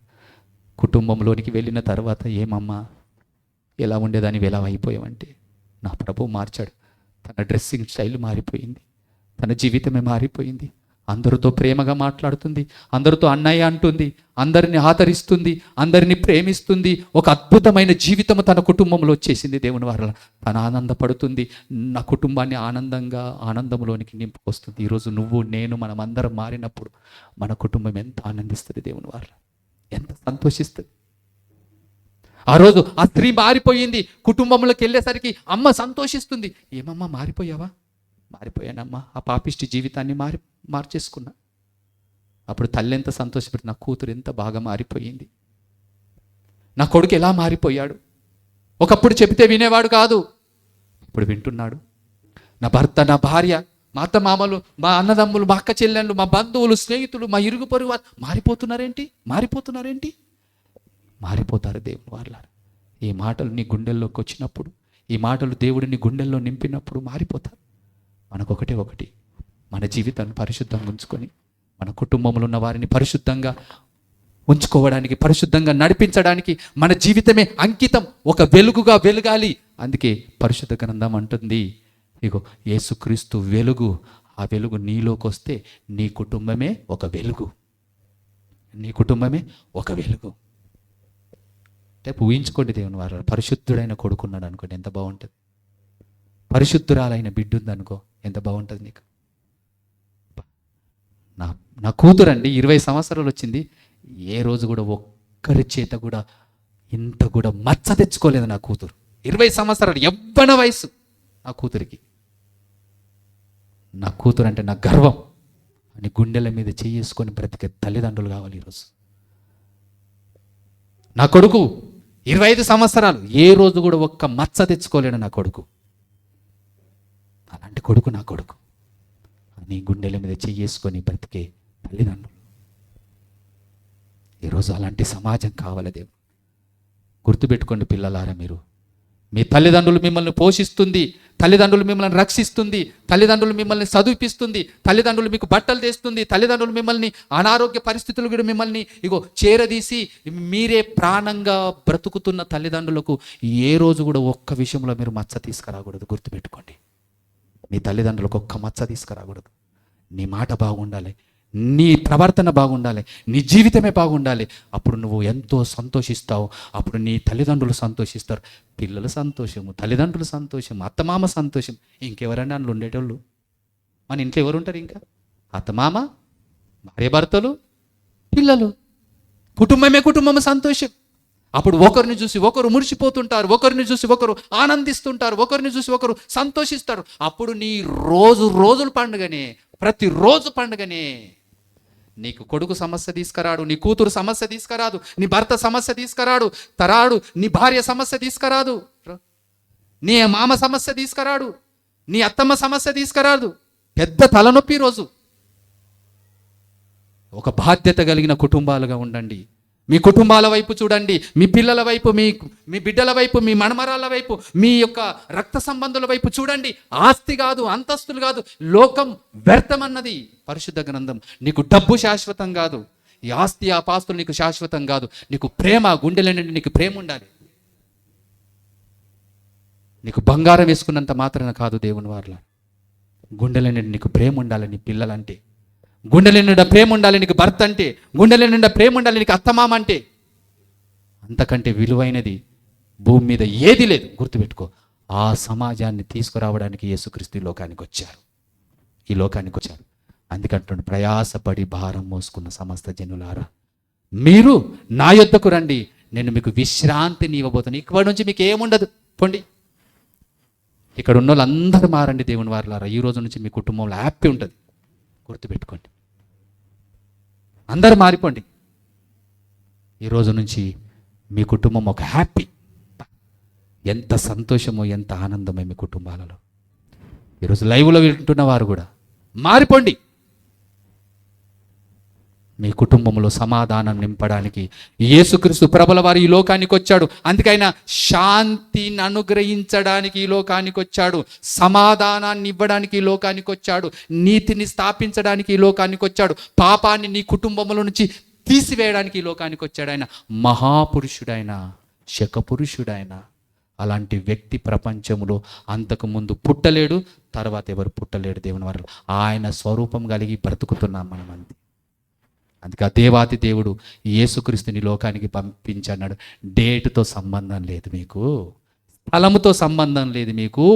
[SPEAKER 1] కుటుంబంలోనికి వెళ్ళిన తర్వాత, ఏమమ్మా ఎలా ఉండేదాన్ని ఎలా అయిపోయావంటే, నా ప్రభు మార్చాడు. తన డ్రెస్సింగ్ స్టైల్ మారిపోయింది, తన జీవితమే మారిపోయింది. అందరితో ప్రేమగా మాట్లాడుతుంది, అందరితో అన్నయ్య అంటుంది, అందరిని ఆదరిస్తుంది, అందరిని ప్రేమిస్తుంది. ఒక అద్భుతమైన జీవితము తన కుటుంబంలో వచ్చేసింది దేవుని వారల. తను ఆనందపడుతుంది, నా కుటుంబాన్ని ఆనందంలోనికి నింపుకొస్తుంది. ఈరోజు నువ్వు నేను మనం అందరం మారినప్పుడు మన కుటుంబం ఎంత ఆనందిస్తుంది దేవుని వారల, ఎంత సంతోషిస్తుంది. ఆ రోజు ఆ స్త్రీ మారిపోయింది. కుటుంబంలోకి వెళ్ళేసరికి అమ్మ సంతోషిస్తుంది. ఏమమ్మా మారిపోయావా? మారిపోయానమ్మా, ఆ పాపిష్టి జీవితాన్ని మార్చేసుకున్నా. అప్పుడు తల్లి ఎంత సంతోషపడి, నా కూతురు ఎంత బాగా మారిపోయింది, నా కొడుకు ఎలా మారిపోయాడు. ఒకప్పుడు చెబితే వినేవాడు కాదు, ఇప్పుడు వింటున్నాడు. నా భర్త, నా భార్య, మా అత్త మామలు, మా అన్నదమ్ములు, మా అక్క చెల్లెళ్ళు, మా బంధువులు, స్నేహితులు, మా ఇరుగు పొరుగు మారిపోతున్నారేంటి. మారిపోతారు దేవుని వారలారా. ఈ మాటలు నీ గుండెల్లోకి వచ్చినప్పుడు, ఈ మాటలు దేవుడు నీ గుండెల్లో నింపినప్పుడు మారిపోతారు. ఒకటి మన జీవితాన్ని పరిశుద్ధంగా ఉంచుకొని, మన కుటుంబంలో ఉన్న వారిని పరిశుద్ధంగా ఉంచుకోవడానికి, పరిశుద్ధంగా నడిపించడానికి మన జీవితమే అంకితం, ఒక వెలుగుగా వెలగాలి. అందుకే పరిశుద్ధ గ్రంథం అంటుంది, ఇగో యేసుక్రీస్తు వెలుగు, ఆ వెలుగు నీలోకి వస్తే నీ కుటుంబమే ఒక వెలుగు, నీ కుటుంబమే ఒక వెలుగు. అంటే ఊహించుకోండి, దేవుని వారు పరిశుద్ధుడైన కొడుకున్నాడు అనుకోండి, ఎంత బాగుంటుంది. పరిశుద్ధురాలైన బిడ్డ ఉందనుకో, ఎంత బాగుంటుంది నీకు. నా కూతురు అండి 20 సంవత్సరాలు వచ్చింది, ఏ రోజు కూడా ఒక్కరి చేత కూడా ఇంత కూడా మచ్చ తెచ్చుకోలేదు నా కూతురు. 20 సంవత్సరాలు యవ్వన వయసు నా కూతురికి. నా కూతురు అంటే నా గర్వం అని గుండెల మీద చేసుకొని బ్రతికే తల్లిదండ్రులు కావాలి ఈరోజు. నా కొడుకు 25 సంవత్సరాలు, ఏ రోజు కూడా ఒక్క మచ్చ తెచ్చుకోలేడు నా కొడుకు. అలాంటి కొడుకు నా కొడుకు అని గుండెల మీద చేసుకొని బ్రతికే తల్లిదండ్రులు. ఈరోజు అలాంటి సమాజం కావాలి దేవుడు. గుర్తుపెట్టుకోండి పిల్లలారా, మీరు మీ తల్లిదండ్రులు మిమ్మల్ని పోషిస్తుంది, తల్లిదండ్రులు మిమ్మల్ని రక్షిస్తుంది, తల్లిదండ్రులు మిమ్మల్ని చదివిపిస్తుంది, తల్లిదండ్రులు మీకు బట్టలు తెస్తుంది, తల్లిదండ్రులు మిమ్మల్ని అనారోగ్య పరిస్థితులు కూడా మిమ్మల్ని చేరదీసి మీరే ప్రాణంగా బ్రతుకుతున్న తల్లిదండ్రులకు ఏ రోజు కూడా ఒక్క విషయంలో మీరు మచ్చ తీసుకురాకూడదు. గుర్తుపెట్టుకోండి, మీ తల్లిదండ్రులకు ఒక్క మచ్చ తీసుకురాకూడదు. నీ మాట బాగుండాలి, నీ ప్రవర్తన బాగుండాలి, నీ జీవితమే బాగుండాలి. అప్పుడు నువ్వు ఎంతో సంతోషిస్తావు, అప్పుడు నీ తల్లిదండ్రులు సంతోషిస్తారు. పిల్లల సంతోషము, తల్లిదండ్రుల సంతోషం, అత్తమామ సంతోషం, ఇంకెవరైనా అందులో ఉండేటోళ్ళు మన ఇంట్లో ఎవరు ఉంటారు? ఇంకా అత్తమామ, భార్యాభర్తలు, పిల్లలు, కుటుంబము సంతోషం. అప్పుడు ఒకరిని చూసి ఒకరు మురిసిపోతుంటారు, ఒకరిని చూసి ఒకరు ఆనందిస్తుంటారు, ఒకరిని చూసి ఒకరు సంతోషిస్తారు. అప్పుడు నీ రోజులు పండుగనే, ప్రతిరోజు పండుగనే. నీకు కొడుకు సమస్య తీసుకురాడు, నీ కూతురు సమస్య తీసుకురాదు, నీ భర్త సమస్య తీసుకురాడు, నీ భార్య సమస్య తీసుకురాదు, నీ మామ సమస్య తీసుకురాడు, నీ అత్తమ్మ సమస్య తీసుకురాదు. పెద్ద తలనొప్పి రోజు. ఒక బాధ్యత కలిగిన కుటుంబాలుగా ఉండండి. మీ కుటుంబాల వైపు చూడండి, మీ పిల్లల వైపు, మీ బిడ్డల వైపు, మీ మణమరాల వైపు, మీ యొక్క రక్త సంబంధుల వైపు చూడండి. ఆస్తి కాదు, అంతస్తులు కాదు, లోకం వ్యర్థమన్నది పరిశుద్ధ గ్రంథం. నీకు డబ్బు శాశ్వతం కాదు, ఈ ఆస్తి ఆ పాస్తులు నీకు శాశ్వతం కాదు. నీకు ప్రేమ, గుండెల నుండి నీకు ప్రేమ ఉండాలి. నీకు బంగారం వేసుకున్నంత మాత్రాన కాదు దేవుని వార్ల, గుండెల నుండి నీకు ప్రేమ ఉండాలి. నీ పిల్లలంటే గుండెల నిండా ప్రేమ ఉండాలి, నీకు భర్త అంటే గుండెల నిండా ప్రేమ ఉండాలి, నీకు అత్తమామ అంటే. అంతకంటే విలువైనది భూమి మీద ఏది లేదు. గుర్తుపెట్టుకో, ఆ సమాజాన్ని తీసుకురావడానికి యేసుక్రీస్తు ఈ లోకానికి వచ్చారు. అందుకంటుండే, ప్రయాసపడి భారం మోసుకున్న సమస్త జనులారా మీరు నా యొద్దకు రండి, నేను మీకు విశ్రాంతిని ఇవ్వబోతాను. ఇక్కడ నుంచి మీకు ఏముండదు, పొండి. ఇక్కడ ఉన్న వాళ్ళందరూ మారండి దేవుని వారులారా. ఈ రోజు నుంచి మీ కుటుంబంలో హ్యాపీ ఉంటుంది. గుర్తుపెట్టుకోండి, అందరూ మారిపోండి. ఈ రోజు నుంచి మీ కుటుంబం ఒక హ్యాపీ. ఎంత సంతోషమో, ఎంత ఆనందమో మీ కుటుంబాలలో. ఈరోజు లైవ్లో వింటున్న వారు కూడా మారిపోండి. మీ కుటుంబంలో సమాధానం నింపడానికి యేసుక్రీస్తు ప్రభుల వారు ఈ లోకానికి వచ్చాడు. అందుకైనా శాంతిని అనుగ్రహించడానికి ఈ లోకానికి వచ్చాడు, సమాధానాన్ని ఇవ్వడానికి ఈ లోకానికి వచ్చాడు, నీతిని స్థాపించడానికి ఈ లోకానికి వచ్చాడు, పాపాన్ని నీ కుటుంబంలో నుంచి తీసివేయడానికి ఈ లోకానికి వచ్చాడు. ఆయన మహాపురుషుడైన, శకపురుషుడైన. అలాంటి వ్యక్తి ప్రపంచంలో అంతకుముందు పుట్టలేడు, తర్వాత ఎవరు పుట్టలేడు. దేవుని వారు ఆయన స్వరూపం కలిగి బ్రతుకుతున్నాం మనం అంతే. అందుకే ఆ దేవాతి దేవుడు యేసుక్రీస్తుని లోకానికి పంపించన్నాడు. డేటుతో సంబంధం లేదు మీకు, స్థలముతో సంబంధం లేదు మీకు.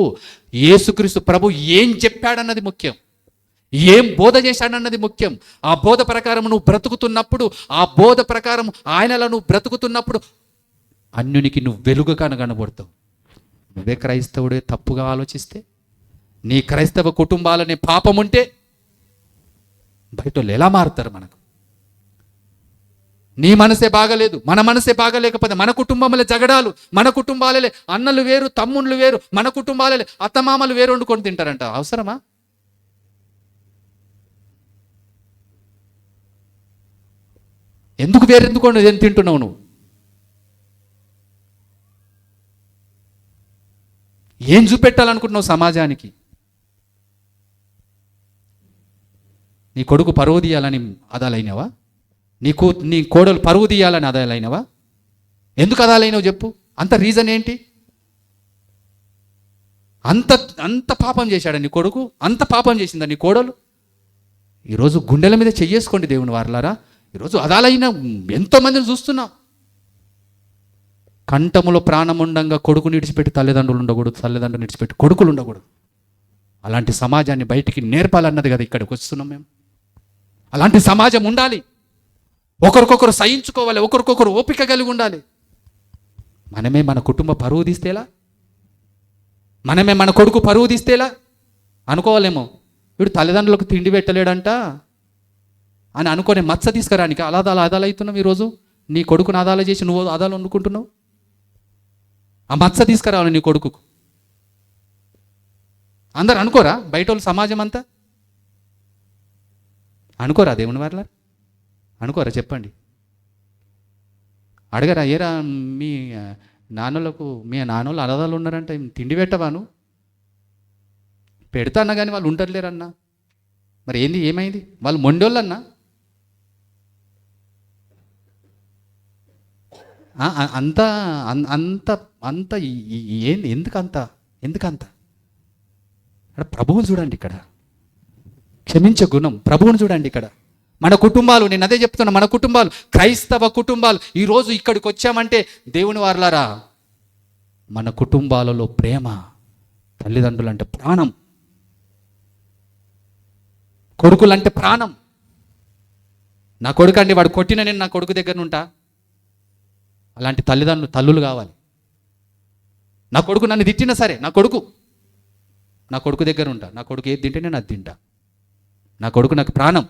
[SPEAKER 1] యేసుక్రీస్తు ప్రభు ఏం చెప్పాడన్నది ముఖ్యం, ఏం బోధ చేశాడన్నది ముఖ్యం. ఆ బోధ ప్రకారం నువ్వు బ్రతుకుతున్నప్పుడు, ఆ బోధ ప్రకారం ఆయనలో నువ్వు బ్రతుకుతున్నప్పుడు అన్యునికి నువ్వు వెలుగుగా కనబడతావు. నువ్వే క్రైస్తవుడే తప్పుగా ఆలోచిస్తే, నీ క్రైస్తవ కుటుంబాలనే పాపం ఉంటే బయట వాళ్ళు ఎలా మారుతారు? మనకు నీ మనసే బాగలేదు, మన మనసే బాగలేకపోతే, మన కుటుంబంలో జగడాలు, మన కుటుంబాలే అన్నలు వేరు, తమ్ముళ్ళు వేరు, మన కుటుంబాలే అత్తమామలు వేరు వండుకొని తింటారంట. అవసరమా? ఎందుకు వేరెందుకొని తింటున్నావు నువ్వు? ఏం చూపెట్టాలనుకుంటున్నావు సమాజానికి? నీ కొడుకు పరువు తీయాలని అదాలైనవా? నీ కోడలు పరువు తీయాలని అదాలైనవా? ఎందుకు అదాలైనవు చెప్పు? అంత రీజన్ ఏంటి? అంత అంత పాపం చేశాడా నీ కొడుకు? అంత పాపం చేసిందా నీ కోడలు? ఈరోజు గుండెల మీద చెయ్యేసుకోండి దేవుని వారలారా. ఈరోజు అదాలైన ఎంతోమందిని చూస్తున్నాం. కంఠములో ప్రాణం ఉండంగా కొడుకుని విడిచిపెట్టి తల్లిదండ్రులు ఉండకూడదు, తల్లిదండ్రులు విడిచిపెట్టి కొడుకులు ఉండకూడదు. అలాంటి సమాజాన్ని బయటికి నేర్పాలన్నది కదా ఇక్కడికి వస్తున్నాం మేము. అలాంటి సమాజం ఉండాలి. ఒకరికొకరు సహించుకోవాలి, ఒకరికొకరు ఓపిక కలిగి ఉండాలి. మనమే మన కుటుంబ పరువు తీస్తేలా? మనమే మన కొడుకు పరువు తీస్తేలా అనుకోవాలేమో. వీడు తల్లిదండ్రులకు తిండి పెట్టలేడంట అని అనుకోని మచ్చ తీసుకురానికి అదాలు అవుతున్నావు. ఈరోజు నీ కొడుకును అదాలు చేసి నువ్వు అదాలు వండుకుంటున్నావు. ఆ మచ్చ తీసుకురావాలి నీ కొడుకుకు. అందరు అనుకోరా? బయట వాళ్ళు సమాజం అంతా అనుకోరా? దేవుని వారలా అనుకోరా? చెప్పండి. అడగరా? ఏరా మీ నాన్నోళ్ళు అనాథాలు ఉన్నారంటే తిండి పెట్టవాను? పెడతా అన్నా కానీ వాళ్ళు ఉంటారులేరన్నా. మరి ఏమైంది? వాళ్ళు మొండోళ్ళన్నా? అంత అంత అంత ఏంది? ఎందుకంత ప్రభువుని చూడండి ఇక్కడ. క్షమించే గుణం ప్రభువుని చూడండి ఇక్కడ. మన కుటుంబాలు, నేను అదే చెప్తున్నా, మన కుటుంబాలు, క్రైస్తవ కుటుంబాలు ఈరోజు ఇక్కడికి వచ్చామంటే దేవుని వారలారా, మన కుటుంబాలలో ప్రేమ, తల్లిదండ్రులంటే ప్రాణం, కొడుకులంటే ప్రాణం. నా కొడుకు అండి, వాడు కొట్టిన నేను నా కొడుకు దగ్గర ఉంటా. అలాంటి తల్లులు కావాలి. నా కొడుకు నన్ను తిట్టినా సరే, నా కొడుకు దగ్గర ఉంటా. నా కొడుకు ఏది తింటే నేను అది తింటా. నా కొడుకు నాకు ప్రాణం.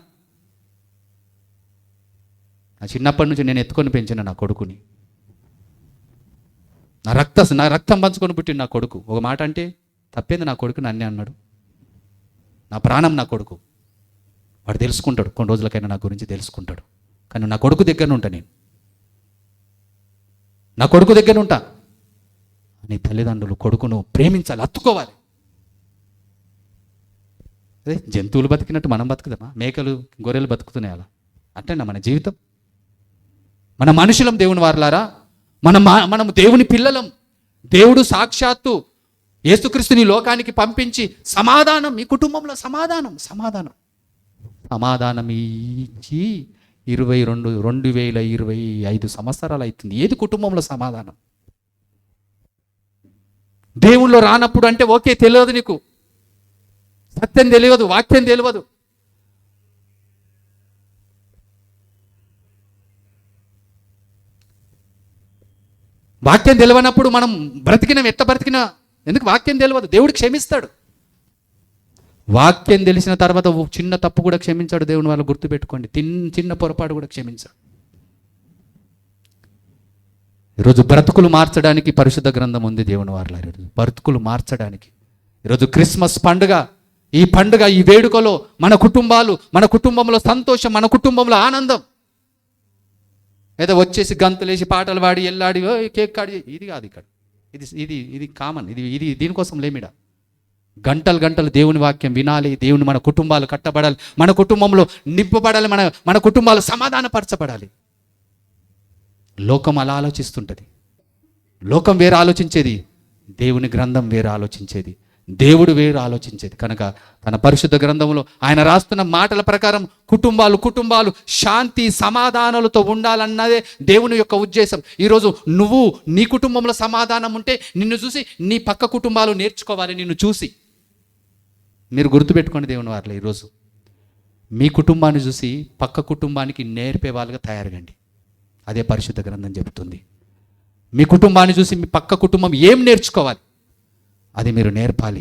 [SPEAKER 1] నా చిన్నప్పటి నుంచి నేను ఎత్తుకొని పెంచిన నా కొడుకుని. నా రక్తం పంచుకొని పుట్టిన నా కొడుకు. ఒక మాట అంటే తప్పేంది? నా కొడుకు నన్నే అన్నాడు. నా ప్రాణం నా కొడుకు. వాడు తెలుసుకుంటాడు, కొన్ని రోజులకైనా నా గురించి తెలుసుకుంటాడు. కానీ నా కొడుకు దగ్గర ఉంటా నేను. నా కొడుకు దగ్గర ఉంటా. నీ తల్లిదండ్రులు కొడుకును ప్రేమించాలి, హత్తుకోవాలి. అదే జంతువులు బతికినట్టు మనం బతుకుదామా? మేకలు గొర్రెలు బతుకుతున్నాయి అలా? అంటేనా మన జీవితం? మన మనుషులం దేవుని వారలారా. మనం దేవుని పిల్లలం. దేవుడు సాక్షాత్తు యేసుక్రీస్తుని లోకానికి పంపించి సమాధానం, మీ కుటుంబంలో సమాధానం ఇచ్చి 2025 సంవత్సరాలు అవుతుంది. ఏది కుటుంబంలో సమాధానం? దేవుళ్ళు రానప్పుడు అంటే ఓకే, తెలియదు నీకు, సత్యం తెలియదు, వాక్యం తెలియదు. వాక్యం తెలియనప్పుడు మనం ఎట్ట బ్రతికినా ఎందుకు? వాక్యం తెలియదు. దేవుడు క్షమిస్తాడు. వాక్యం తెలిసిన తర్వాత చిన్న తప్పు కూడా క్షమించాడు దేవుని. వాళ్ళు గుర్తుపెట్టుకోండి, చిన్న పొరపాటు కూడా క్షమించాడు. ఈరోజు బ్రతుకులు మార్చడానికి పరిశుద్ధ గ్రంథం ఉంది దేవుని వారిలో. ఈరోజు బ్రతుకులు మార్చడానికి ఈరోజు క్రిస్మస్ పండుగ, ఈ పండుగ, ఈ వేడుకలో మన కుటుంబంలో సంతోషం, మన కుటుంబంలో ఆనందం. ఏదో వచ్చేసి గంతులేసి పాటలు పాడి ఎల్లాడి కేక్ కాడి, ఇది కాదు ఇక్కడ. ఇది కామన్. ఇది దీనికోసం లేమిడ. గంటలు దేవుని వాక్యం వినాలి. దేవుని మన కుటుంబాలు కట్టబడాలి, మన కుటుంబంలో నింపబడాలి, మన కుటుంబాలు సమాధానపరచబడాలి. లోకం అలా ఆలోచిస్తుంటుంది. లోకం వేరే ఆలోచించేది, దేవుని గ్రంథం వేరే ఆలోచించేది, దేవుడు వేరు ఆలోచించేది. కనుక తన పరిశుద్ధ గ్రంథంలో ఆయన రాస్తున్న మాటల ప్రకారం కుటుంబాలు శాంతి సమాధానాలతో ఉండాలన్నదే దేవుని యొక్క ఉద్దేశం. ఈరోజు నువ్వు నీ కుటుంబంలో సమాధానం ఉంటే నిన్ను చూసి నీ పక్క కుటుంబాలు నేర్చుకోవాలి. నిన్ను చూసి మీరు గుర్తుపెట్టుకోండి దేవుని వారిలో, ఈరోజు మీ కుటుంబాన్ని చూసి పక్క కుటుంబానికి నేర్పే వాళ్ళుగా తయారుగండి. అదే పరిశుద్ధ గ్రంథం చెబుతుంది. మీ కుటుంబాన్ని చూసి మీ పక్క కుటుంబం ఏం నేర్చుకోవాలి అది మీరు నేర్పాలి.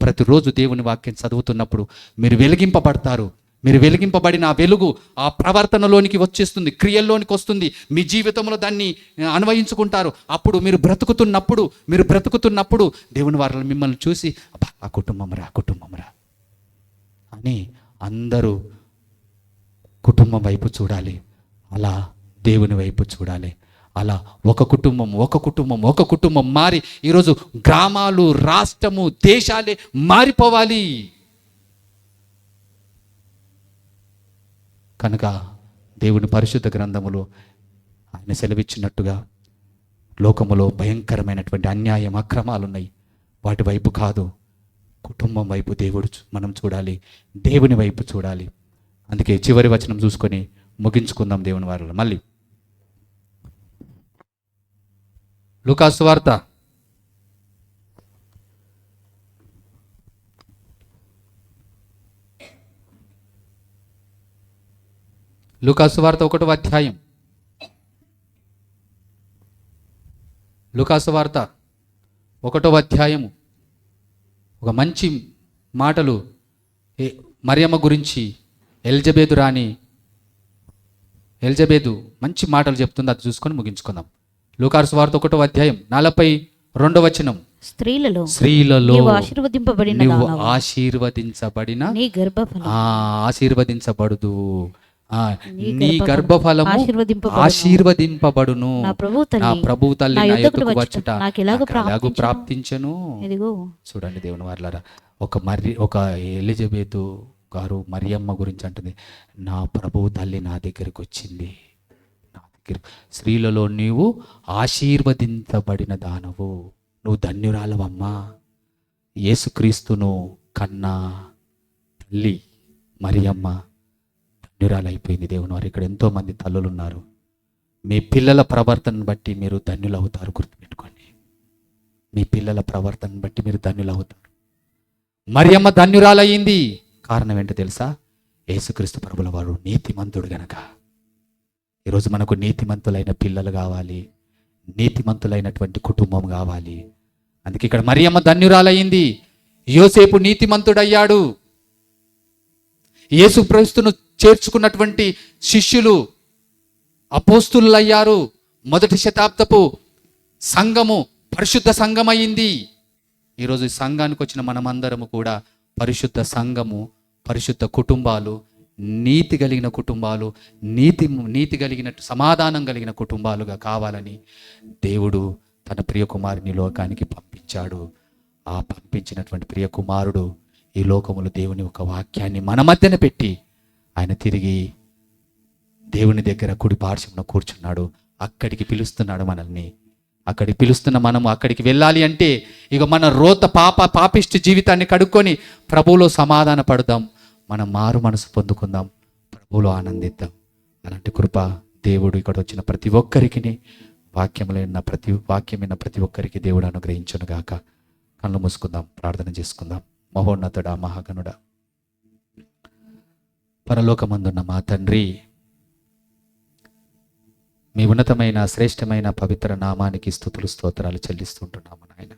[SPEAKER 1] ప్రతిరోజు దేవుని వాక్యం చదువుతున్నప్పుడు మీరు వెలిగింపబడతారు. మీరు వెలిగింపబడిన ఆ వెలుగు ఆ ప్రవర్తనలోనికి వచ్చేస్తుంది, క్రియల్లోనికి వస్తుంది. మీ జీవితంలో దాన్ని అన్వయించుకుంటారు. అప్పుడు మీరు బ్రతుకుతున్నప్పుడు దేవుని వారిని మిమ్మల్ని చూసి ఆ కుటుంబం రా అని అందరూ కుటుంబం వైపు చూడాలి. అలా దేవుని వైపు చూడాలి. అలా ఒక కుటుంబం మారి ఈరోజు గ్రామాలు, రాష్ట్రము, దేశాలే మారిపోవాలి. కనుక దేవుని పరిశుద్ధ గ్రంథములో ఆయన సెలవిచ్చినట్టుగా లోకములో భయంకరమైనటువంటి అన్యాయం, అక్రమాలు ఉన్నాయి. వాటి వైపు కాదు, కుటుంబం వైపు మనం చూడాలి, దేవుని వైపు చూడాలి. అందుకే చివరి వచనం చూసుకొని ముగించుకుందాం దేవుని వారిలో. మళ్ళీ లూకా సువార్త 1వ అధ్యాయం. లూకా సువార్త 1వ అధ్యాయము. ఒక మంచి మాటలు మరియమ్మ గురించి ఎలిజబెతు మంచి మాటలు చెప్తుంది. అది చూసుకొని ముగించుకుందాం. లూకా సువార్త 1వ అధ్యాయం 42వ వచనం. స్త్రీలలో నీవు ఆశీర్వదించబడిన నీ గర్భఫలము ఆశీర్వదించబడదు, నీ గర్భఫలము ఆశీర్వదింపబడును. నా ప్రభువు తల్లి నా యొద్దకు వచ్చుట నాకెలాగు ప్రాప్తించెను. చూడండి దేవుని వారలారా, ఒక ఎలిజబెతు గారు మరియమ్మ గురించి అంటుంది, నా ప్రభువు తల్లి నా దగ్గరికి వచ్చింది. నా దగ్గర స్త్రీలలో నీవు ఆశీర్వదించబడిన దానవు, నువ్వు ధన్యురాలవమ్మా. యేసుక్రీస్తును కన్నా తల్లి మరియమ్మ ధన్యురాలైపోయింది. దేవుని వారు, ఇక్కడ ఎంతోమంది తల్లులు ఉన్నారు. మీ పిల్లల ప్రవర్తనను బట్టి మీరు ధన్యులవుతారు. గుర్తుపెట్టుకోండి, మీ పిల్లల ప్రవర్తనను బట్టి మీరు ధన్యులవుతారు. మరియమ్మ ధన్యురాలయ్యింది. కారణం ఏంటో తెలుసా? యేసుక్రీస్తు ప్రభుల వారు నీతిమంతుడు గనక. ఈరోజు మనకు నీతిమంతులైన పిల్లలు కావాలి, నీతిమంతులైనటువంటి కుటుంబం కావాలి. అందుకే ఇక్కడ మరియమ్మ ధన్యురాలయ్యింది. యోసేపు నీతిమంతుడయ్యాడు. యేసుక్రీస్తును చేర్చుకున్నటువంటి శిష్యులు అపోస్తులయ్యారు. మొదటి శతాబ్దపు సంఘము పరిశుద్ధ సంఘమయ్యింది. ఈరోజు ఈ సంఘానికి వచ్చిన మనమందరము కూడా పరిశుద్ధ సంఘము, పరిశుద్ధ కుటుంబాలు, నీతి కలిగిన కుటుంబాలు, నీతి కలిగిన సమాధానం కలిగిన కుటుంబాలుగా కావాలని దేవుడు తన ప్రియ కుమారుని లోకానికి పంపించాడు. ఆ పంపించినటువంటి ప్రియ కుమారుడు ఈ లోకములో దేవుని ఒక వాక్యాన్ని మన మధ్యన పెట్టి ఆయన తిరిగి దేవుని దగ్గర కుడి పార్శ్వమున కూర్చున్నాడు. అక్కడికి పిలుస్తున్నాడు మనల్ని. అక్కడికి పిలుస్తున్న మనము అక్కడికి వెళ్ళాలి అంటే ఇక మన పాపిష్టి జీవితాన్ని కడుక్కొని ప్రభువులో సమాధాన పడదాం, మనం మారు మనసు పొందుకుందాం, ప్రభువులో ఆనందిద్దాం. అలాంటి కృప దేవుడు ఇక్కడ వచ్చిన ప్రతి ఒక్కరికి, వాక్యమైన ప్రతి ఒక్కరికి దేవుడు అనుగ్రహించును గాక. కళ్ళు మూసుకుందాం, ప్రార్థన చేసుకుందాం. మహోన్నతుడా, మహాగణుడా, పరలోకమందున్న మా తండ్రి, మీ ఉన్నతమైన శ్రేష్టమైన పవిత్ర నామానికి స్తుతులు స్తోత్రాలు చెల్లిస్తుంటున్నాము నాయన.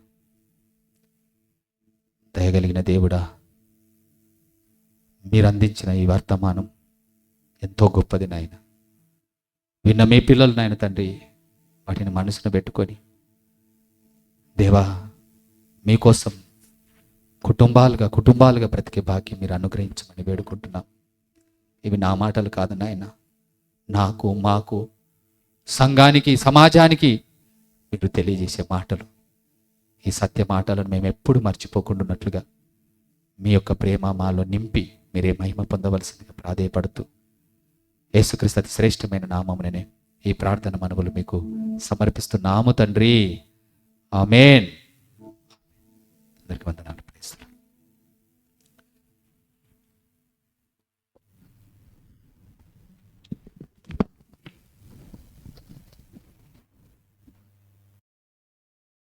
[SPEAKER 1] దయగలిగిన దేవుడా, మీరు అందించిన ఈ వర్తమానం ఎంతో గొప్పది నాయన. విన్న మీ పిల్లలు నాయన తండ్రి, వాటిని మనసును పెట్టుకొని దేవా మీకోసం కుటుంబాలుగా బ్రతికే భాగ్యం మీరు అనుగ్రహించమని వేడుకుంటున్నాం. ఇవి నా మాటలు కాదు నాయన, నాకు, మాకు, సంఘానికి, సమాజానికి మీరు తెలియజేసే మాటలు. ఈ సత్య మాటలను మేము ఎప్పుడు మర్చిపోకుండాన్నట్లుగా మీ యొక్క ప్రేమ మాలో నింపి మీరే మహిమ పొందవలసిందిగా ప్రాధేయపడుతూ యేసుక్రీస్తు అతి శ్రేష్టమైన నామముననే ఈ ప్రార్థన మనవులు మీకు సమర్పిస్తున్నాము తండ్రి. ఆమేన్.